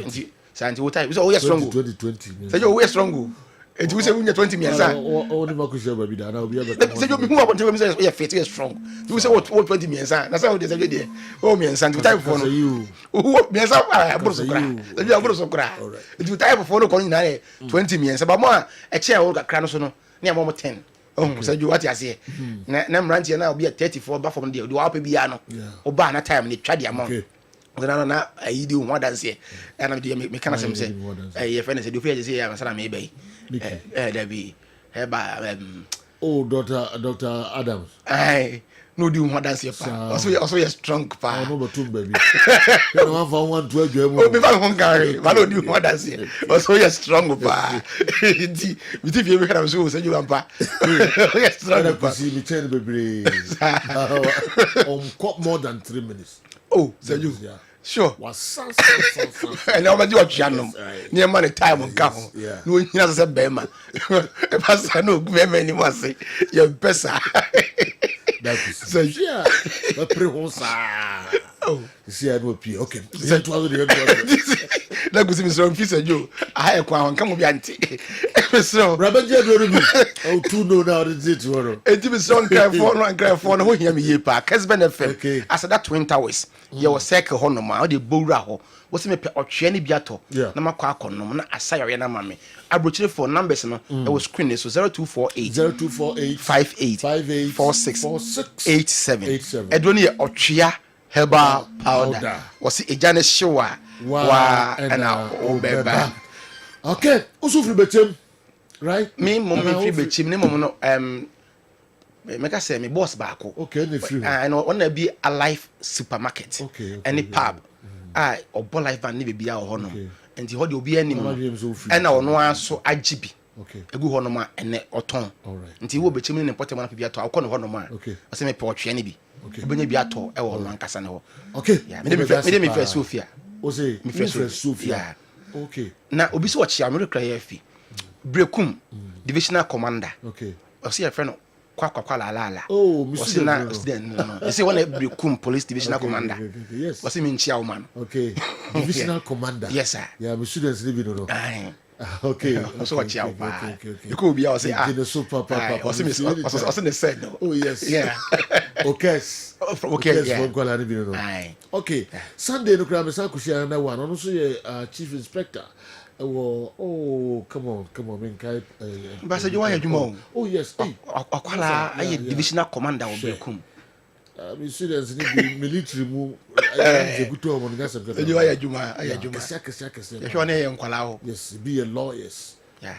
Speaker 20: nti santi wo type so we strong
Speaker 1: 20
Speaker 20: say you we strong enti we say we 20 minutes
Speaker 1: o ni makusha baby da na obi abeka
Speaker 20: say you me hu about we say we fit we strong you say what 20 minutes na say we dey say we dey o mi nsa nti type for no o mi nsa aburo so kra say you aburo so kra nti type for no ko ni na 20 minutes ba mo a e che o kra no so no na mo 10 oh say you what you say na mrantie na obi 34 ba from there do wa pa bia no oba na time ni twa dia mo na ayi di ho dance e na me kana sem say e fe na say do fe say ya masana me bai da bi e ba
Speaker 1: oh Dr. Adams
Speaker 20: no di ho dance pa also you strong pa
Speaker 1: no but baby you want for 112 mo
Speaker 20: be fa hungary ba no di ho dance also you strong pa di mi ti fi me kana so say you ampa you strong pa
Speaker 1: see me tell baby more than 3 minutes
Speaker 20: oh say you sure
Speaker 1: was
Speaker 20: and now do what you know near money time on ka ho no nyina say be ma e pass no be ma ni mo say you pesa
Speaker 1: so yeah but prehonsa oh see I do pay okay say to other
Speaker 20: na go see me so fisa jo I kwa ho nka mo bi anti so
Speaker 1: rabaje do rubi oh to know now the it woro
Speaker 20: enti me so nka for no ho hia me ye pa Kessben FM as that Twin Towers ye was circle ho no ma o de bowura ho wo se me pe otwe ne biato na makwa akonom na asayore na mame abrochire for numbers no e was screen so 0248 58 46 87 edoni ye otwea herbal powder was ejane hyewa wa na obeba
Speaker 1: okay usufri betem right
Speaker 20: me mom me free betim ne mom no make I say me boss baako
Speaker 1: okay ne free
Speaker 20: I know on na be a life supermarket any pub obo life van ne be bia ho no enti ho de obi anim e na ono aso agibi egu ho no ma ene oton enti wo betim ne potem na bia to akọ no ho no ma o se me pe otwe ne bi obenya bi ato e wo no ankasa ne ho
Speaker 1: okay
Speaker 20: me de me first Sofia
Speaker 1: o say
Speaker 20: me first
Speaker 1: Sofia okay
Speaker 20: na obi so wachi amere kra yafi brekum divisional commander
Speaker 1: okay
Speaker 20: o se ya friend kwa la
Speaker 1: oh
Speaker 20: Mr. No you see when brekum police divisional commander
Speaker 1: yes
Speaker 20: was him in Chiaoman
Speaker 1: okay divisional commander
Speaker 20: yes sir
Speaker 1: yeah my students living no okay
Speaker 20: so what you you could be I say was him said no
Speaker 1: oh yes
Speaker 20: yeah
Speaker 1: okay
Speaker 20: yeah
Speaker 1: okay Sunday no kra me sa kushia na one no so chief inspector Oh, come on.
Speaker 20: But say you want your
Speaker 1: Oh, yes.
Speaker 20: Akwala, I divisional commander of Bekum.
Speaker 1: Me students need be military move.
Speaker 20: You are Juma.
Speaker 1: Yes, be a lawyer.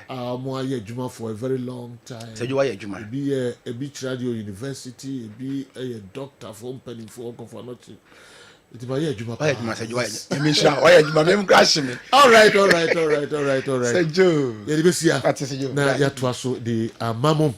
Speaker 1: More Juma for a very long time.
Speaker 20: So you are Juma.
Speaker 1: Be a beach radio university, be a doctor for opening for nothing. It's my Juma.
Speaker 20: Why Juma say you are? I mean, why Juma? Me crash me.
Speaker 1: All right.
Speaker 20: Say Joe.
Speaker 1: Yeah, na ya twaso the mamum.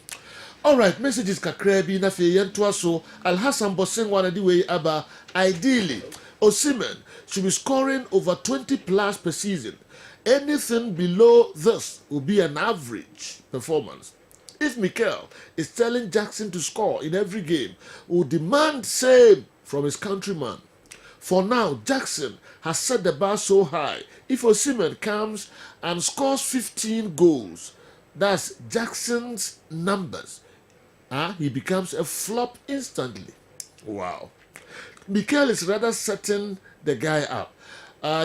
Speaker 1: All right, messages kakrebi na fe yentoa so Al Hassan Bosengwa na di way aba. Ideally, Osimhen should be scoring over 20 plus per season. Anything below this will be an average performance. If Mikel is telling Jackson to score in every game, will demand same from his countryman. For now, Jackson has set the bar so high. If Osimhen comes and scores 15 goals, that's Jackson's numbers. He becomes a flop instantly. Wow. Mikel is rather setting the guy up.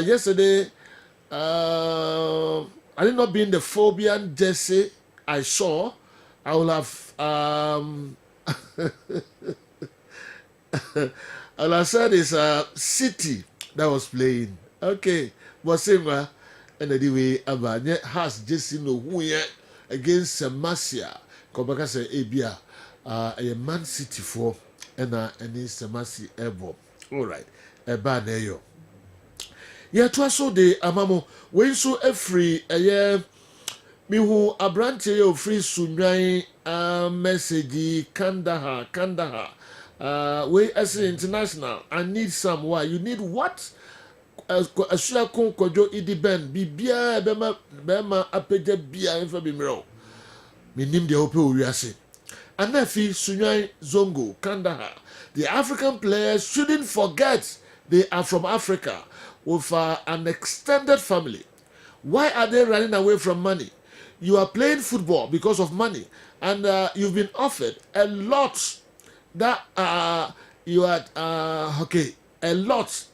Speaker 1: Yesterday, I did not be in the Phobian jersey I saw. I will have all I said is City that was playing. Okay. But same and anyway, Abanye has just no who yet against Semasia. Kobaka say Ebia a Man City for and any Semasi Ebo. All right. Eba neyo. Yeah, twaso de amamo when so every mi hu abrante yo free sunwan message Kandahar we as international I need some why you need what asua kon kojo idi ben bibia bema apeja bia enfa bimiro minim de ope owiase anafi sunwan zongo Kandahar. The African players shouldn't forget they are from Africa with an extended family. Why are they running away from money? You are playing football because of money, and you've been offered a lot that you are a lot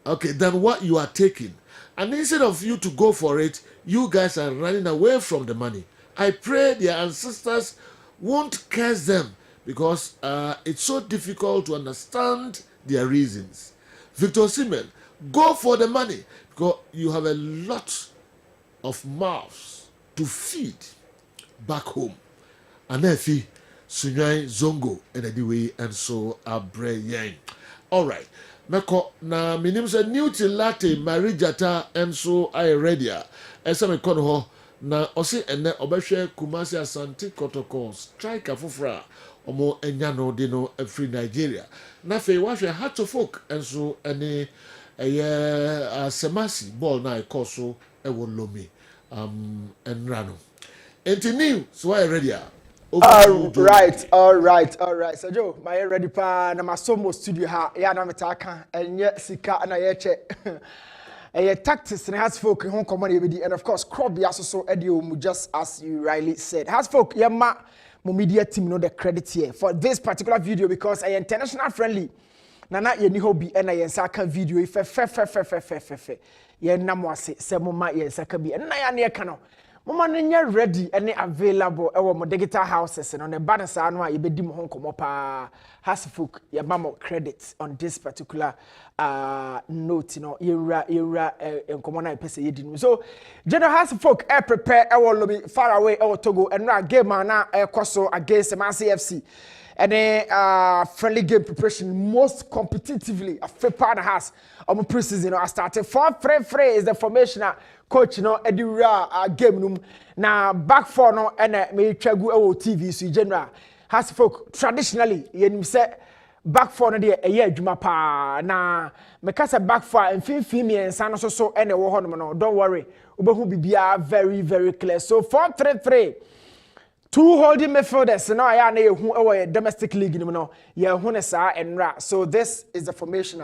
Speaker 1: than what you are taking. And instead of you to go for it, you guys are running away from the money. I pray their ancestors won't curse them because it's so difficult to understand their reasons. Victor Osimhen, go for the money because you have a lot of mouths to feed back home. And if Sunyan Zongo and anyway and so Abre Yang. All right. Meko na minim se new till latte Marijata and so I ready. Esa me kono ho na osi ene obehwe Kumasi Asante Kotoko striker fofra omo enyano de no free Nigeria. Na fe wa hwe Heart of Folk and so ene Semasi ball na ikoso ewo lomi enrano. Enti new so I ready.
Speaker 11: All right. So Joe, my ready pa na masomo studio ha ya na metaka enye sika na ye che. Tactics and has folk home command and of course crop ya so edio just as you rightly said. Has folk yama mo media team know the credit here for this particular video because I international friendly. Nana ye ni hobby and I saka video fe. Ye namwase se mo ma ye saka bi na ya ne ka no. Mama nenya ready and available ewo mo digital houses and on the banner sa no a ye bedi mo ho komo pa has folk ye mamo credit on this particular note you know era enkomo na pese ye di no so general has folk prepare ewo lobi far away ewo Togo and na game na ekoso against Messi FC and friendly game preparation most competitively a fair partner has on pre-season you know I started 4-3-3 is the formation coach you know edura game num na back four no and me twagu ewo TV so general has folk traditionally yenim say back four no de eye adwuma pa na me ka say back four mfimfim me ensa no so ene wo ho no don't worry obehu bibia very very clear so 4-3-3 two holding midfielders no aya na yehu ewo domestic league no yehu ne sa enra so this is the formation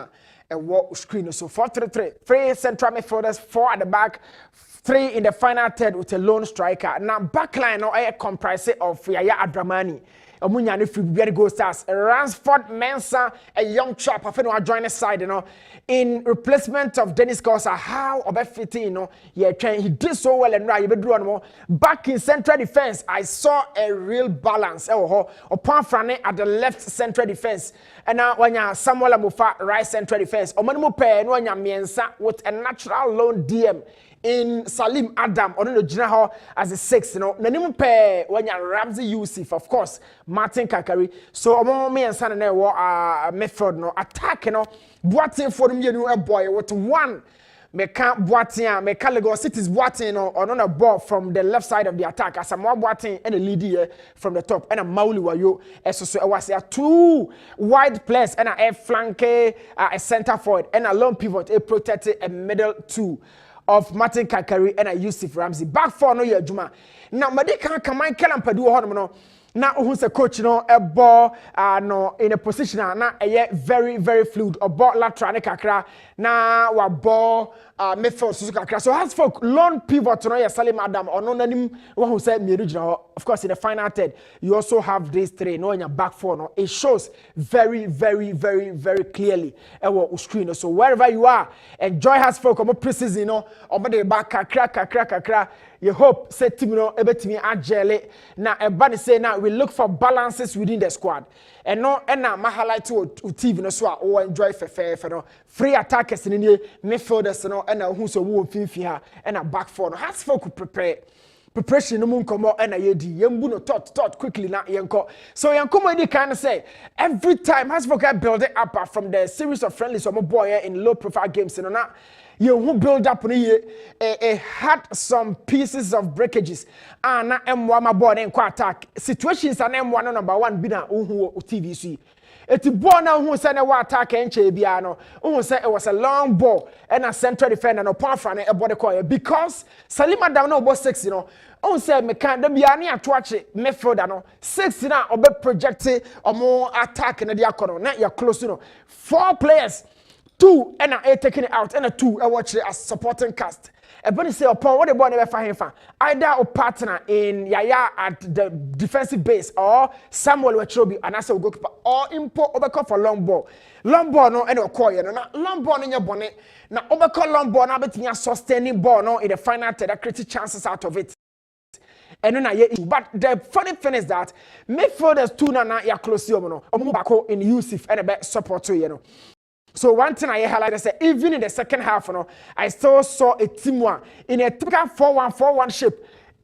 Speaker 11: and what screen so 4-3-3 three central midfielders, 4 at the back, 3 in the final third with a lone striker. Now backline no comprised of Yaya Adramani Omunya ne free very go stars. Ransford Mensah, a young chap, I think will join the side, in replacement of Dennis Kosa. How about fitting, he did so well and right. You better do more. Back in central defense, I saw a real balance. Upon Frane at the left central defense, and now when you Samuel Amufa right central defense, Omanimu Pe no nya Mensah with a natural lone DM. In Salim Adam, or no Jinaho as a 6, Nanimu Pe when you Ramsey Yusuf, of course, Martin Kakari. So among me and San and Midfield, no attack, Boating for the a boy with one. Meka Boating, Meka Lagos City's Boating on a ball from the left side of the attack, as a more Boating and a lead here from the top, and a Mauli Wayo, so I was 2 wide players, and a flank, a center forward, and a lone pivot, a protected, a middle 2. Of Martin Kakari and Yusuf Ramsey. Back 4 no year Juma. Now Madika Kamai Kalampadu Honomo. Now who's a coach, a ball no in a position na a very, very fluid. A ball lateral kakra. Na wa ball midfield Suzuka. So as for lone pivot to no Salim Adam or no name one who said Miruja. Of course, in the final third, you also have these 3 no in your back 4. No, it shows very, very, very, very clearly screen. So wherever you are, enjoy has folk or preseason, or the back kakra. You hope say team ebetimi agile na ebani say now we look for balances within the squad. And no ma highlight to TV no so o enjoy fefe no free attackers in the midfielders no and who so wo finfi ha and a back 4 no has folk prepare. Preparation no mun komo and a yedi yembu no tot quickly na yenko. So yankomo any kind of say every time has folk build it up from the series of friendlies or boy in low profile games no na you who build up had some pieces of breakages and na M1 my board and attack situations and M1 number 1 bina who TVC. It's born now who said a attack and Chebiano, who said it was a long ball and a central defender and a power front a body coil because Salima down no 6, on said Mekan be any at watch it, midfield, 6 now or be projected or more attack in the diacono, not your close, 4 players. 2 and a taking it out and a 2 I watch it as supporting cast. Everybody say upon what the ball never find him either a partner in Yaya at the defensive base or Samuel Wechobi and as a goalkeeper or import overcome for long ball no and a coil no long ball in your bonnet now overcome long ball now between sustaining ball no in the final third that creates chances out of it. And then but the funny thing is that midfielders 2 na ya close no back in Yusuf and a bit support to So one thing I highlighted, I said, even in the second half, I still saw a team in a typical 4-1-4-1 shape.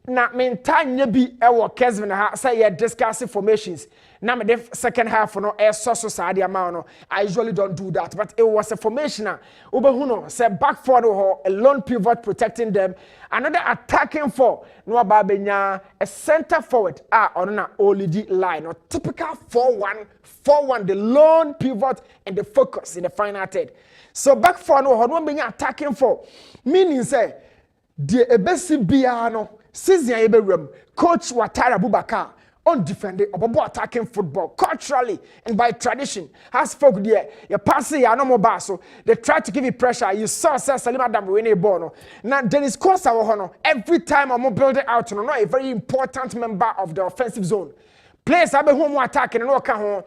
Speaker 11: Now, meantime, maybe our Kessben say discussing formations. Now, the second half, I usually don't do that, but it was a formation. Say back forward, a lone pivot protecting them, another attacking four. No babenya a center forward. On an OLED line, or typical 4-1-4-1. The lone pivot and the focus in the final third. So back forward, no being attacking four. Meaning say the ebesi biano. Season Eberum, Coach Watara Bubaka, undefended, or attacking football, culturally and by tradition, has folk there. You pass it, no more basso. They try to give you pressure. You saw Salima Dambuene Bono. Now, Dennis Kosa, every time I'm building out, a very important member of the offensive zone. Players have a home attack and no can.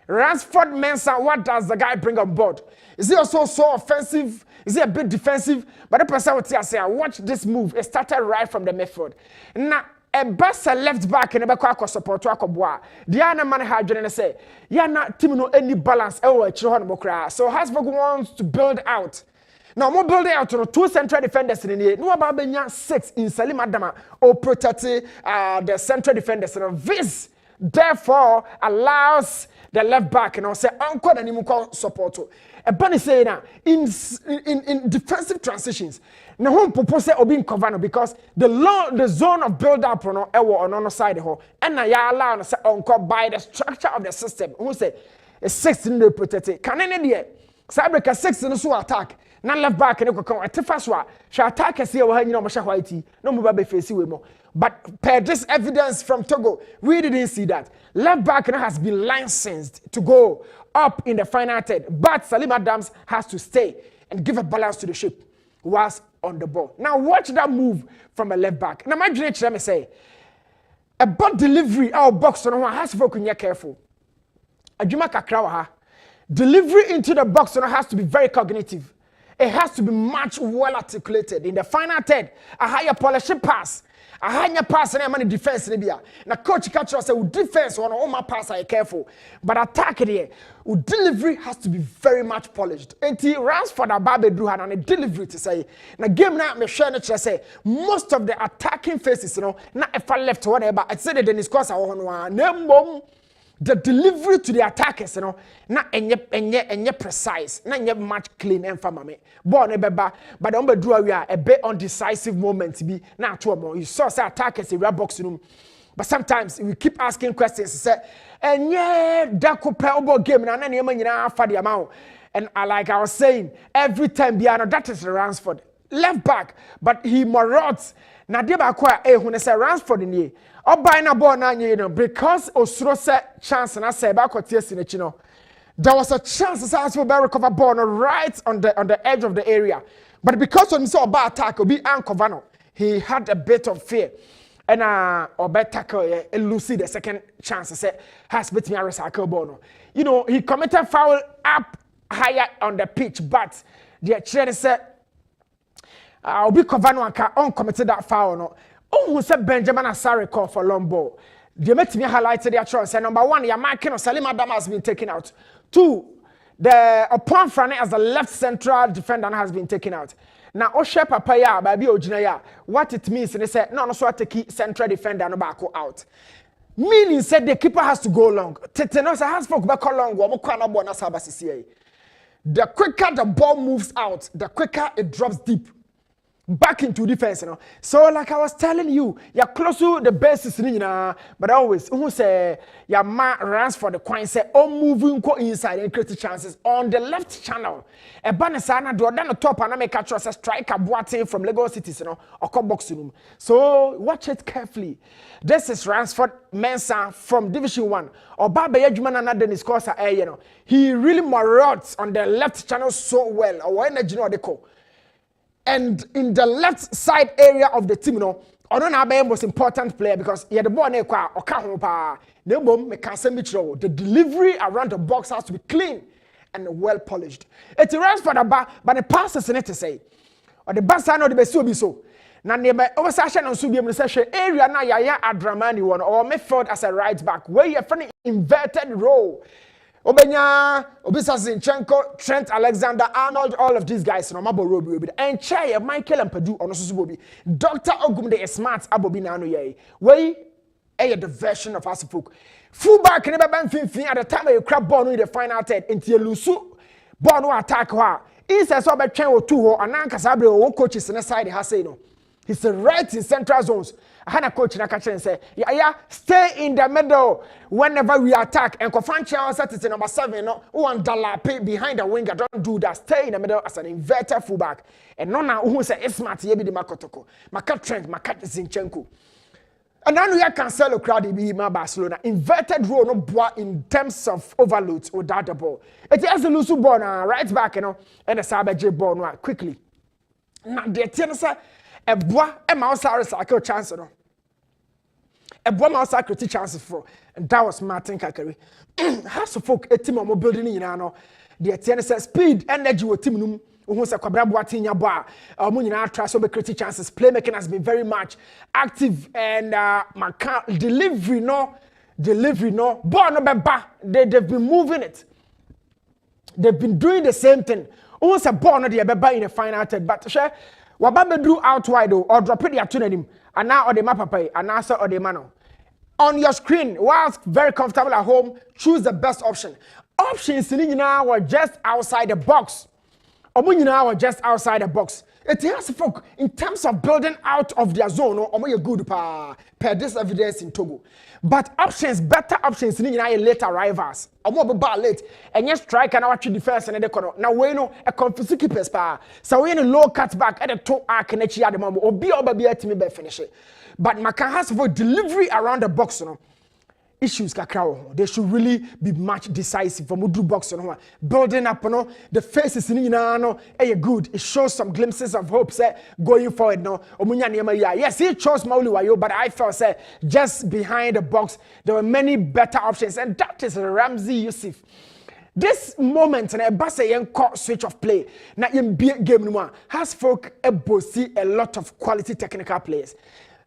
Speaker 11: Ransford Mensah, what does the guy bring on board? Is he also so offensive? Is he a bit defensive? But the person would say, watch this move. It started right from the midfield. Now, a best left back in the back of support to Akobwa. The other man had to say, you're not teaming any balance. So Hasburg wants to build out. Now, more building out to 2 central defenders in the no about 6 in Salim Adama or protect the central defenders. And this, therefore, allows the left back and say uncle and him support. A bunny say now in defensive transitions. Now home propose being covered because the zone of build up on the side and now you allow say uncle by the structure of the system. Who say a 6 in the protected. Can any day Cyber 6 in the attack. Now left back and go at the first one. Shall attack us here when you know whitey. No more baby face more. But per this evidence from Togo, we didn't see that. Left back has been licensed to go up in the final third. But Salim Adams has to stay and give a balance to the ship whilst on the ball. Now watch that move from a left back. Now imagine let me say, About delivery our box no has to be careful. Adwuma kakra wa ha. Delivery into the box has to be very cognitive. It has to be much well articulated. In the final third, a higher polish pass. A higher pass and a defense. Now, coach catch us with defense on all my pass are careful. But attack here, delivery has to be very much polished. And he runs for the Babe Druhan and a delivery to say. Now, game now, me share to say most of the attacking faces, not if I left whatever, I said it in his course. I want one. The delivery to the attackers, na enye precise, na enye match clean and famame. Ball nebeba, but on bedru we are a bit undecisive moment be na to more. You saw say attackers in box room, but sometimes we keep asking questions. Say, enye dako pe game na na nyema nyina fa the amount. And like I was saying, every time Biano, that is Ransford left back, but he marauds. Na de ba kwa ehune say Ransford ni. Obai na ball na nye because Osuro se chance na say ba kotie sinechi no. There was a chance that Arsenal will recover ball right on the edge of the area. But because of himself bad attack obi uncover no, he had a bit of fear. And Obai tackle Lucy the second chance say has bit me a recycle ball no. You know, he committed foul up higher on the pitch, but the trainer said Obi cover no anka uncommitted that foul no. Oh, who said Benjamin Asare call for long ball. They met me highlighted their choice. And number one, your marking of Salim Adam has been taken out. Two, the upon front as the left central defender has been taken out. Now, Oshe Papaya, Baby Ojinaya, what it means, they said, no, so I take central defender no back out. Meaning said the keeper has to go long. Tetenos has for back long, the quicker the ball moves out, the quicker it drops deep. Back into defense, So, like I was telling you, you're close to the basis, but always, who say your man runs for the coin, say, oh, moving inside and create chances on the left channel. A banasana do down the top and I make a trust a striker Boateng from Lagos City, or come box room. So, watch it carefully. This is Ransford Mensah from Division 1. Or Baba Yajman and Dennis Corsa, he really marauds on the left channel so well. Or when they call. And in the left side area of the team, Ononabe most important player because he had the ball the delivery around the box has to be clean and well polished. It runs for the bar, but the passes in it to say, or the bus I know the best will be so. Now, near over session on Subium session area now, Yaya Adramani one or Midfield as a right back where you're funny inverted role. Obenya, Obisa Zinchenko, Trent Alexander-Arnold, all of these guys, no mabo robi. And Chair, Michael and Padu, on Subobi. Dr. Ogumde is smart, Abobi Nano Ye. Way, the version of Asifuk. Fullback, never been fin at the time you crab ball in the final third, until Lusu, Bono attack her. He says, so by chain or two, and Nanka Sabre, one coaches in the side, has say no. He's right in central zones. I had a coach in a catch and say, yeah, stay in the middle whenever we attack. And Kofanchi set it number 7, no one dollar pay behind the winger. Don't do that. Stay in the middle as an inverted fullback. And no now who say smart yebi the Makotoko. Makat Trent, Makat Zinchenko. And now we can sell a crowd in Barcelona. Inverted role no bois in terms of overloads without the ball. It has a loose ball right back, and the Sabaji ball quickly. Now the tennis. A bois a mouse cycle chance no. A bois mouse cycle chance for, and that was Martin Kakari. Has to folk a team of building in ano. The tennis speed, energy with team num. Who's a Cabra Boatinya bar. Munina tries to create chances. Playmaking has been very much active and delivery no. Ball no beba. They've been moving it. They've been doing the same thing. Who's a ball no the beba in the final third, but share. Wababa drew out wide or drop it at him, and now or the mapapay, and answer or the mano. On your screen, whilst very comfortable at home, choose the best option. Options now were just outside the box. Omunina were just outside the box. It has folk in terms of building out of their zone, or more good per this evidence in Togo. But options, better options, later arrivals. Or more about late, and yes, strike and watch defense and the corner. Now we know a confusing keeper's power. So we in a low cutback at the toe arc and at the moment, or be over be at me by finish it. But Macan has for delivery around the box, issues kakra. They should really be much decisive for Mudru box on building up no the faces in no good. It shows some glimpses of hope going forward no. Yes, he chose Mauli Wayo, but I felt just behind the box there were many better options, and that is Ramsey Yusuf. This moment na Ebasa yen switch of play na yen game no has folk see a lot of quality technical players.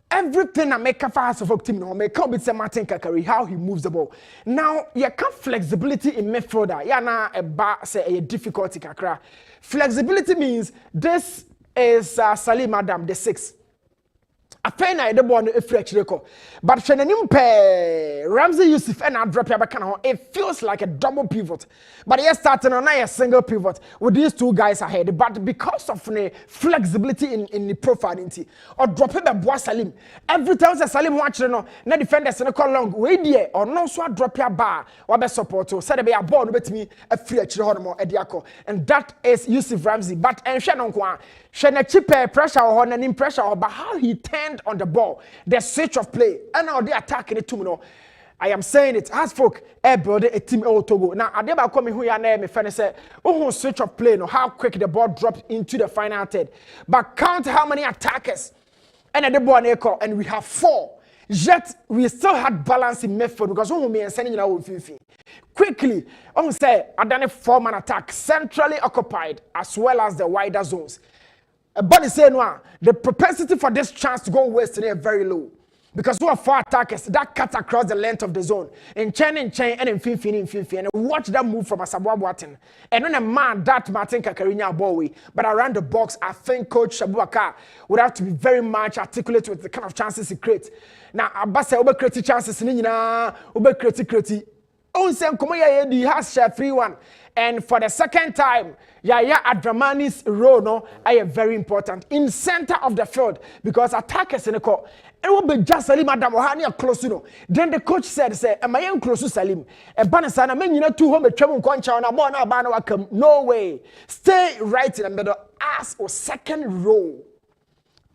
Speaker 11: Everything I make for us of team no make up with Martin Kakari how he moves the ball. Now you can flexibility in midfielder. Ya na eba say a difficulty kakra. Flexibility means this is Salim Adam the 6. Afena the ball no efreach record. But shenanim pe Ramsey Yusuf and drop ya it feels like a double pivot. But he starting on a single pivot with these two guys ahead. But because of the flexibility in the profile or dropping the boy Salim. Every time Salim watch no defenders no call long way there or no so drop your bar or be support to say be a ball no betimi efreach ho ediako. And that is Yusuf Ramsey. But en no kwa Shana chipe pressure or an pressure or but how he turned on the ball, the switch of play, and now they attacking it too. I am saying it as folk build a team Togo. Now I never come who you name me say oh switch of play no how quick the ball dropped into the final third. But count how many attackers and at the ball and we have 4. Yet we still had balance in midfield because we are sending out quickly. On say I done a 4-man attack centrally occupied as well as the wider zones. But say no, the propensity for this chance to go waste today is very low. Because we have 4 attackers that cut across the length of the zone. In chain and in fin. And watch that move from Asamoah Gyan. And when a man that Martin Kakarinya Bowie, but around the box, I think Coach Shabuaka would have to be very much articulate with the kind of chances he creates. Now, Abasa Ube create chances, Ube create. On same he has share 3-1. And for the second time, Yaya Adramani's role no are very important in center of the field because attackers in the court. It will be just Salim Adam or close Then the coach said, am I close to Salim? A banasana men you know 2 home a trouble concha on a more now no way. Stay right in the middle as or second row.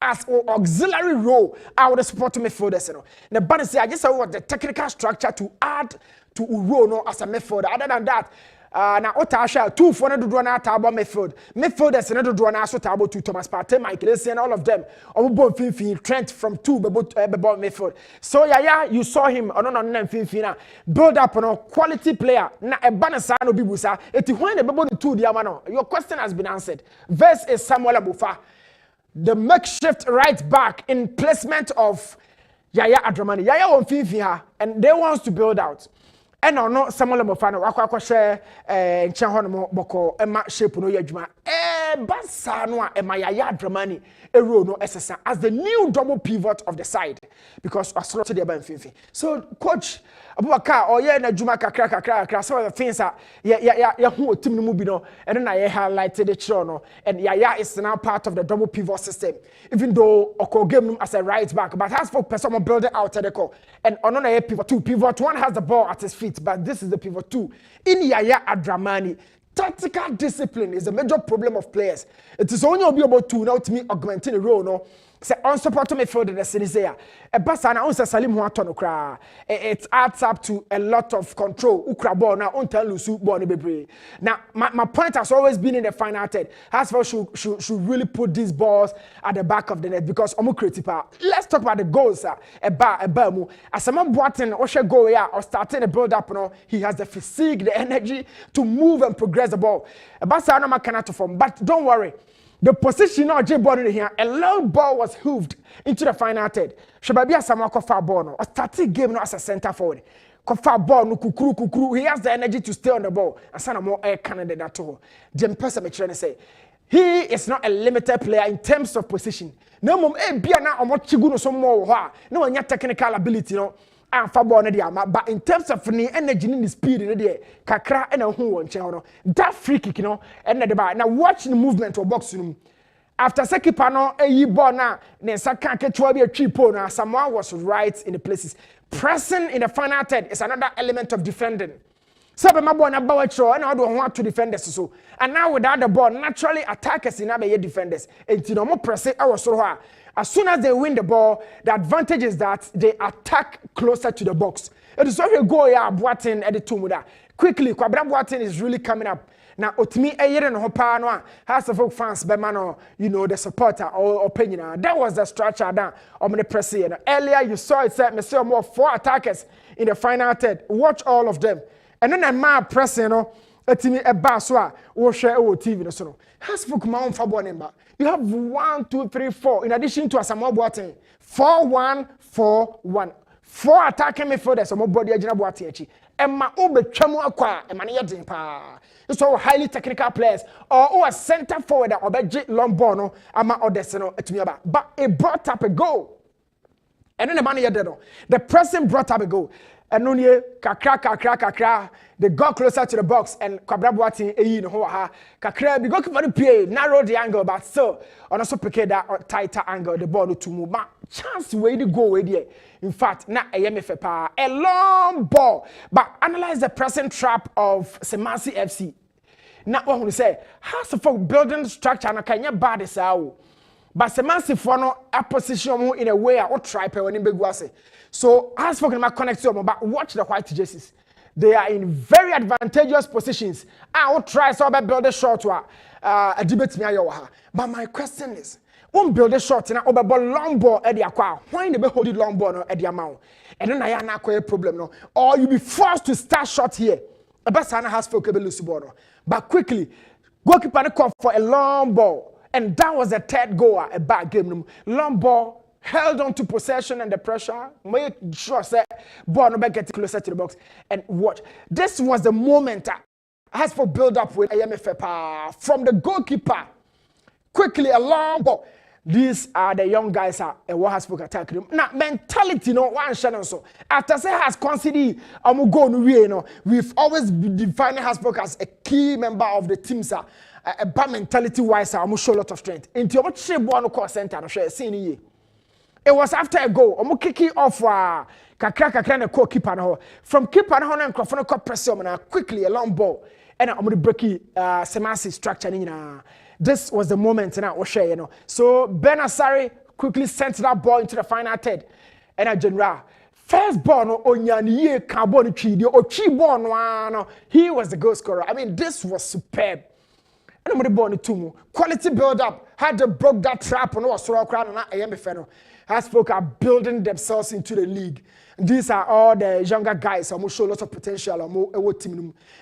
Speaker 11: As or auxiliary role, I would support midfielders. The banner say I just want the technical structure to add to Uro no as a midfielder. Other than that, na Otasha 2 for na do na tabo midfield. Midfielders na do na so tabo to Thomas Partey, Michael Essien, and all of them. Obo Finfin Trent from 2 bebo midfield. So yeah, you saw him on Finfina build up on quality player. Na e banasa no bibusa. Eti when the bebo 2 diamano. Your question has been answered. Verse is Samuel Abufa. The makeshift right back in placement of Yaya Adramani. Yaya won Finfin and they wants to build out. And no Samuel Mofano akwa share nchen ho no boko ema shape no yadwuma basa no ema Yaya Adramani ero no esesa as the new double pivot of the side because asoro to the ban Finfin. So coach Abubakar oye na dwuma kakra some of the things that ya hu team no mu bi no and na ye highlighted the chiro no and Yaya is now part of the double pivot system even though oko game as a right back but has for person building out at the core and on a pivot 2 pivot 1 has the ball at his feet but this is the pivot 2 in Yaya Adramani. Tactical discipline is a major problem of players. It is only be about 2 now to me augmenting the role no. Say unsupported midfielder the Senesia. A basana on Salim Huaton kra. It adds up to a lot of control. Ukra ball now on tell Lusu Bonnie Bebre. Now my point has always been in the final third. Hasford should really put these balls at the back of the net because let's talk about the goals. Mu. As someone Boateng or go or starting a build up, no, he has the physique, the energy to move and progress the ball. A basana cannot form, but don't worry. The position of J ball in here, a long ball was hooved into the final third. Shababia Samuel Kofa ball no, or starting game no as a center forward. Kofa ball no kukuru. He has the energy to stay on the ball. And some more air candidate that too. Jim Pesa me trying to say he is not a limited player in terms of position. No mum bia na omo chiguno some more no one technical ability no. And ball but in terms of the energy and the speed in the kakra and who on that free kick, and the now watch the movement of boxing. After second panel, a ball now, then second catch will be a triple. Now someone was right in the places. Pressing in the final third is another element of defending. So my boy na and I don't want to defend this so. And now without the ball, naturally attackers in our defenders. And no more pressing our so. As soon as they win the ball, the advantage is that they attack closer to the box. It is so go ya Boateng at the Tumuda. Quickly, Kwabra Boateng is really coming up. Now, Otimi Ayer and Hopano has the folk fans, Bemano, you know, the supporter or opinion. That was the structure down on the press. Earlier, you saw it said, Monsieur more 4 attackers in the final third. Watch all of them. And then a man pressing, you know, a baswa or share over TV. So, has folk mount for one number. You have 1, 2, 3, 4, in addition to a Samoa Boateng. 4-1-4-1. 4 attacking midfielders, some body agent Boateng. Emma Obe Chamu Aqua, Emmanuel Dimpa. So highly technical players, or a center forward or Beji Lombono, Ama Odesino, Etmiaba. But it brought up a goal. And then the man here, the pressing brought up a goal. And Nunye, kakra. They got closer to the box and Kwabra Boateng, kakra, we got very play, narrow the angle, but still, on also pick that tighter angle, the ball to move. But chance way to go with it. In fact, not a long ball. But analyze the pressing trap of Semasi FC. Now, what we say, how's the folk building structure and can you bad this out? But Semasi for no opposition in a way I would try when in big was. So, as for my connect to them, but watch the white jerseys. They are in very advantageous positions. I will try so about build a short a debate me. But my question is, won't build a short and over long ball at the aqua. Why they be holding long ball at the amount? And then I have not a problem no. Or you be forced to start short here. A Basana has for Lucibono. But quickly, goalkeeper call for a long ball. And that was the third goal, a bad game. Long ball. Held on to possession and the pressure. Make sure that ball no get closer to the box and watch. This was the moment as for build up with IMF from the goalkeeper. Quickly a long ball. These are the young guys what has for attack them. Now mentality no one channel so. After say has considered go no we've always been defining Hasbrook as a key member of the team sir. A bad mentality wise show a lot of strength. Into your shape one call center no share seeing. It was after a goal. Omo kicking off kakra na goalkeeper no. From keeper no na nkrofo no press na quickly a long ball. And omo the breaky Semasi structure ni na. This was the moment na we share you know. So Ben Asari quickly sent that ball into the final third. And a general first ball no onyani ye kan ball ni twi de o twi ball no. He was the goal scorer. I mean this was superb. And the ball ni quality build up had to broke that trap no was so crowd na ayembe has folk are building themselves into the league. These are all the younger guys who show lots of potential.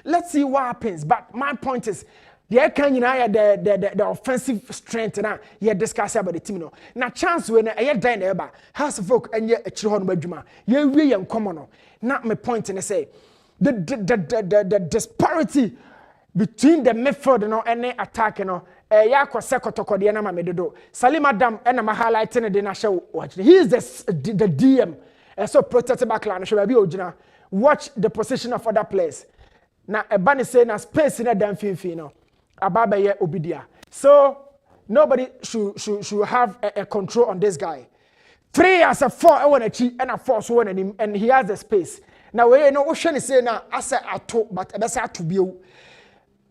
Speaker 11: Let's see what happens. But my point is, the offensive strength now you discuss about the team. Now chance when I done ever has folk and yet a children bedroom. You really common. Not my point in say the disparity between the midfield and any attack ya kwase kotoko de na ma medodo Salim Adam na ma highlight na de na show watch he is the DM so protect back line show be ogina watch the position of other players na eba ne say na space na dan finfin no ababa ye obidia so nobody should have a control on this guy 3 as a 4 e wona chi and a 4 so wona nim and he has the space now we no wo hwe ne say na asa ato but ebe say ato bio.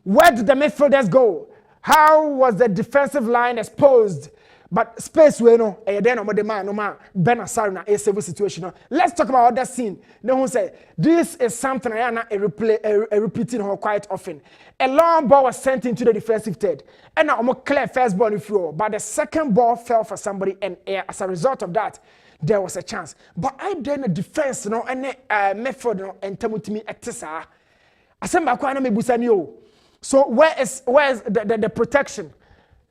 Speaker 11: Where did the midfielders go? How was the defensive line exposed? But space we no then the man no man Ben Asari na a civil situation. Let's talk about that scene. No one say this is something I am repeating quite often. A long ball was sent into the defensive third, and now almost clear first ball in floor, but the second ball fell for somebody, and as a result of that, there was a chance. But I done a defense, and midfield, and Tamutimi etisa. I said, "Makwana me busani." So where is the protection?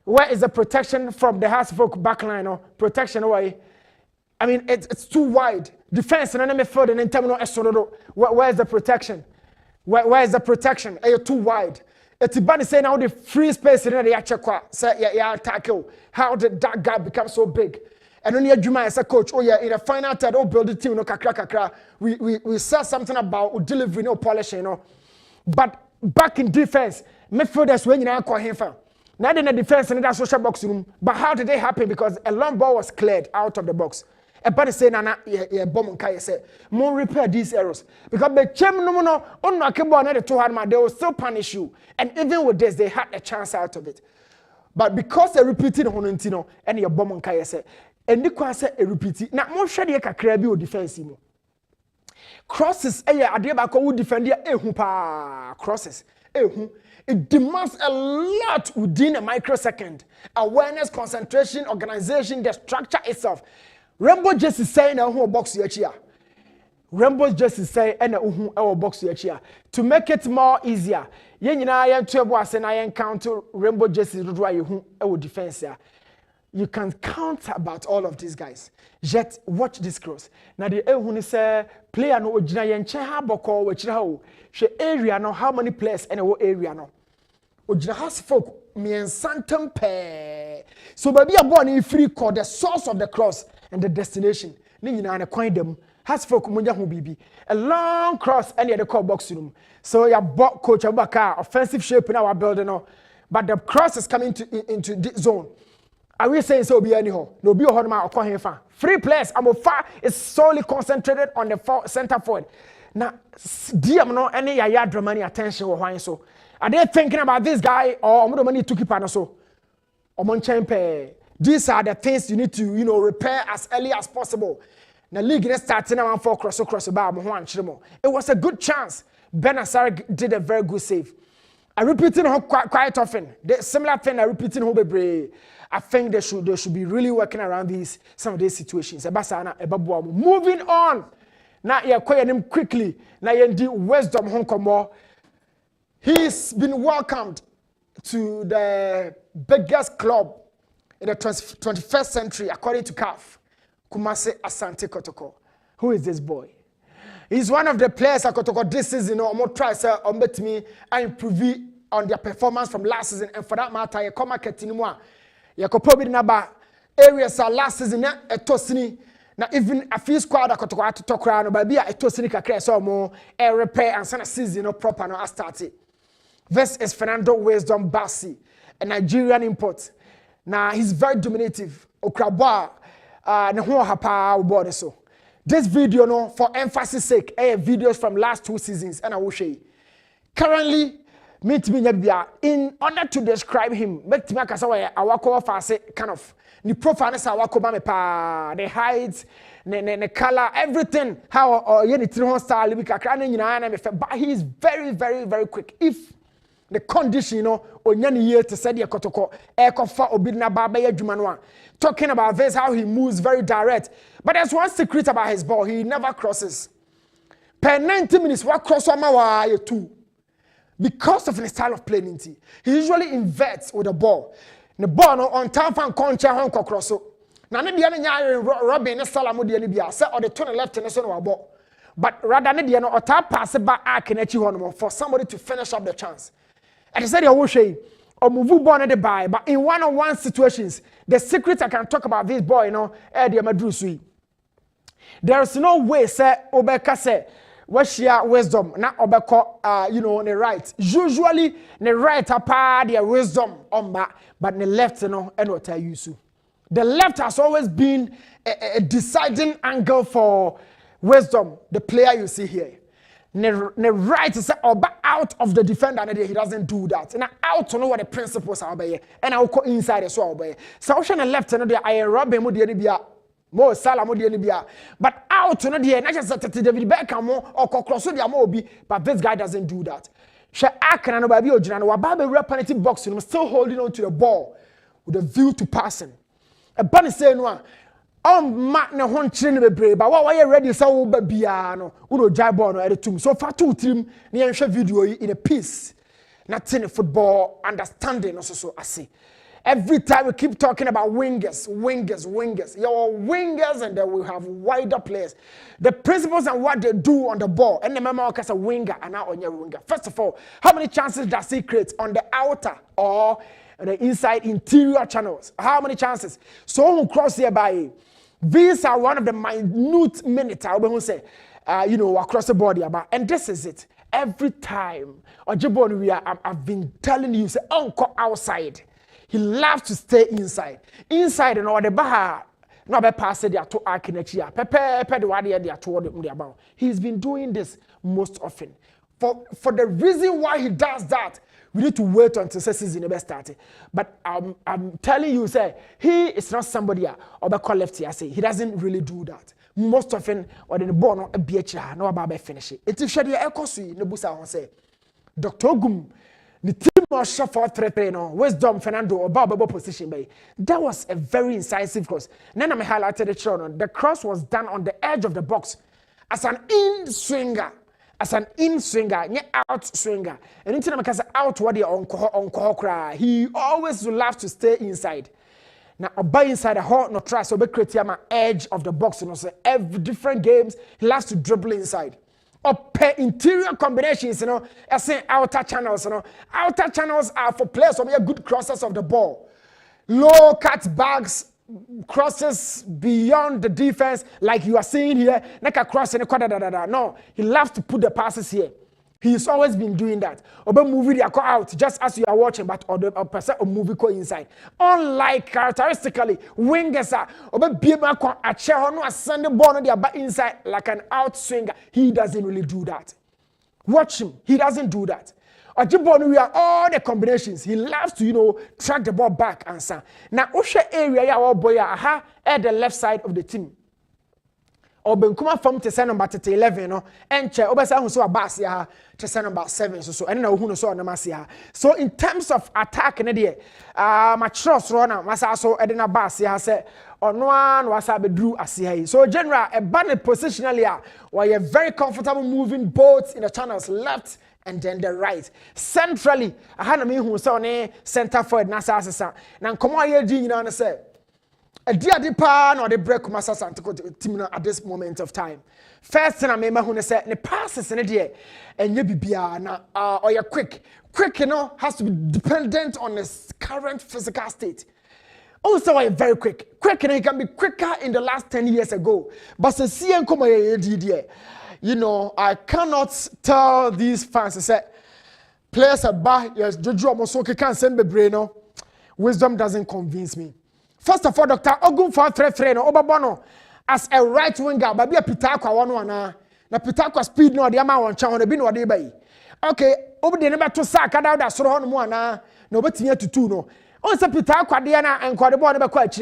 Speaker 11: Where is the protection from the Hasbrook backline or protection away? I mean, it's too wide. Defense and enemy field and then terminal estrodo. Where is the protection? Where is the protection? You're too wide. It's bad saying now the free space in the Yachakwa. Say yeah tackle. How did that gap become so big? And only Juma as a coach. Oh yeah, in the final third, build the team no kakra. We said something about delivery, no polishing, But back in defense, midfielders when you now call him for. Not in the defense and in that social box room. But how did it happen? Because a long ball was cleared out of the box. And Patrice say, "Nana, bomb Kaya say, more repair these errors because the chem no on no kebo na the 200 they will still punish you. And even with this, they had a chance out of it. But because they repeated Honentino and your bomb Kaya say, and the say a repeat. Now more shady kakra bi o defense mo. Crosses, who defend crosses, it demands a lot within a microsecond. Awareness, concentration, organization, the structure itself. Rainbow just saying a whole box here. Rainbow just say and a box here. To make it more easier, I encounter Rainbow just defense. You can count about all of these guys. Yet watch this cross. Now the say player no ojina yenche ha boko wachira ho. She area no how many players in a area no. Ojina has folk miensantem pe. So baby a born in free call the source of the cross and the destination. Ni nyina na kwan dem. Has folk munja ho bibi. A long cross and the call box room. So ya coach Abubakar offensive shape in our building no. But the cross is coming into this zone. Are we saying so be anyhow? No be a free players. Far is solely concentrated on the center forward. Now, DM no any yaya dramani attention or why so. Are they thinking about this guy or money to keep on so? These are the things you need to repair as early as possible. The league is starting around 4 cross the bar. It was a good chance. Ben Asare did a very good save. I repeating quite often. The similar thing I repeating I think they should be really working around some of these situations. Moving on. Now you're him quickly. Now you Wisdom Hong Kong. He's been welcomed to the biggest club in the 21st century, according to CAF. Kumasi Asante Kotoko. Who is this boy? He's one of the players at Kotoko this season. Try to me and improve on their performance from last season, and for that matter, you come market anymore. You could probably number areas last season a tosini. Now even a few squad that Kotoko to talk around, but be a tosini kakre so more a repair and send a season proper no started. This is Fernando Wisdom Bassi, a Nigerian import. Now he's very dominative. Okrabwa na ho hapa ubode so. This video no for emphasis sake, videos from last 2 seasons and I will show you. Currently, in order to describe him, kind of the profile the height, the color, everything, how style, but he is very, very, very quick. If the condition, to say the kotoko, talking about this, how he moves very direct. But there's one secret about his ball, he never crosses. Per 90 minutes, what cross on two. Because of the style of playing, he usually inverts with the ball. The ball on time and concha hon cross. Now, maybe Robin and Salamu the Libya, or the 20 left and so ball. But rather than or tap pass it back for somebody to finish up the chance. And he said, I will say, or move on at the buy, but in one-on-one situations, the secret I can talk about this boy, there's no way, sir, Obeka say, what's your wisdom? Not Obeko, on the right. Usually, the right apart their wisdom on back, but the left, and what I use to. The left has always been a deciding angle for wisdom, the player you see here. The right is out of the defender, and he doesn't do that. And out to know what the principles are, and I'll go inside as well. So the left, and I rob him with the more Salamodianibia, but out to know the not just David Beckham or cross the Amobi, but this guy doesn't do that. She Akan and Babi Ojan, or Baby penalty boxing, still holding on to the ball with a view to passing. A bunny saying one. Mat na hon chire ne bebre ba wa you ready so ba bia no wo jai ball no editum so fa two team na yen hwe video in a piece nothing football understanding also I see every time we keep talking about wingers your wingers and then we have wider players the principles and what they do on the ball and the member as a winger and now on your winger first of all how many chances does he create on the outer or the inside interior channels how many chances so who cross here by these are one of the minute minutes I will say, across the body about, and this is it. Every time, I've been telling you, say, Uncle outside. He loves to stay inside. Inside and all the bar, no be pass there to Arkinechia. Pepe the one there toward the about. He's been doing this most often. For the reason why he does that, we need to wait until the season never started. But I'm telling you, say he is not somebody or call left here. Say he doesn't really do that. most often or the ball no be a no about finish it. It's shady echosi no busa on say. Dr. Ogum, the team was shot for 3-3 no Wisdom Fernando or Babo position by. That was a very incisive cross. Then I highlighted the children. The cross was done on the edge of the box as an in swinger. As an in swinger, nye out swinger. And until I say out what they on cry. He always loves to stay inside. Now, by inside the hole, no try so be create my edge of the box. You know, so every different games he loves to dribble inside. Or per interior combinations, you know, I say outer channels. You know, outer channels are for players who make good crosses of the ball, low cutbacks. Crosses beyond the defense, like you are seeing here. Like a cross in a quarter. No, he loves to put the passes here. He's always been doing that. Obe movie they go out just as you are watching, but a person or movie go inside. Unlike characteristically, wingers are obe biema ko a chair no send the ball on their back inside like an out swinger. He doesn't really do that. Watch him. He doesn't do that. Ojibon, we are all the combinations. He loves to, you know, track the ball back and so. Now, Osha area ya our boy aha at the left side of the team. Obenkuma from to send number 11, no, and che obesa hu so abas ya to send number 7 so and na hu no so na masia. So in terms of attack na there, my trust runner masa so edina bas ya say ono an wasa be drew asia. So general a banner positionally where you're very comfortable moving both in the channels left and then the right. Centrally, I had me who saw center forward Nasa Sasa. Now, come on here, Gina, and say, a dear depan or the break Massa team at this moment of time. First thing I remember who said, the passes in a day, and you be or you're quick. Quick, you know, has to be dependent on his current physical state. Also, I'm very quick. Quick, and he can be quicker in the last 10 years ago. But the CN come here, you know, I cannot tell these fans, I said, players are back, yes, Jojo Mosoke can't send me brain. Wisdom doesn't convince me. First of all, Dr. Ogun for 3-3, no, Obabono, as a right winger, but be a Pitaqua one, na Pitaqua speed, no, the amount on China, be no day by. Okay, over the number to sack, I doubt so on one, no, but here to two, no. Also, Pitaqua, Diana, and Quadabon, the quite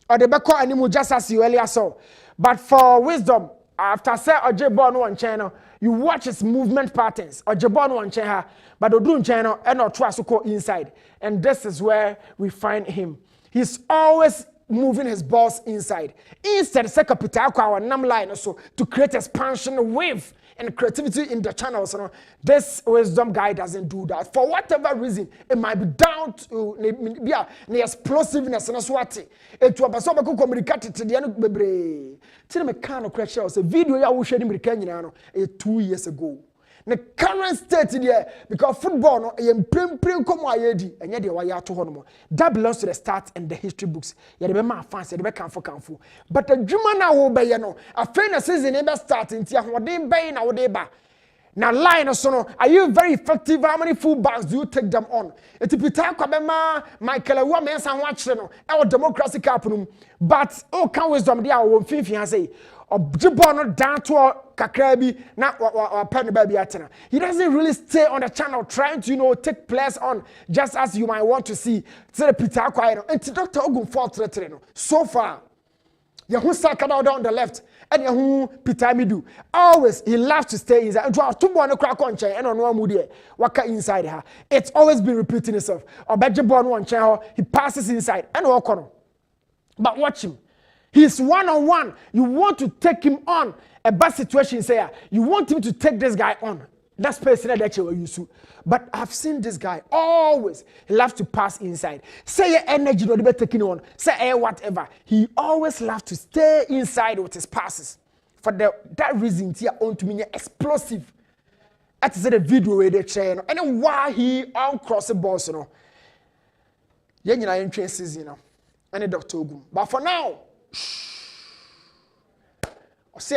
Speaker 11: or the back animal just as you earlier saw. But for Wisdom, after say Ojebon one channel, you watch his movement patterns. Ojebon one channel, but Odun channel and not trust go inside. And this is where we find him. He's always moving his balls inside. Instead, say Pitaqua or Nam line also to create expansion wave and creativity in the channels. You know, this Wisdom guy doesn't do that. For whatever reason, it might be down to the explosiveness and what it was so communicate to the end bebre. Tell me kind of crash was a video ya wo share ni 2 years ago. The current state there, because football no prem come ayedi enye de wa ya to hono. That belongs to the start and the history books. Ya de be ma fans, ya de be kanfo. But the juma na wo be ye no, after the season e be start nti ahoden be na wo de ba. Now line so no, are you very effective? How many full backs do you take them on? Eti Peter Kwabema, Michael Ewa mensa ho akere no. E wo democracy cup no. But o kan Wisdom there wo mfimfia say Ojibon down to Kakrabi, not penny baby atena. He doesn't really stay on the channel trying to, you know, take players on just as you might want to see. Say Peter Kwai and Dr. Ogun fought no. So far, Yahu Sakada down the left and Yahu Peter Midu. Always he loves to stay inside. And draw 2 1 crack on chair and on one moody. Waka inside her. It's always been repeating itself. Ojibon one chair, he passes inside and walk on. But watch him. He's one-on-one. You want to take him on. A bad situation, say, you want him to take this guy on. That's personal that you use to. But I've seen this guy always. He loves to pass inside. Say your energy, no, be taking on. Say whatever. He always loves to stay inside with his passes. For that reason, he on to me explosive. That is the video where they train. And why he on crossing balls, you know. Yeah, you know, entrances, you know. And Dr. Ogun. But for now, this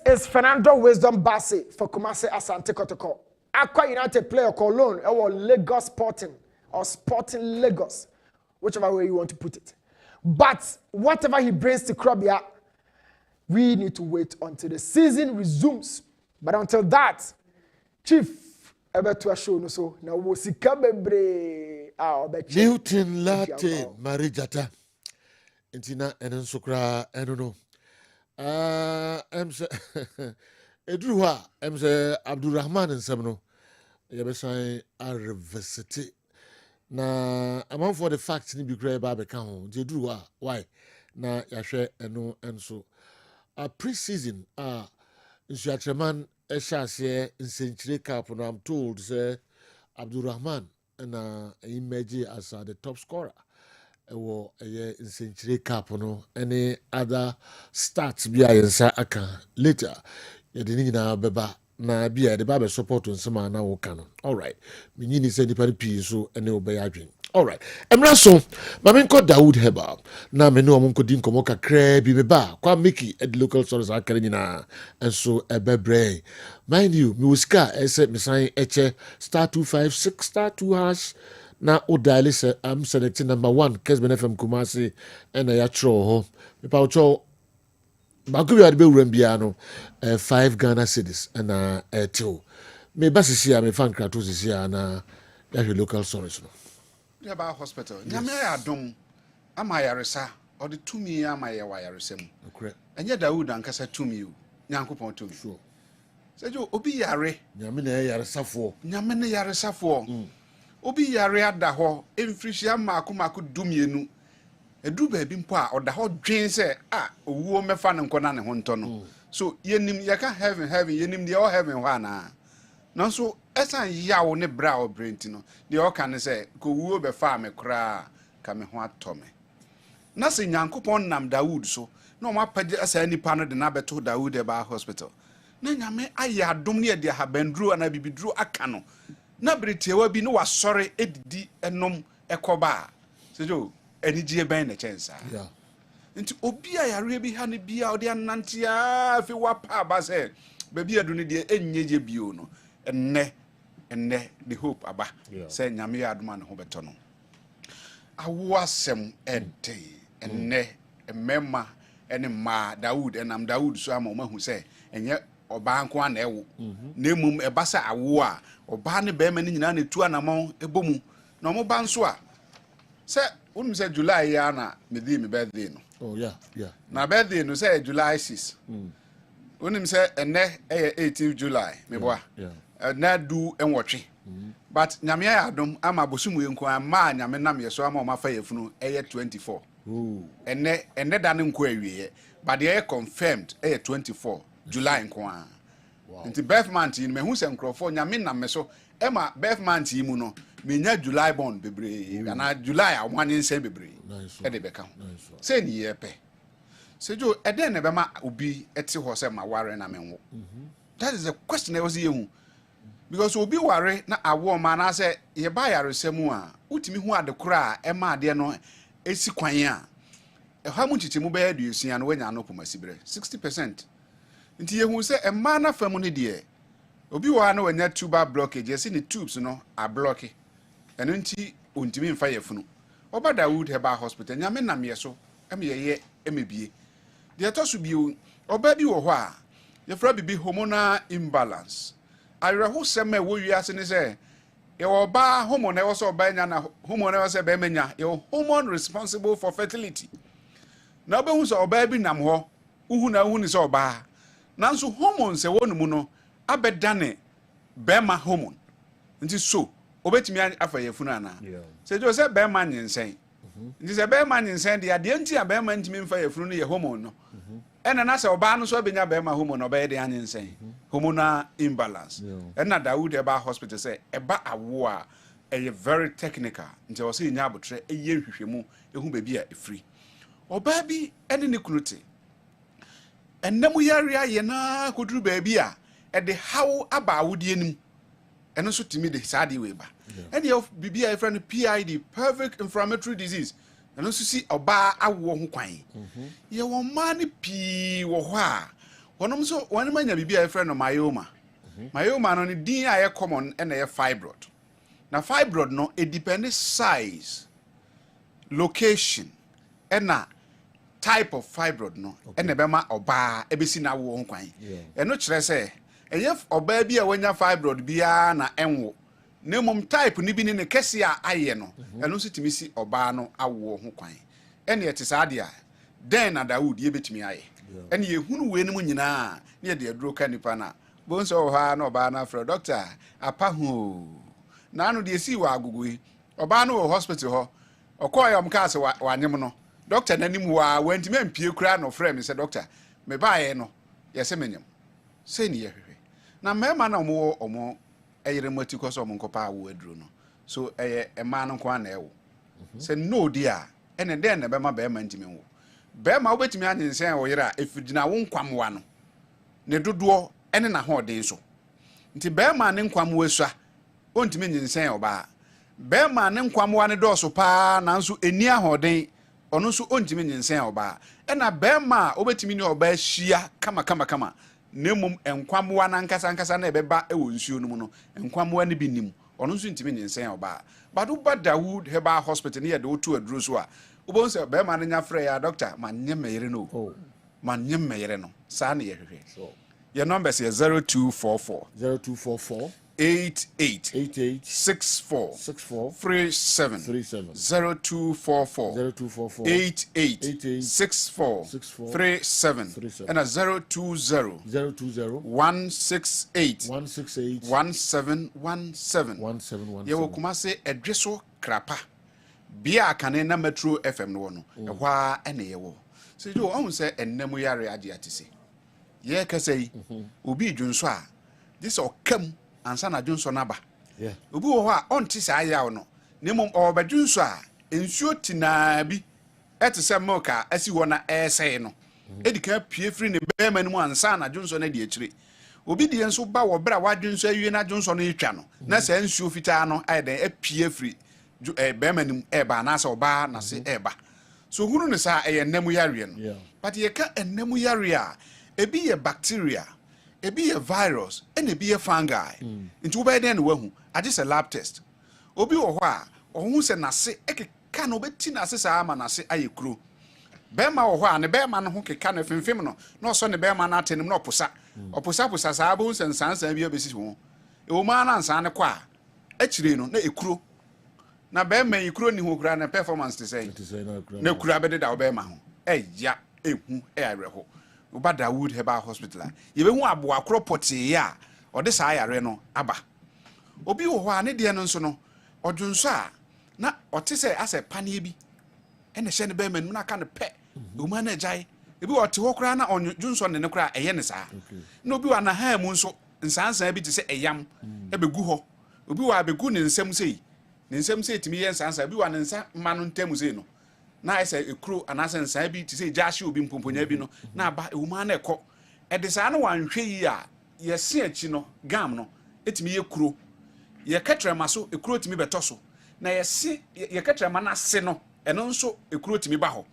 Speaker 11: is Fernando Wisdom Bassey for Kumasi Asante Kotoko. Aqua United player called loan or Lagos Sporting or Sporting Lagos, whichever way you want to put it. But whatever he brings to Krobia, we need to wait until the season resumes. But until that, Chief, ever to a show no so now we'll see Newton Latte Marijata.
Speaker 1: Intina enen sokra enono. Emse Edruha emse Abdurrahman nsem Yabesan a reversity. Na among for the facts ni bi kra ba beka ho. Edruha why? Na yahwe eno enso. A pre-season Nsuatreman Eshase Nsenchire Cup no I'm told say Abdurrahman and emerge as the top scorer. Ewo Nsenchire Cup no any other stats bi ayensa aka later yedini na beba na bia de ba be support nsema na wo kan. All right. Minyini say nipa pi so ene obeya adwen. All right. Emra so Mamenko Dawood Heba na me no omonko din komo kakra bi beba kwa Mickey at local source akere nyina enso ebebre. Mind you, mi wuska ese misan eche *256 *2# na o dial se am selecting number 1 Kessben FM Kumasi and ya tro ho. Me pa ucho bakubi ade be wuram bia no 5 Ghana cedis and 2. Me basisi a me fan krato sisi na ya local source no.
Speaker 16: Yaba hospital. Nyame ya dom ama yaresa or the tumi ama ya wa yaresem.
Speaker 1: Okay.
Speaker 16: Enye Dawood ankasa tumi o. Nyankopon tumi.
Speaker 1: Sure.
Speaker 16: Sejo obi yare.
Speaker 1: Nyame na yaresafo.
Speaker 16: Nyame na yaresafo. Obi yare ada ho emfrihia maako dumienu. Edu ba bi mpo a oda ho dwen se owuo mefa ne nkona ne ho nto no. So yenim yaka heaven yenim de all heaven ho ana. Nanso esan yawo ne bra o brenti no de o kan se ko wuo be fa me kra ka me ho atome na se Nyankopon nam Dawood so na o mapage asa nipa no de na beto Dawood e ba hospital na nyame aya adom ne de habandru ana bibidru aka no na bretiawa bi no wasore edidi enom ekoba sejo enigye ben na chensa
Speaker 1: yeah
Speaker 16: nti obi a yare bi ha ne bia o de anante a fi wapa ba se ba bia do ne de enyeje bio no enne the hope aba say nyame ya adoma ne ho beto no awasem ede enne emema ene ma Dawood enam Dawood so ama mahu say enye oba nko ana ewo na emum ebasa awo a oba ne be ma ne nyina na tu anamon ebomu na omo ba nso a say unum say July ya na me di me birthday no
Speaker 1: oh yeah
Speaker 16: na birthday no say July 6 unum say enne 18th July me boa na du enwotwe but nyame ya adom ama bosumu yenko ama nyame nam yeso ama o mafa yefunu 24 enne da ne nko awie but they confirmed 24 July nko a nti birth month ni mehu se nkrofo nyame nam meso ema birth month yi mu no menya July born bebre na July a wanye nse bebre de beka ho se ni yepe sejo ede ne be ma obi eti ho se ma ware na menwo that is a question I was yehu because obi ware na awo ma na say ye ba yaresemu a utimi hu adekora e ma ade no esi kwan a e ha mu chichemu be adusia no wanya no pomasibre 60%. Nti ye hu se e ma na fam ne de obi wa na wanya tuber blockage esi ni tubes no a block eno nti ontimi mfa yefunu oba Dawood Heba hospital nyame nam ye so em ye emebie de etoso bio oba bi wo ho a ye fra bibi hormonal imbalance ayreho sema wo wiase ne se ye oba hormone wo so oba nya na hormone wo se be menya ye hormone responsible for fertility na oba hu so oba bi nam ho uhu ni so oba nanso hormone se wonu mu no abedane bema hormone nti so obetimi afa yefunu ana se jo se bema nyensen nti se bema nyensen de ade nti a bema ntimi mfa yefunu no ye hormone no ena na se oba no so benya bema hormone oba ye de anyensen hormonal imbalance ena Dawood Heba hospital say eba awo a eye very technical nti o se nya abotre eye hwehwemu ehu bebi a efri oba bi ene ne kunuti enemu yare aye na koduru bebi a ede hawo aba awodie nim eno so timi de saade we ba ene of bibia efra no PID pelvic inflammatory disease eno so si oba awo ho kwan ye wo ma ne pi wo ho a wonom so wone manya bibia efra no myoma no ne din a ye common ene ye fibroid na fibroid no it depends size location ena type of fibroid no ene be ma oba ebesi na wo ho kwan eno kire se eye oba bi a wanya fibroid bia na enwo nemum type ni bi ne kese a aye no eno so timi si oba no awo ho kwan ɛne ɛte saa de a den na Dawood ye betimi aye ɛne ye hunu we no mu nyina ne de aduro ka nipa na bo nso ha na oba na afro doctor apa ho na no de si wa agugui oba no hospital ho okoy am ka se wanyem no doctor nanim wa wantimi ampie kura no frɛ me se doctor me baaye no ye se menyem se ni ye hwehwe na mema na omo eyere mati ko so omo nkopa wo aduro no so ema no ko na ewo se no dia ene den na bema bema ntimi wo bema wo betimi anyensen wo yere a efidina wo nkwamwa no ne dodo ene na hoden so nti bema ne nkwamwa asua ontimi nyensen oba bema ne nkwamwa ne doso pa nanso eni ahoden ono so ontimi nyensen oba ena bema obetimi ne oba hia kama nemum enkwamwa na nkasa na ebeba ewo nsuo no mu no enkwamwa ne binim ono nso ntimi nyensen oba badu ba Dawood Herbal Hospital ne ye de otu aduro so a ubon se be ma ne nya frɛ ya doctor manye meyere no manye meyere no sa na ye hwehwe your number is 0244 88 64 37 0244 88 64 37 and 020 168 1717 yewo kuma se edweso krapa bia kane na Metro FM no no ehwa ene yewo se do ohun se ennemu yare age atise ye kasei obi dwunso a this okam ansa na dwunso na ba obi wo ho a onti sa ayaw no nemom obadwunso a ensuo tina bi etese milka asi wo na esei no edika pie free ne bema no mu ansa na dwunso na de akire obi de enso ba wo bra wadwunso awie na dwunso no etwa no na sa ensuo fitaa no ayden apie free bema nim eba na sa oba na se eba so hunu ne sa ennemu yare no but ye ka ennemu yare a ebi ye bacteria ebi ye virus and ebi ye fungi nti wo be den wahu age se lab test obi wo ho a ohun se nase ekeka no beti nase sa ama nase ayekuro bema wo ho a ne bema no ho keka no fimfim no na so ne bema na atenim na oposa sa bo se nsansan bi obesi ho e wo ma na nsan ne kwa akire no na ekuro na bema ekuro ni ho kura na performance te say na kura be da wo bema ho eya ehu ayreho Uba Dawood Herbal Hospital. Yebe hu abo akropoti ya ode sa yare no aba. Obi wo ho ane de no nso no odwunso a na ote se ase pane bi. Ene hye ne be manu na ka ne pe. Uma na jai. Ebi ote ho kra na onwunso ne kra eye ne saa. Na obi wa na ha mu nso nsansan bi te se eyam ebegu ho. Obi wa abegu ne nsam sei. Ne nsam sei timi ye nsansan obi wa ne nsa ma no ntam sei no. Na ese ekuro anase nsan bi ti se jashi obi mpomponya bi no na aba ewuma na ekọ edisa na wanhwe yi a ye se achi no gam no etimi ye kuro ye ketrema so ekuro timi beto so na ye se ye ketrema na se no eno nso ekuro timi ba ho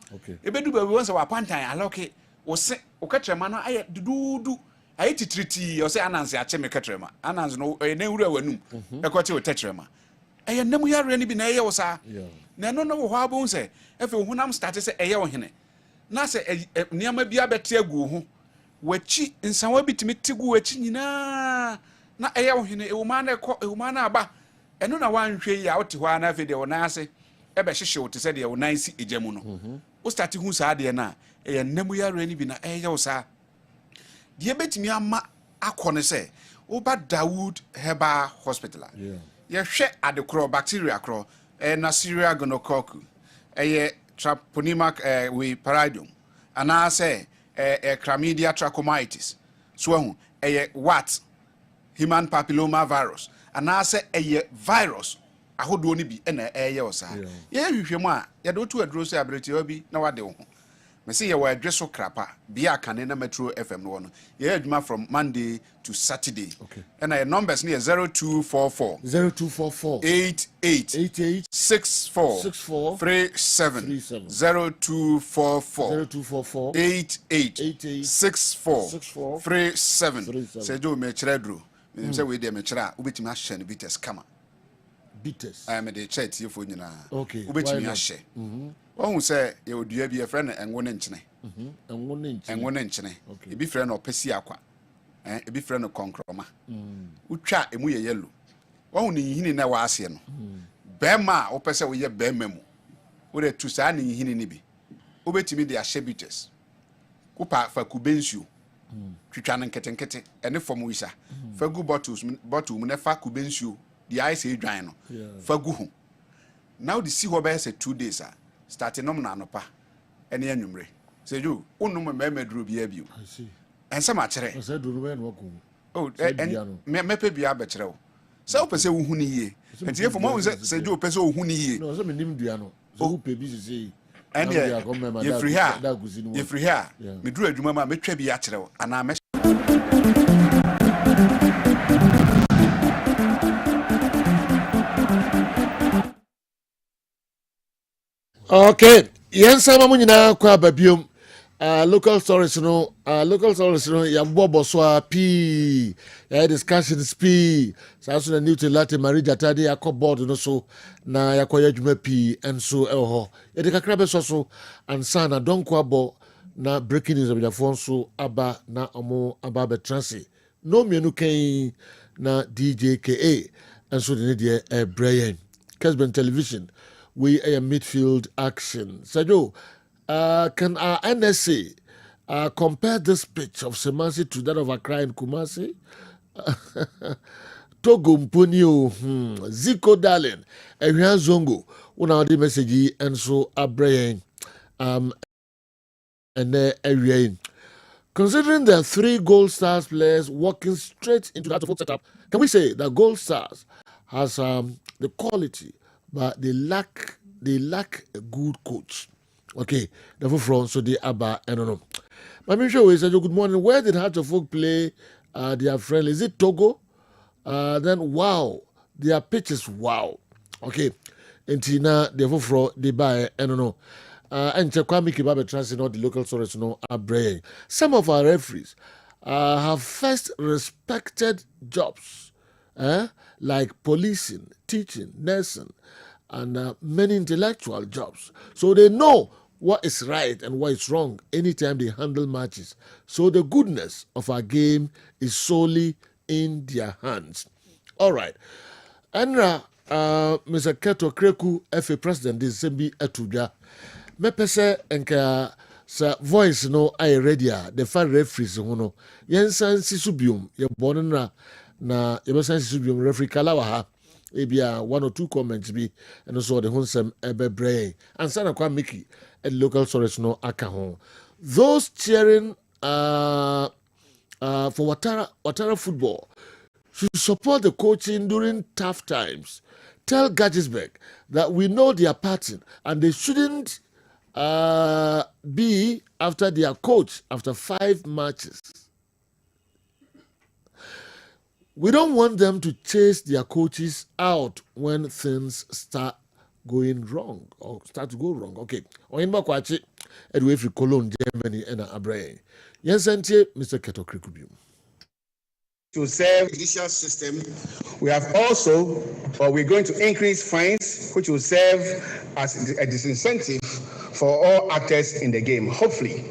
Speaker 16: ebedu ba wi won se wa pantan aloke wo se o ketrema no aye dududu aye titriti o se ananse ache me ketrema ananse no na wura wanum ekote o tetrema eye nemu yare ni bi na eye wo sa na no no wo abo nse efe honam start se eye wo hene na se niama bia bete agu ho wachi nsanwa bitimi tigu wachi nyina na eye wo hene ewuma na ekọ ewuma na aba eno na wanhwe ya wote ho na afi de wo na ase ebe hyehye wote se de wo nan si ejamu no wo start hu sa de na eye nemu yare ni bi na eye wo sa de betimi ama akọ ne se Uba Dawood Herbal Hospital ye hwe adekro bacteria kro Neisseria gonococcus Treponema we paridium ana say chlamydia trachomatis so what human papilloma virus ana say virus ahodo ni bi na osa ye hwehwemu a ye do to aduro so ability obi na wade ho me say ye wa adweso krapa bia kane na Metro FM no no ye adwuma from Monday to Saturday and your numbers near 0244 88 64 37 0244 88 64 37 say do me chredro me say we dey me chra ubetimi ahye no bites kama bites I am the chat here for nyina ubetimi ahye ohun say ye odua bi e friend enwo ne nkyene enwo ne nkyene e bi friend opesi akwa ebi frɛ no konkroma utwa emu ye yellow wɔn ne yihini na wa ase no bɛma a wopɛ sɛ woyɛ bɛma mu wo de tu saa ne yihini ne bi obetimi de ahye bitters kupa fa kubensio twitwa no nketenkete ene fom wisa fa gu bottle mu ne fa kubensio the ice edwan no fa gu ho now the see ho be say 2 days starting nom na anopa ene anwumre say you unum memeduro bia bio I see ense ma kire say duro we no ko oh me pe bia be kire wo say o pese wo hu ni yie enti efo mo say you pese wo hu ni yie
Speaker 1: no say me nim dua no so wo pe bi say
Speaker 16: and you free here me duro adwuma ma metwa bi akire wo ana me
Speaker 1: okay yensa ma munyina kwa babiom local stories no ya bobo so p ya discussions p sa so na new to latte marija tade yakọ board no so na yakoya dwuma p enso eho ya de kakra be so ansa na donko abo na breaking news abjafo so aba na omo aba be transi no mienu kan na DJKA enso de ne de Brian Kessben television we a midfield action. Sajo, can our NSA compare this pitch of Semasi to that of Accra and Kumasi? Togo Mpunio, Zico Darling, Evra Zongo, una the message and so Abraham and Ariane. Considering the 3 Gold Stars players walking straight into that setup, can we say that Gold Stars has the quality, but they lack a good coach? Okay, therefore from so they Abba I don't know. My mission is good morning. Where did Heart of Oak play their friend? Is it Togo? Then wow, their pitches wow. Okay, and Tina therefore from they buy I don't know. And Chekwami Kibabe Transit, not the local source, no, Abraham. Some of our referees have first respected jobs, like policing, teaching, nursing, and many intellectual jobs. So they know what is right and what is wrong anytime they handle matches. So the goodness of our game is solely in their hands. All right. Andra, Mr. Keto Kreku, FA President, this is Sembi Etuja. Me pese enka sa voice no ay ready the fan referees ho no yensan sisubium ye bonna na ye besan sisubium referee kala wa ha ebia 1 or 2 comments bi and so the honsem ebebre ansa na kwa Mickey at local source no aka ho those cheering for Watara football should support the coaching during tough times. Tell Gattisberg that we know they are parting and they shouldn't be after their coach after 5 matches. We don't want them to chase their coaches out when things start going wrong or start to go wrong. Okay. Oyinba Kwachi, Edway from Cologne, Germany, and Abraham. Yes, Mr. Keto Krikubium.
Speaker 21: To serve the judicial system, we have also, or we're going to increase fines, which will serve as a disincentive for all actors in the game. Hopefully,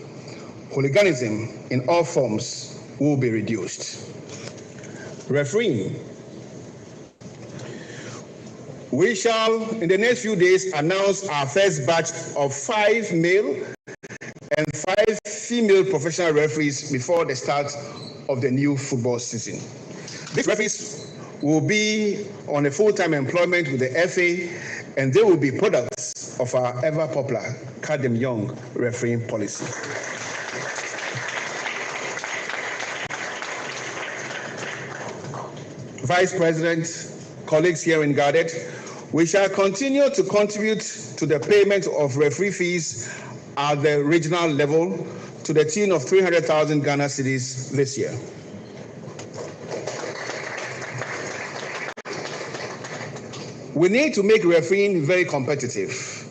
Speaker 21: hooliganism in all forms will be reduced. Refereeing. We shall, in the next few days, announce our first batch of 5 male and 5 female professional referees before the start of the new football season. These referees will be on a full-time employment with the FA, and they will be products of our ever-popular Cut Them Young refereeing policy. Vice President, colleagues here in Gardet, we shall continue to contribute to the payment of referee fees at the regional level to the tune of 300,000 Ghana cedis this year. We need to make refereeing very competitive,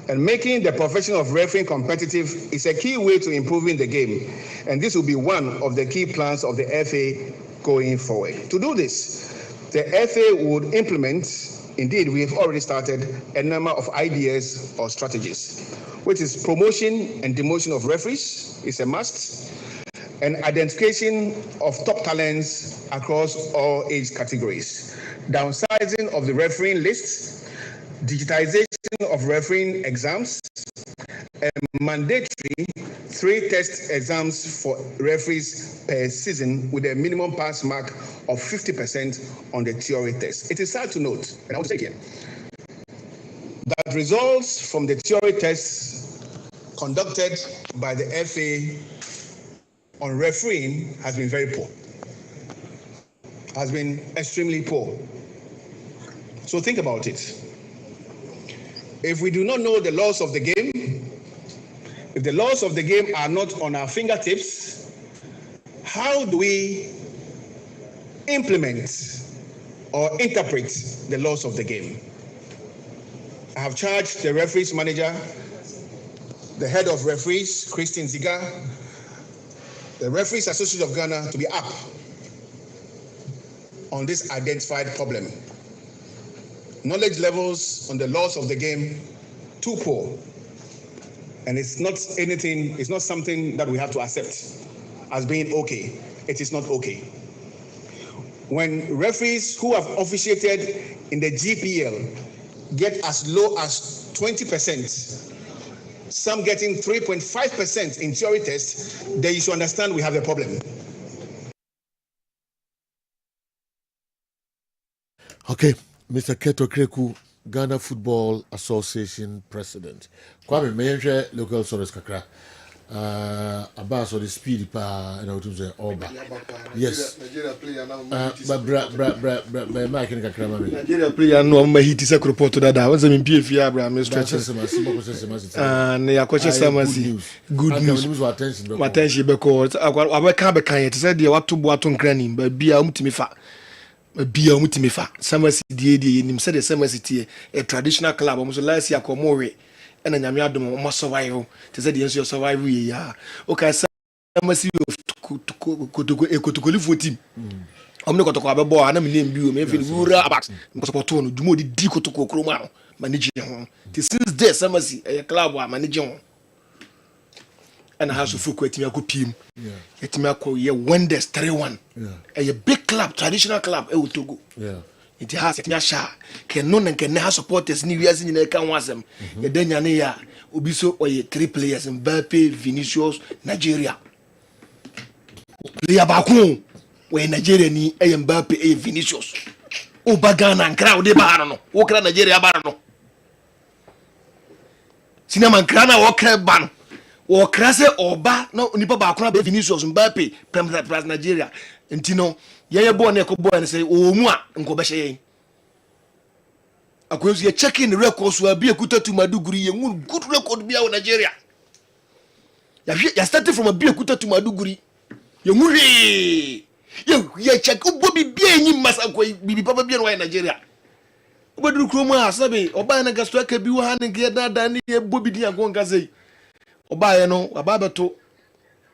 Speaker 21: and making the profession of refereeing competitive is a key way to improving the game, and this will be one of the key plans of the FA going forward. To do this, the FA would implement, indeed we have already started, a number of ideas or strategies, which is promotion and demotion of referees is a must, and identification of top talents across all age categories, downsizing of the refereeing list, digitization of refereeing exams, a mandatory 3 test exams for referees per season with a minimum pass mark of 50% on the theory test. It is sad to note, and I will say here, that results from the theory tests conducted by the FA on refereeing has been very poor, has been extremely poor. So think about it. If we do not know the laws of the game, if the laws of the game are not on our fingertips, how do we implement or interpret the laws of the game? I have charged the referees manager, the head of referees, Christine Ziga, the Referees Association of Ghana to be up on this identified problem. Knowledge levels on the laws of the game too poor, and it's not something that we have to accept as being okay. It is not okay. When referees who have officiated in the GPL get as low as 20%, some getting 3.5% in theory tests, then you should understand we have a problem.
Speaker 1: Okay, Mr. Keto Kreku, Ghana Football Association President. Kwame, may local source kakra. About the speed pa and I would say Oba. Yes. Nigeria player now. But Mike in kakra mami.
Speaker 7: Nigeria player no ma hit is a report to that. Once I'm in PFA Abraham stretch. And ya kwache samasi. Good news. Attention because I can't be kind. Said the what to boato nkrani ba bia umtimi fa. Bia umtimi fa. Samasi die nim said the samasi a traditional club almost last year komore. And then I'm must survive. To say the answer of survival, yeah. Okay, samasi of Kotokoli for team. I'm not going to go about boy. I'm name you. Maybe we are about because do more the Kotoko Kroma managing. Since there, samasi a club are managing. And I have to focus on your team. It may call you Wonders 3-1. A big club, traditional club, it will go. Yeah. It has a sha can none and can have supporters new years in the can was them. Then Yania Ubiso or 3 players in Mbappe, Vinicius, Nigeria. Player back home where Nigeria ni a Mbappe, a Vinicius. Obagana and crowd de Barano, Walker Nigeria Barano. Cinnamon Crana Walker Ban or Crase or Ba, no Nipa Bakra, Vinicius, Mbappe, Prem Nigeria. And Tino. Yaya born a boy and say, oh, moi, and go back. I could checking the records will be a good to Maduguri and good record be out Nigeria. You started from a beer cutter to Maduguri. You movie. You check Bobby being Masako, be Papa Bien in Nigeria. But do Chroma, Sabi, or buy a Gastraka Buhan and get that Danny Bobby Diagongaze. Or buy a no, a babato.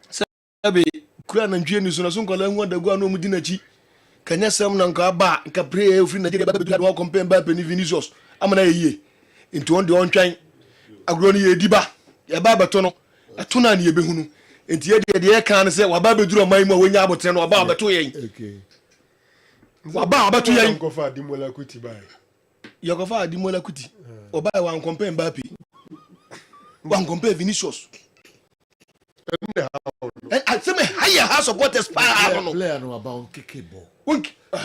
Speaker 7: Sabi, Kran and Genius, and a son called the Guano Mudinachi. Can you say Nanka Ba, Capre, free Nigeria, but compare Mbappe and Vinicius? I'm an ye. Into on the on train. A grony Diba, a Babatono, a Tunan Yebehunu. And yet the air can say, Wababe drew my more when you have 10 or Baba to ye. Okay. Wababa to ye. Go for Dimola Kuti by. You go for Dimola Kuti. Or buy one compare Mbappe. One compare Vinicius. And I say, higher house of what is player no about kickball.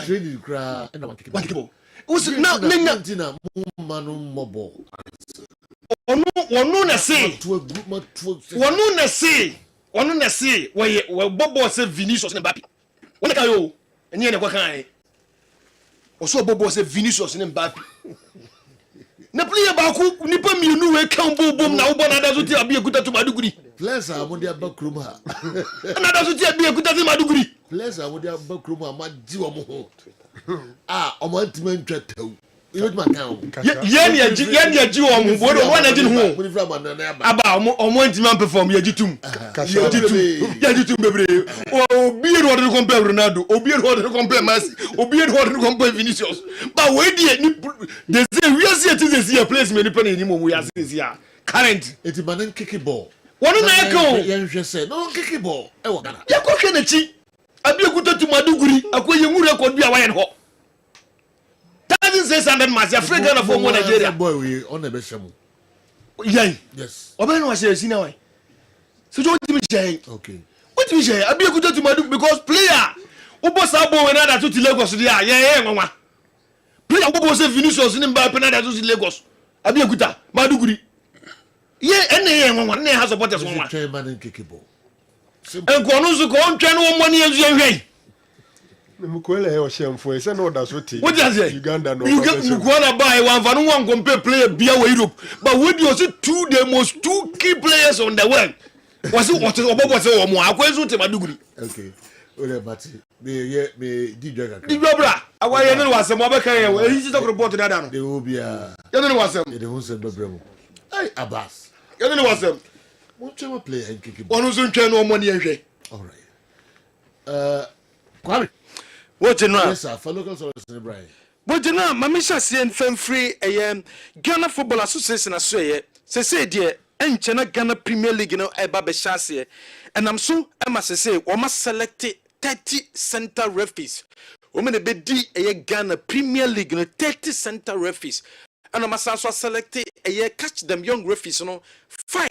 Speaker 7: Training cry and one kickball. Was not Nina Manu Mobile. One no say, one no say, where Bobo said Vinicius and Mbappe. When I go, and you know what kind. Also, Bobo said Vinicius and Mbappe. Na player ba ku nipa mienu we kan bobom na wo bona da so ti abi ekuta to Maduguri.
Speaker 1: Players are mo dia ba krom ha.
Speaker 21: Na da so ti abi ekuta to Maduguri.
Speaker 1: Players are mo dia ba krom ha ma di wo mo ho. Ah, o mo antima ntwataw. You ma kan. Ye ne ji wo mo bo do wo na ji ho. Aba o mo antima perform ye jitum. Ye jitum bebre. O bi ro do compare Ronaldo, o bi ro do compare Messi, o bi ro do compare Vinicius. But we dey we are see it is here place me nipa ni mo we are see here. Current it man kick ball.
Speaker 21: One na ko.
Speaker 1: Ye hwe say no kick ball. E wo Ghana.
Speaker 21: Ye ko hwe na chi. Abi ekuta to Maduguri, akoye mu record bi a wa ye ho. 1,600 match Africa na for Nigeria.
Speaker 1: Boy we on the beshemu.
Speaker 7: Yay.
Speaker 1: Yes.
Speaker 7: Oben was saying, "No way." So what do you say?
Speaker 1: Okay.
Speaker 7: What do you say? I be good to Madu because player. Ubo Sabo when I to Lagos there. Yeah, mama. Player Ubo say Vinicius in Mbappe na to Lagos. I be good Madu guri. Yeah, any mama, ne has supporters mama.
Speaker 1: Chairman in Kikebo.
Speaker 7: And Konusu ko on train one money as you.
Speaker 15: Mukwele o shemfo ese no da so ti.
Speaker 7: What does it?
Speaker 15: Uganda no.
Speaker 7: You get Mukwala buy one for no one compare player bia we Europe. But when you see the most two key players on the world. Was it what Obo say o mo akwezu te Maduguri.
Speaker 1: Okay. Ole Mati. Me di joga.
Speaker 7: Di jobra. Awa ye no wasem obeka ye. He just talk report that down.
Speaker 1: They will be a.
Speaker 7: Ye no wasem.
Speaker 1: They won't send no bremo. Hey Abbas.
Speaker 7: Ye no wasem.
Speaker 1: What you play in Kikebo?
Speaker 7: Onu so ntwe no money ehwe.
Speaker 1: All right. Kwame.
Speaker 14: What you know?
Speaker 1: Yes, sir. For local service in Brian.
Speaker 14: But you know, Mamisha saying fame free Ghana Football Association as say dear and Ghana Premier League eba be chance and I'm so say we must select 30 center referees. We may be Ghana Premier League 30 center referees. And I must also select catch them young referees 5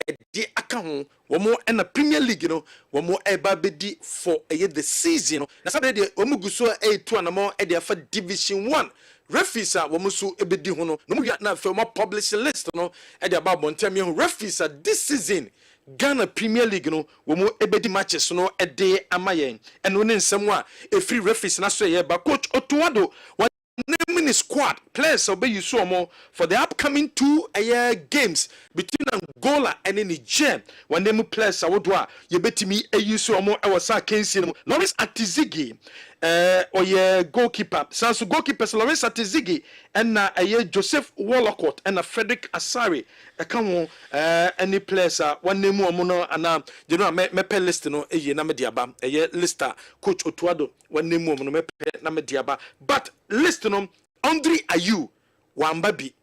Speaker 14: a day account one more and a Premier League one more eba be for the season. Na sabe de omuguso A2 and more e for Division 1 referees are womusu ebedi ho no mu na fe mo publish list e de about Montemion referees this season Ghana Premier League wo mo ebedi matches e de amayen and no nsem a free referees na so ye ba coach Otuado naming squad players will be used for the upcoming 2 games between Angola and Niger. When they players would you bet me a use more Lawrence Atizigi or your goalkeeper Sansu goalkeepers Lawrence Atizigi and Joseph Wallacott and Frederick Asari come any players one name more and you know me list no na mediaba lister coach Otuado one name more me na mediaba but list no Andre Ayew Wambabi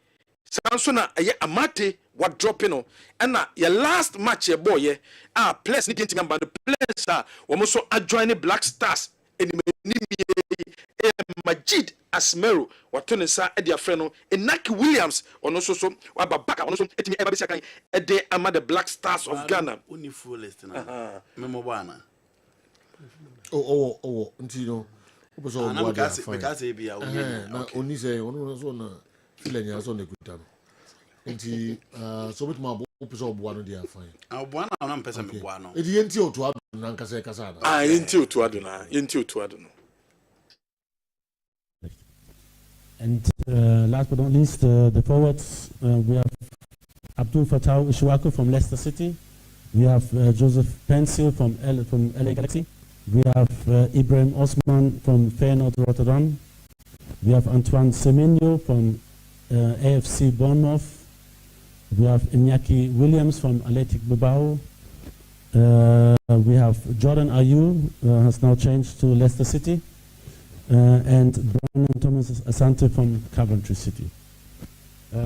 Speaker 14: Sansona Amate what dropping and your last match your boy players ni kinti ngamba the players almost so adjoining Black Stars and Majid Asmero watone sa e dia frɛ Enaki Williams ono so wababaka ono so etimi eba bisia kan e de ama the Black Stars of Ghana
Speaker 13: oni full list na memo bana
Speaker 1: nti no oboso
Speaker 13: obo ada because e bia
Speaker 1: na oni say ono so na filanya so na kuta no nti so bit ma oboso obo ano dia fine
Speaker 13: obo na na mpesa me bo ano
Speaker 1: edi yenti otu ado na nkasa kasa
Speaker 14: na yenti otu ado na yenti otu ado no.
Speaker 3: And last but not least, the forwards, we have Abdul Fattah Ishuaku from Leicester City. We have Joseph Pencil from LA Galaxy. We have Ibrahim Osman from Feyenoord Rotterdam. We have Antoine Semenyo from AFC Bournemouth. We have Iñaki Williams from Athletic Bilbao. We have Jordan Ayew, has now changed to Leicester City. And Brandon Thomas Asante from Coventry City. I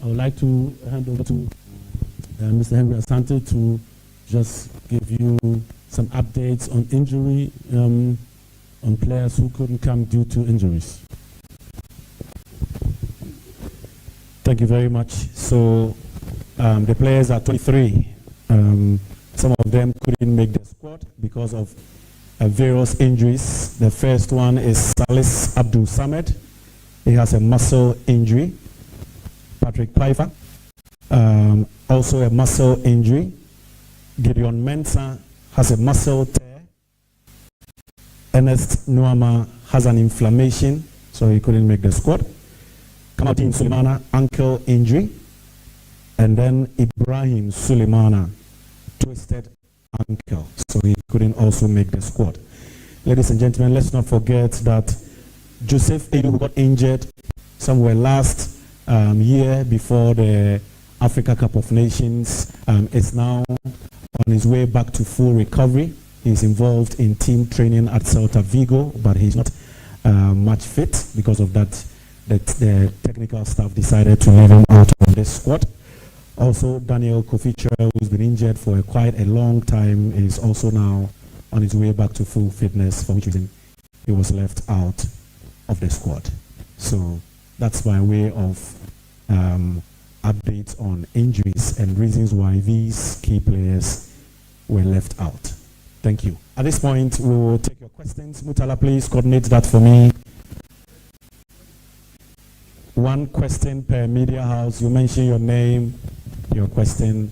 Speaker 3: would like to hand over to Mr. Henry Asante to just give you some updates on injury, on players who couldn't come due to injuries. Thank you very much. So the players are 23. Some of them couldn't make the squad because of various injuries. The first one is Salis Abdul Samed. He has a muscle injury. Patrick Pfeiffer, also a muscle injury. Gideon Mensah has a muscle tear. Ernest Nuama has an inflammation, so he couldn't make the squad. Kamatin Sulemana, ankle injury. And then Ibrahim Sulemana, twisted ankle, so he couldn't also make the squad. Ladies and gentlemen, let's not forget that Joseph Ayew, who got injured somewhere last year before the Africa Cup of Nations, is now on his way back to full recovery. He's involved in team training at Celta Vigo, but he's not much fit. Because of that, the technical staff decided to leave him out of this squad. Also, Daniel Koficha, who's been injured for quite a long time, is also now on his way back to full fitness, for which reason he was left out of the squad. So that's by way of updates on injuries and reasons why these key players were left out. Thank you. At this point, we will take your questions. Mutala, please coordinate that for me. One question per media house. You mention your name, your question.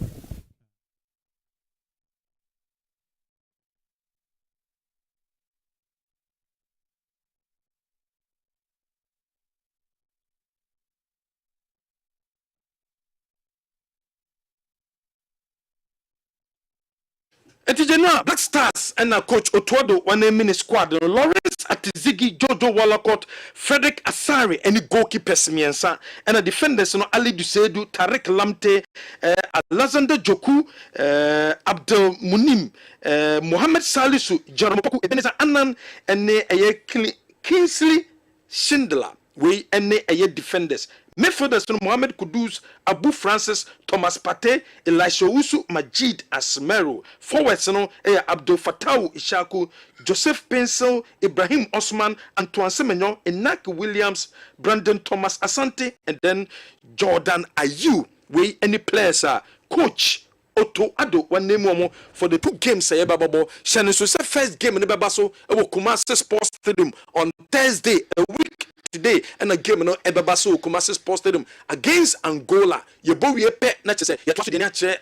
Speaker 5: Etijena Black Stars and coach Otuado one mini squad Lawrence Atizigi, Jojo Wallacott, Frederick Asari, any goalkeepers miensa and a defenders no Ali Dusedu, Tariq Lamte, Alexander Joku, Abdel Munim, Mohamed Salisu, Jaramoku, Ebenezer Annan, and Kingsley Schindler. We and defenders. Midfielders Mohamed Kudus, Abu Francis, Thomas Pate, Elisha Usu, Majid Asmeru. Forwards Abdul Fatau Ishaku, Joseph Pencil, Ibrahim Osman, Antoine Semenyo, Enak Williams, Brandon Thomas Asante, and then Jordan Ayew. We any players are coach Otto Ado one name for the 2 games say bababo. Shannon so first game in the Babaso Kumasi Sports Stadium on Thursday a week today and a game no Ebabaso Kumasi Sports Stadium against Angola. You bow ye pet na say you to the nature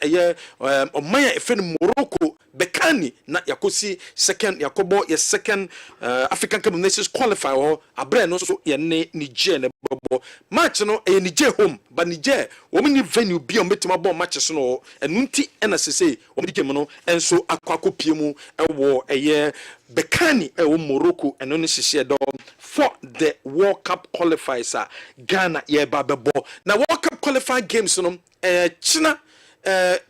Speaker 5: Omaya efren Morocco Bekani na yakosi second Yakobo your second African Cup of Nations qualifier or abre no so ye Niger ne bobo match no Niger home but Niger women venue be on metima ball matches no and nunti na say women game no and so akwako piemu ewo eye Bekani ewo Morocco and only she do for the World Cup qualifiers Ghana ye babebo na World Cup qualifier games no China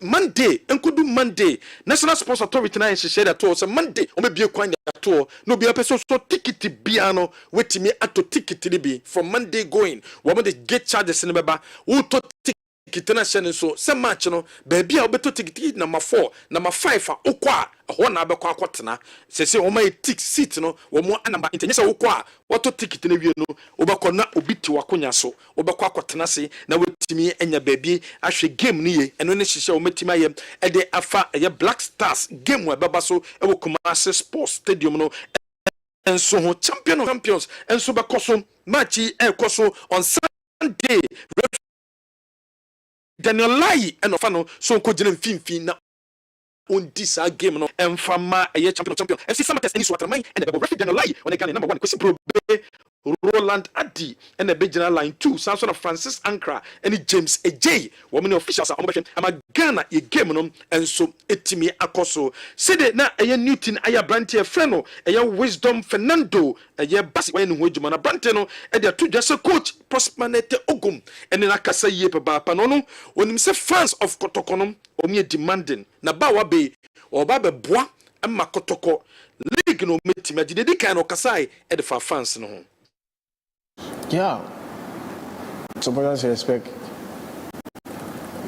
Speaker 5: Monday, Enkudu Monday, National Sports Authority na she said that to Monday, o me be kwan to no be a person so ticket biano wait me ato ticket be from Monday going. Woman the get charges in beba. Who to ticket na so some match no baby a beto ticket number 4, number 5 okwa ho na abekwa kwotena se o mai tick seat no wo mo anamba intanyesa okwa wato ticket na wie no obekọ na obiti wakonya so obekọ akwotena se na wetimi enya baby ahwe game ni ye eno ne hihye o metimi aye e de afa ye Black Stars game we baba so e wo Kumasi Sports Stadium no enso ho champions enso bekoso match e koso on Sunday Daniel Lai and Ofano so ko gina mfimfi na on this game no emfama a champion FC Samates any Swaterman and the referee Daniel Lai on the Ghana number 1 question pro Roland Addy and the Benjamin line 2 Samson of Francis Ankra and James AJ women officials are on ama Ghana a game no and so etimi akoso sede na a Newton aya brante freno a Wisdom Fernando a basi when hojuma na brante no e dia to just coach Prosperity Ogum and na kasa ye pe ba panono onim se fans of Kotokono omi demanding na ba wa be o ba be boa ama Kotoko league no metimi agide di kan no kasa e de fa fans no.
Speaker 22: Yeah, supporters expect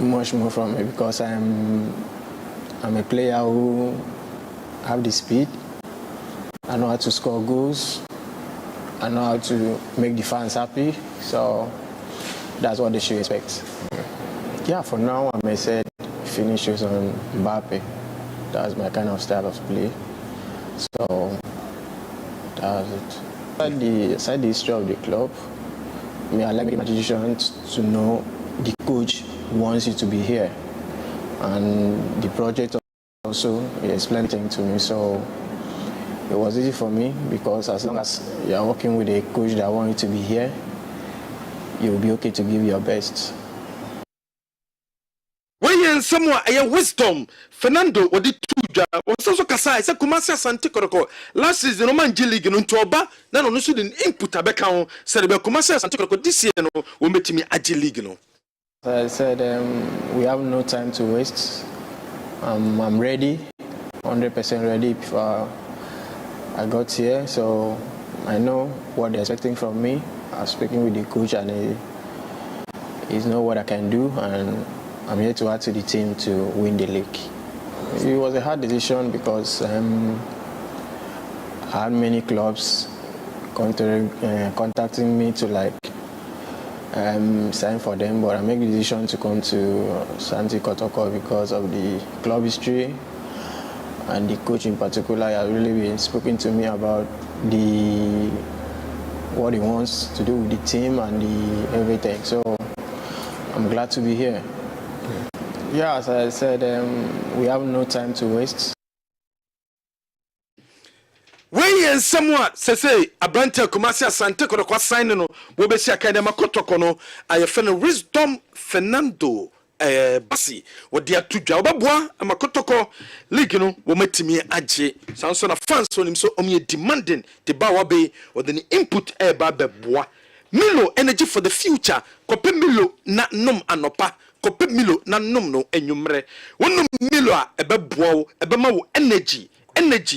Speaker 22: much more from me because I'm a player who have the speed. I know how to score goals. I know how to make the fans happy. So that's what they should expect. Yeah, for now I may say finishes on Mbappe. That's my kind of style of play. So that's it. Aside the history of the club, I like my decision to know the coach wants you to be here, and the project also explained things to me. So it was easy for me because as long as you are working with a coach that wants you to be here, you will be okay to give your best.
Speaker 5: When someone a Wisdom Fernando or the two was also Kasai said Kumasi Asante Koroko last season no man league no ntoba na no so den input abeka ho said be Kumasi Asante Koroko this year no we metimi agi league no.
Speaker 22: I said we have no time to waste. I'm ready, 100% ready before I got here, so I know what they're expecting from me. I'm speaking with the coach and he knows what I can do, and I'm here to add to the team to win the league. It was a hard decision because I had many clubs contacting me to sign for them, but I make the decision to come to Santi Kotoko because of the club history and the coach in particular has really been speaking to me about what he wants to do with the team and everything. So I'm glad to be here. Yeah, as I said, we have no time to waste.
Speaker 5: Wey and somewhat say Abrante Kumasi Asante Kotoko sign no Wobesi Academy Kotoko no ayefene Wisdom Fernando Basi wo dia tudwa obabua amakotoko league no wo matimi age sanso na fans onim so omye demanding the ba wa be or the input ba beboa Milo energy for the future kope Milo na nom anopa kope Milo na nom no enwumre wonum Milo a ebeboa ebema wo energy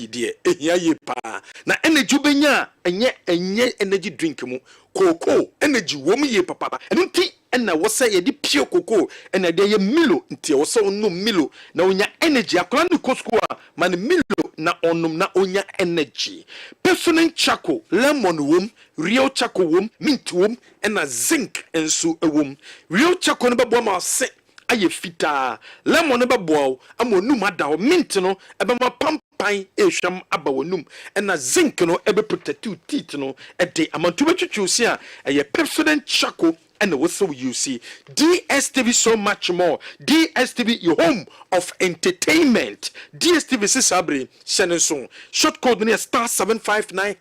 Speaker 5: die ehia ye pa na energy benya enye energy drink mu koko energy wo mu ye papa enti na wo say ye di pure koko na de ye Milo nti wo say no Milo na onya energy akora ni kosko a man Milo na onum na onya energy personal charcoal lemon wom real charcoal wom mint wom na zinc enso wom real charcoal no bebo ma se aye fita lemon no bebo amonum ada mint no ebe ma pam pan ehwam aba wonum na zinc no ebe protect teeth no de amantu betwetwe si a eye president charcoal and also you see DSTV so much more. DSTV your home of entertainment. DSTV Sisabre Shenson. Short code near *759#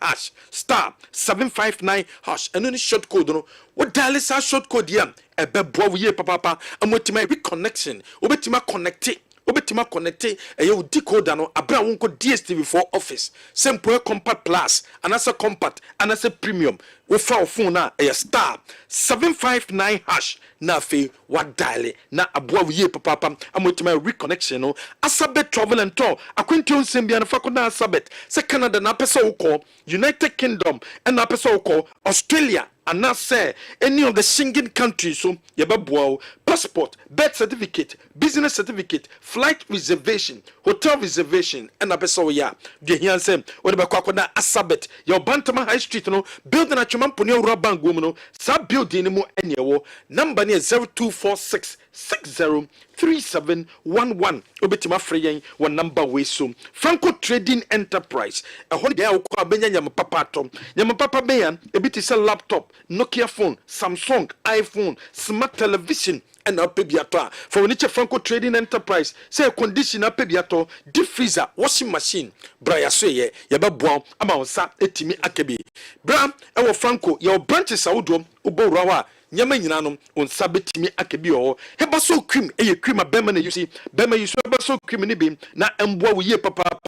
Speaker 5: *759# and only short code no. What dial is our short code here? A bebo ye papa. I'm with my reconnection. Obetima connected. Obetima connected a you decoder no abra wonko DSTV for office. Simple compact plus and as a compact and as a premium. We found phone na a *759# na fe what dial na abwa ye papa. I'm with my reconnection no. Asabet travel and tour. Aquintion Symbian Fakuna Asabet. Se Canada na pesa uko United Kingdom and na pesa uko Australia. And now say any of the singing countries so yababwa passport, birth certificate, business certificate, flight reservation, hotel reservation, and abeso ya. The here say what about kwakona Asabet, your Bantama High Street no building a chumampuni urban woman sub building mo anyewo number near 0246 603711 obetima freyen one number we so Franco Trading Enterprise a holiday akwa benya nyam papa tom nyam papa beyan ebiti se laptop Nokia phone Samsung iPhone smart television and apebiato for niche Franco Trading Enterprise say condition apebiato deep freezer washing machine braya so ye yababwa ama onsa etimi akebi bra e Franco your branches awodom ubowrawa nyama nyinanom on sabetimi akebi o hebaso cream eye cream abema na yusi bema yusu hebaso cream ni bi na emboa wo ye papa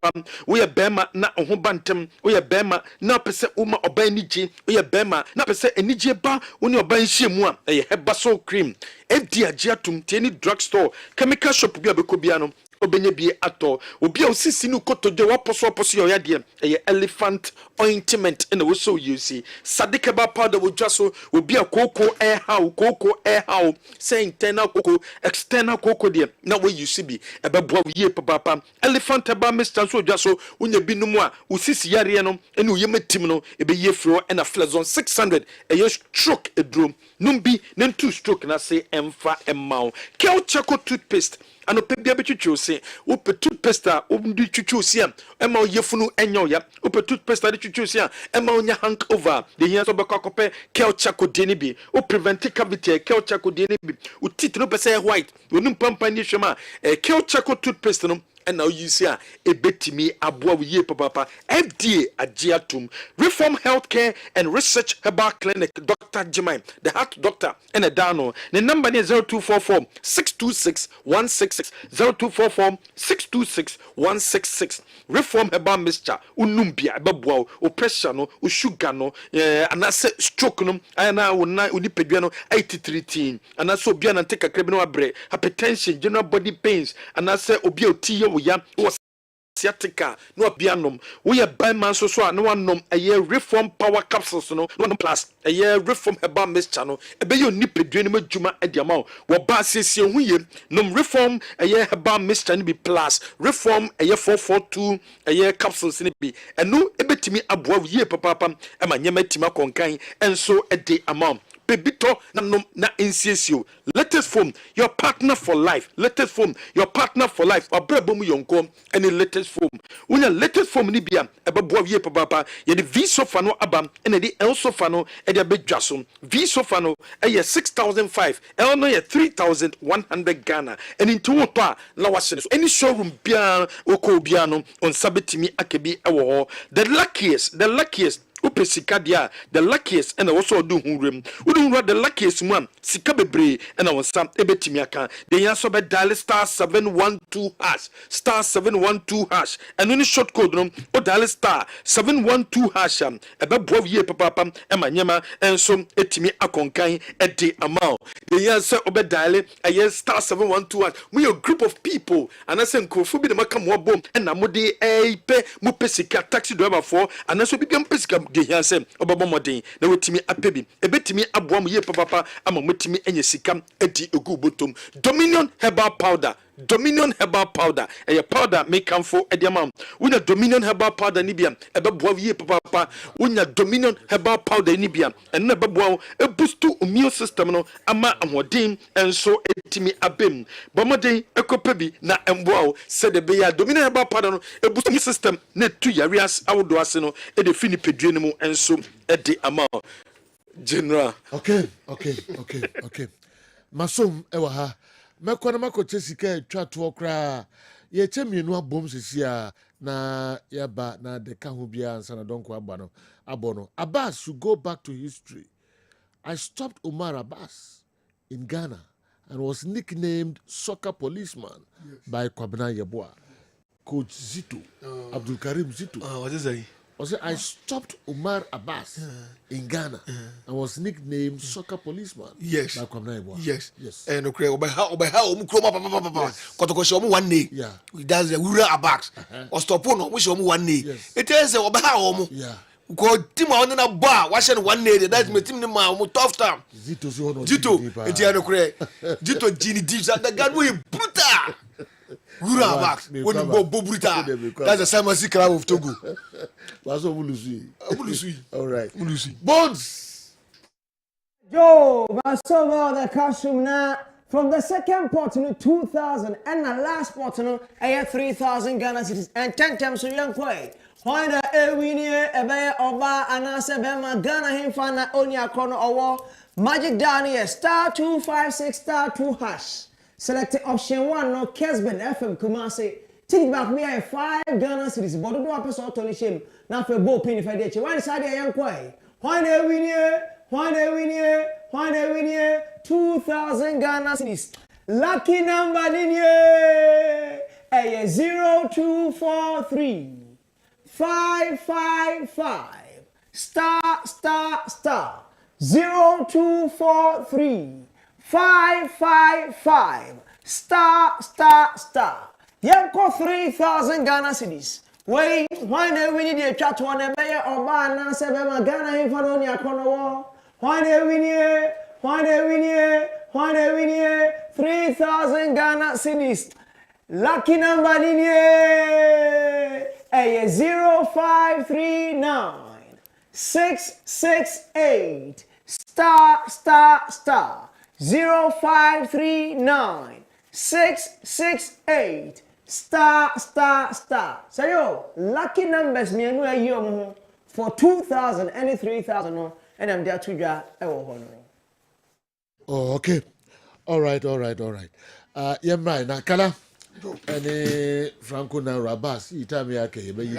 Speaker 5: wo ye bema na ho bantem wo ye bema na pese uma oban niji wo ye bema na pese enije ba wo ne oban hyiemu a eye hebaso cream edi agiatum tieni drugstore chemical shop bi abekobia no obenye bi ato obi a osisi no kotoje waposo yo yade eye elephant ointment and also you see sadikaba powder wo dwaso obi a koko how say internal koko external koko de na we you see bi ebeboa ye papa elephant ba mr so dwaso unya binum a osisi yare no ene oyematim no ebe ye fro and a flazon 600 eye stroke edrum numbi nentu stroke na say emfa emau kel chako toothpaste ano pebia betwitwo se wo pe toothpaste a wo ndi twitwo se am ema oyefunu enyo ya wo pe toothpaste de twitwo se am ema onya hangover de hia so be kwakope kel chako de ni bi wo prevent cavity kel chako de ni bi wo teeth no pese white wo num pampa ni hwema kel chako toothpaste no and now you see a betimi aboa ye papa FDA agiatum Reform Healthcare and Research Herbal Clinic Dr. Jimai the heart doctor and a dano the number is 0244 626 166 0244 626 166 Reform Herbal Mixture unumbia beboa o pressure no o sugar no anase stroke no ana wona onipedua no 83 anase obia na take akrebi no abre hypertension general body pains anase obia otiye ya was sciatica no bianom we are by man so no one nom a year reform power capsules no one plus a year reform herbal mixture no e be yo nipedue no madwuma e dia ma wo ba siesie hu ye nom reform a year herbal mixture no be plus reform a year 442 a year capsules no be enu e betimi aboa ye papa e ma nyema tima konkan enso e de amount bebito na nom na nsiesie. Latest foam, your partner for life. Latest foam, your partner for life. Abrabom yonko any latest foam. When latest foam ni bia ebebo wie papa ye the V sofa no abam and the L sofa no e de bedwaso. V sofa no e 6,005, L no 3,100 Ghana. And into what na wase so any showroom bia oko bia no on sabetimi akebi ewo. The luckiest Upe sika dia the luckiest and also do hunrem. Udun the luckiest one sika bebre and our sam ebetimi aka. The answer be dial star 712 hash star 712 hash and any short code no o dial star 712 hash ebe boa ye papa ema nyema enso etimi akonkan e de amount. The answer obe dial a star 712 hash. We a group of people and I say nkrofo bi de maka mo bom and na mo de pe mo pesika taxi driver for and so bi biam pesika de hiansem obabo modern na wetimi apebi ebetimi aboam ye papa ama motimi enye sika edi egu botom. Dominion herbal powder e powder make am for ediamam. Una Dominion herbal powder ni bia ebeboa ye papa una Dominion herbal powder ni bia and na beboa e boost to immune system no ama amodin enso etimi abem bomodin ekopebi na emboa se de be ya Dominion herbal powder no e boost immune system na tu yarias awodo ase no e de fini pedue no mu enso e de ama general.
Speaker 1: Okay. Masom ewa ha mekwana makoche sika twa to okra ye chemienu abom sisia na yaba na de ka ho bia ansa na donko aba no Abbas should go back to history. I stopped Omar Abbas in Ghana and was nicknamed Soccer Policeman by Kwabena Yeboah. Coach Zito, Abdul Karim Zito.
Speaker 20: What is that?
Speaker 1: I stopped Omar Abbas in Ghana and was nicknamed Soccer Policeman.
Speaker 20: Yes.
Speaker 1: By Kwabena Yeboah.
Speaker 20: Yes. And okay, obeha papa. Kotokosho omu one day.
Speaker 1: Yeah.
Speaker 20: That's the Wura Abbas. Ostopo which omu one day. It is obeha omu.
Speaker 1: Yeah.
Speaker 20: Because team on na bar, watching one day. That's my team. The tough time.
Speaker 1: Zito,
Speaker 20: Zito, Gini Dips. That guy we brutal. Wura Abbas. When you go brutal. That's the same as Club of Togo.
Speaker 1: All right. Bones.
Speaker 11: Yo, Masomo the costume now. From the second pot to 2,000 and the last pot to 3,000 Ghana cedis and 10 times so young play. Why the Ewini Ebe Oba Anase Bema Ghana Himfana Onya Kono Owo Magic Daniel star 256 star 2 hash. Select option 1 no Kessben FM Kumasi. Take back me 5 Ghana cedis. But do a person Tony Shim. Now for Bo Pin if I did. Why is that young play? Why the Ewini 2,000 Ghana cedis. Lucky number linear 0243 555 star 0243 555 star. Yanko 3,000 Ghana cedis. Wait, why we need a chat one a bear or ban Sebema Ghana Infadonia Kono? Why we need 3,000 Ghana cedis. Lucky number linear 0539 668 star 0539 668 star. So yo, lucky numbers me anu ayi for 2,000 and 3,000 and I'm there to draw
Speaker 1: Oh, okay. All right. Yemra na kala. Ene Franco na Rabas itami yake be you.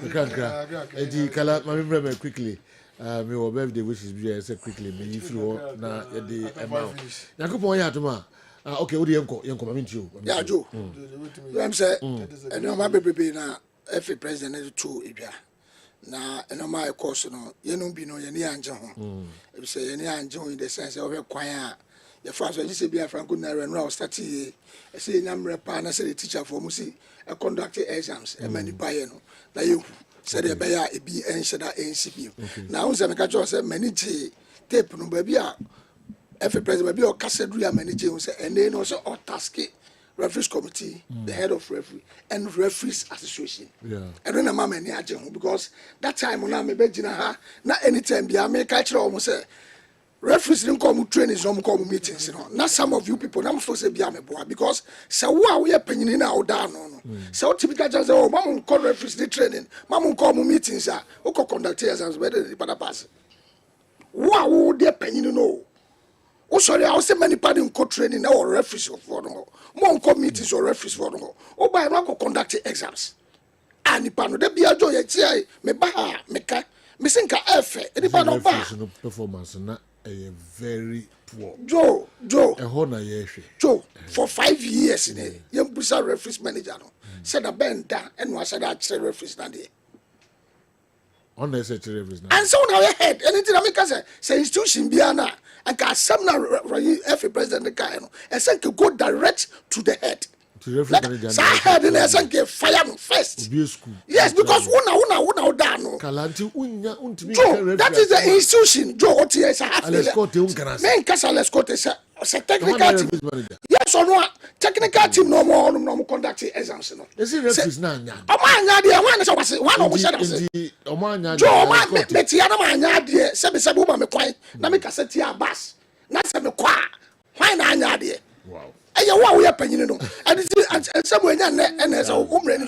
Speaker 1: Krakra. Edi kala mami quickly. Me wo birthday wishes be say quickly me if you na the amount. Yakupon ya tuma. Okay, odi yenko mami ntio.
Speaker 4: Ya jo. Dem say eno ma bebe na FA president to ibia. Na eno ma course no yenu bi no yeni anje ho. E say yeni anje ho in the sense of kwan a the first one you say be Franco na no start here. I say nyamre pa na say the teacher for mu see conduct exams e mani pa ye no. Na you said the be a bi ensheda NCP. Na won say me ka jo say mani tape no ba bi a FA president be o kasedru ya mani won say ene no say o task referees committee, the head of referee and referees association.
Speaker 1: Yeah.
Speaker 4: I don't know many because that time when I me be jina ha na anytime be I make catch almost say referees didn't come training some come meetings, you know. Not some of you people, I'm supposed to be a boy because so what we are paying in our down no. So typical just oh, mama call referees the training, mama come meetings, who can conduct exams better than the pass. Wow, they are paying you know. Oh, sorry, I was saying many party in court training or referees for no. More come meetings or referees for no. Oh, by not conduct exams. And the panel, they be a joy, me baha, me ka, me think a F, any panel
Speaker 1: performance not a very poor.
Speaker 4: Joe,
Speaker 1: a honor, yes.
Speaker 4: Joe, for 5 years in a young Busa referees manager, said a band down and was said that referees that day.
Speaker 1: Unnecessary referees.
Speaker 4: And so now I had anything I make us say institution Biana and can some now every president the guy and say to go direct to the head. Like, so I had in there and get fire first. Yes, because una down. Joe, that is the institution. Joe, what is a main castle escort is a technical team. Yes or no? Technical team no more conduct exams.
Speaker 1: Is it referees now?
Speaker 4: One of us. Joe, man, Betiana man, dear, Sabu, my quite, Namika Setia Bass. Not some qua. Why not, dear?
Speaker 1: Wow.
Speaker 4: What we are paying, and somewhere and as a woman,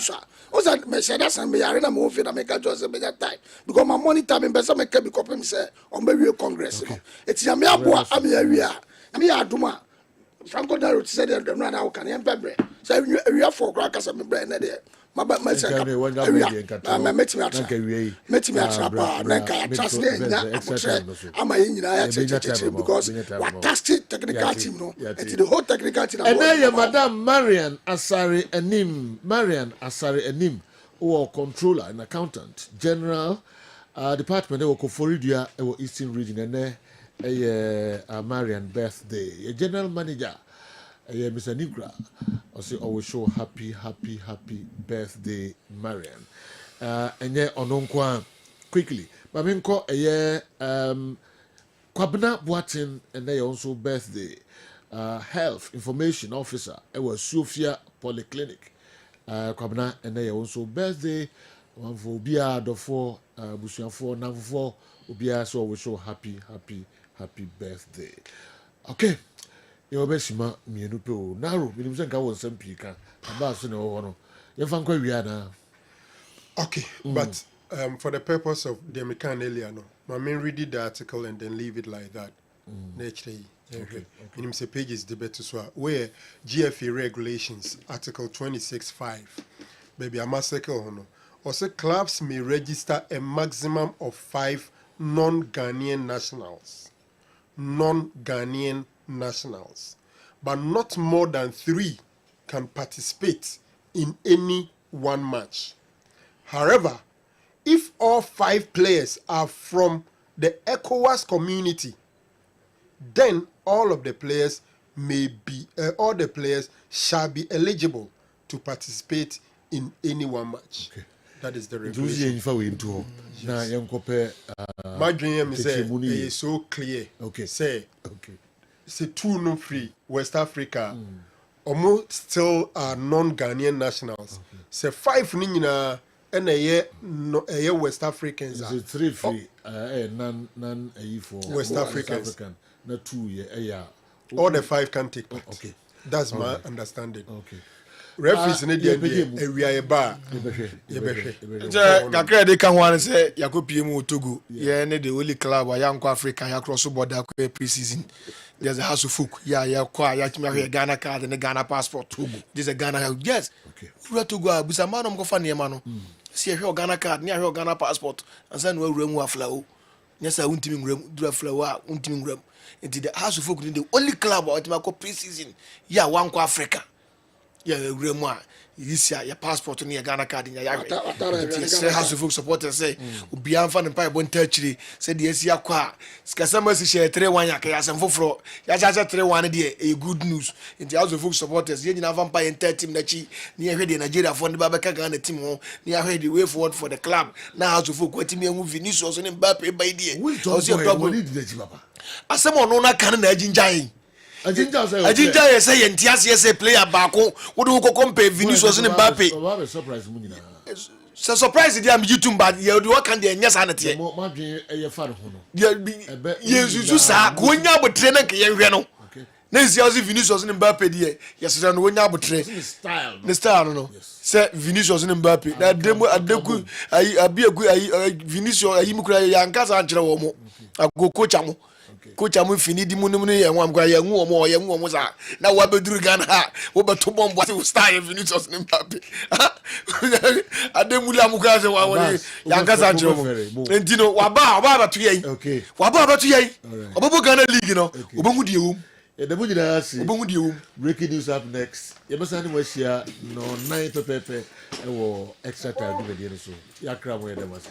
Speaker 4: was that Mercedes and me are in a movie that make a just a better time because my money time in Bessa make a big copy, say, on maybe Congress. It's a mere boy, I'm here. I'm here, Duma. Franco Darrow said that the man out can embrace. So we are 4 crackers and brain there. My myself, met me at I'm a because what technical team, no, the whole technical team.
Speaker 1: And then Madame Marian Asari Enim, Marian Asari Enim, or controller and accountant, general department, or Koforidia, or Eastern region, and there a Marian birthday, a general manager. Mr. Nigra, I say always show happy birthday, Marian. And yeah, on quickly. But I call a year Kwabena Boatin and they also birthday. Health information officer. It was Sophia Polyclinic. Kwabena and they also birthday. One for Bia the 4 Busian 4 number 4 Ubia so we show happy birthday. Okay. Your best ma mienu pe o naro minim se nka won sam pika aba so na wo no ye fa nkwa wi ana.
Speaker 15: Okay, but for the purpose of the mechanic earlier no my main read the article and then leave it like that. Naturally okay. Minim se pages debate so where GFA regulations article 26(5) baby a massacre no or say clubs may register a maximum of 5 non-Ghanaian nationals, but not more than 3 can participate in any one match. However, if all 5 players are from the ECOWAS community, then all the players shall be eligible to participate in any one match. Okay. That is the regulation. My dream is so clear.
Speaker 1: Okay.
Speaker 15: Say 2 no free West Africa. Almost still are non-Ghanaian nationals. Say 5 nina and a year West Africans.
Speaker 1: 3 free. None for
Speaker 15: West Africans.
Speaker 1: Not 2 year.
Speaker 15: All the 5 can take part.
Speaker 1: Okay.
Speaker 15: That's my understanding.
Speaker 1: Okay.
Speaker 15: Referees in the we are a bar.
Speaker 14: Kakra de kan wan say yakopie mu Togo. Yeah, ne the only club wa yanko Africa ya cross border pre-season. There's a house of folk. Yeah, kwa ya timi Ghana card and Ghana passport. Togo. There's a Ghana. Yes. Okay. We Togo busa man am go fa ne ma no. See here Ghana card, near here Ghana passport. And say no wura mu aflawo. Yes, I untimi nwura dura aflawo, untimi nwura. Into the house of folk the only club wa timi pre-season. Yeah, wanko Africa. Yeah, Remo, this year your passport in your Ghana card in your house of folk supporters say, Ubian fan and pipe one touchy, said yes, ya qua. Scassamas share 3-1 yakas and for Yaja 3-1 day, a good news. In the house of folk supporters, you have vampire and 30 Nachi, near ready Nigeria for the Babaka Ghana team, near ready way forward for the club. Now, house of folk, what me and movie news was an Mbappe by day. What's your problem? As someone on a cannon engine. I didn't say Ntias yes a player back. What do you compare Vinicius and Mbappe?
Speaker 20: so surprise dia me YouTube but ye do what can dey nya sa na te
Speaker 1: ma dwen e ye fa ho no
Speaker 20: ye zuzu sa ko nya abotre na ke ye hwe no na nsia osi Vinicius ne Mbappe die yesere no wonya abotre ne style no se Vinicius ne Mbappe na demo adeku ayi abiegu ayi Vinicius ayi mukura ya nkasa ankyere wo mo agokocha mo fini di munum ne ye nwam kwa ye nwu omo za na wa beduru Ghana ha wo beto bombo ase style Vinicius ne Mbappe ademu la mukura se wa woni ya nkasa ankyere mo entino waba batu ye waba batu ye obobo Ghana league no obohu die wo
Speaker 1: breaking news up next. Yebasa ni washia no 9 pepe ewo extra time do the so. Ya kra mo yede mas.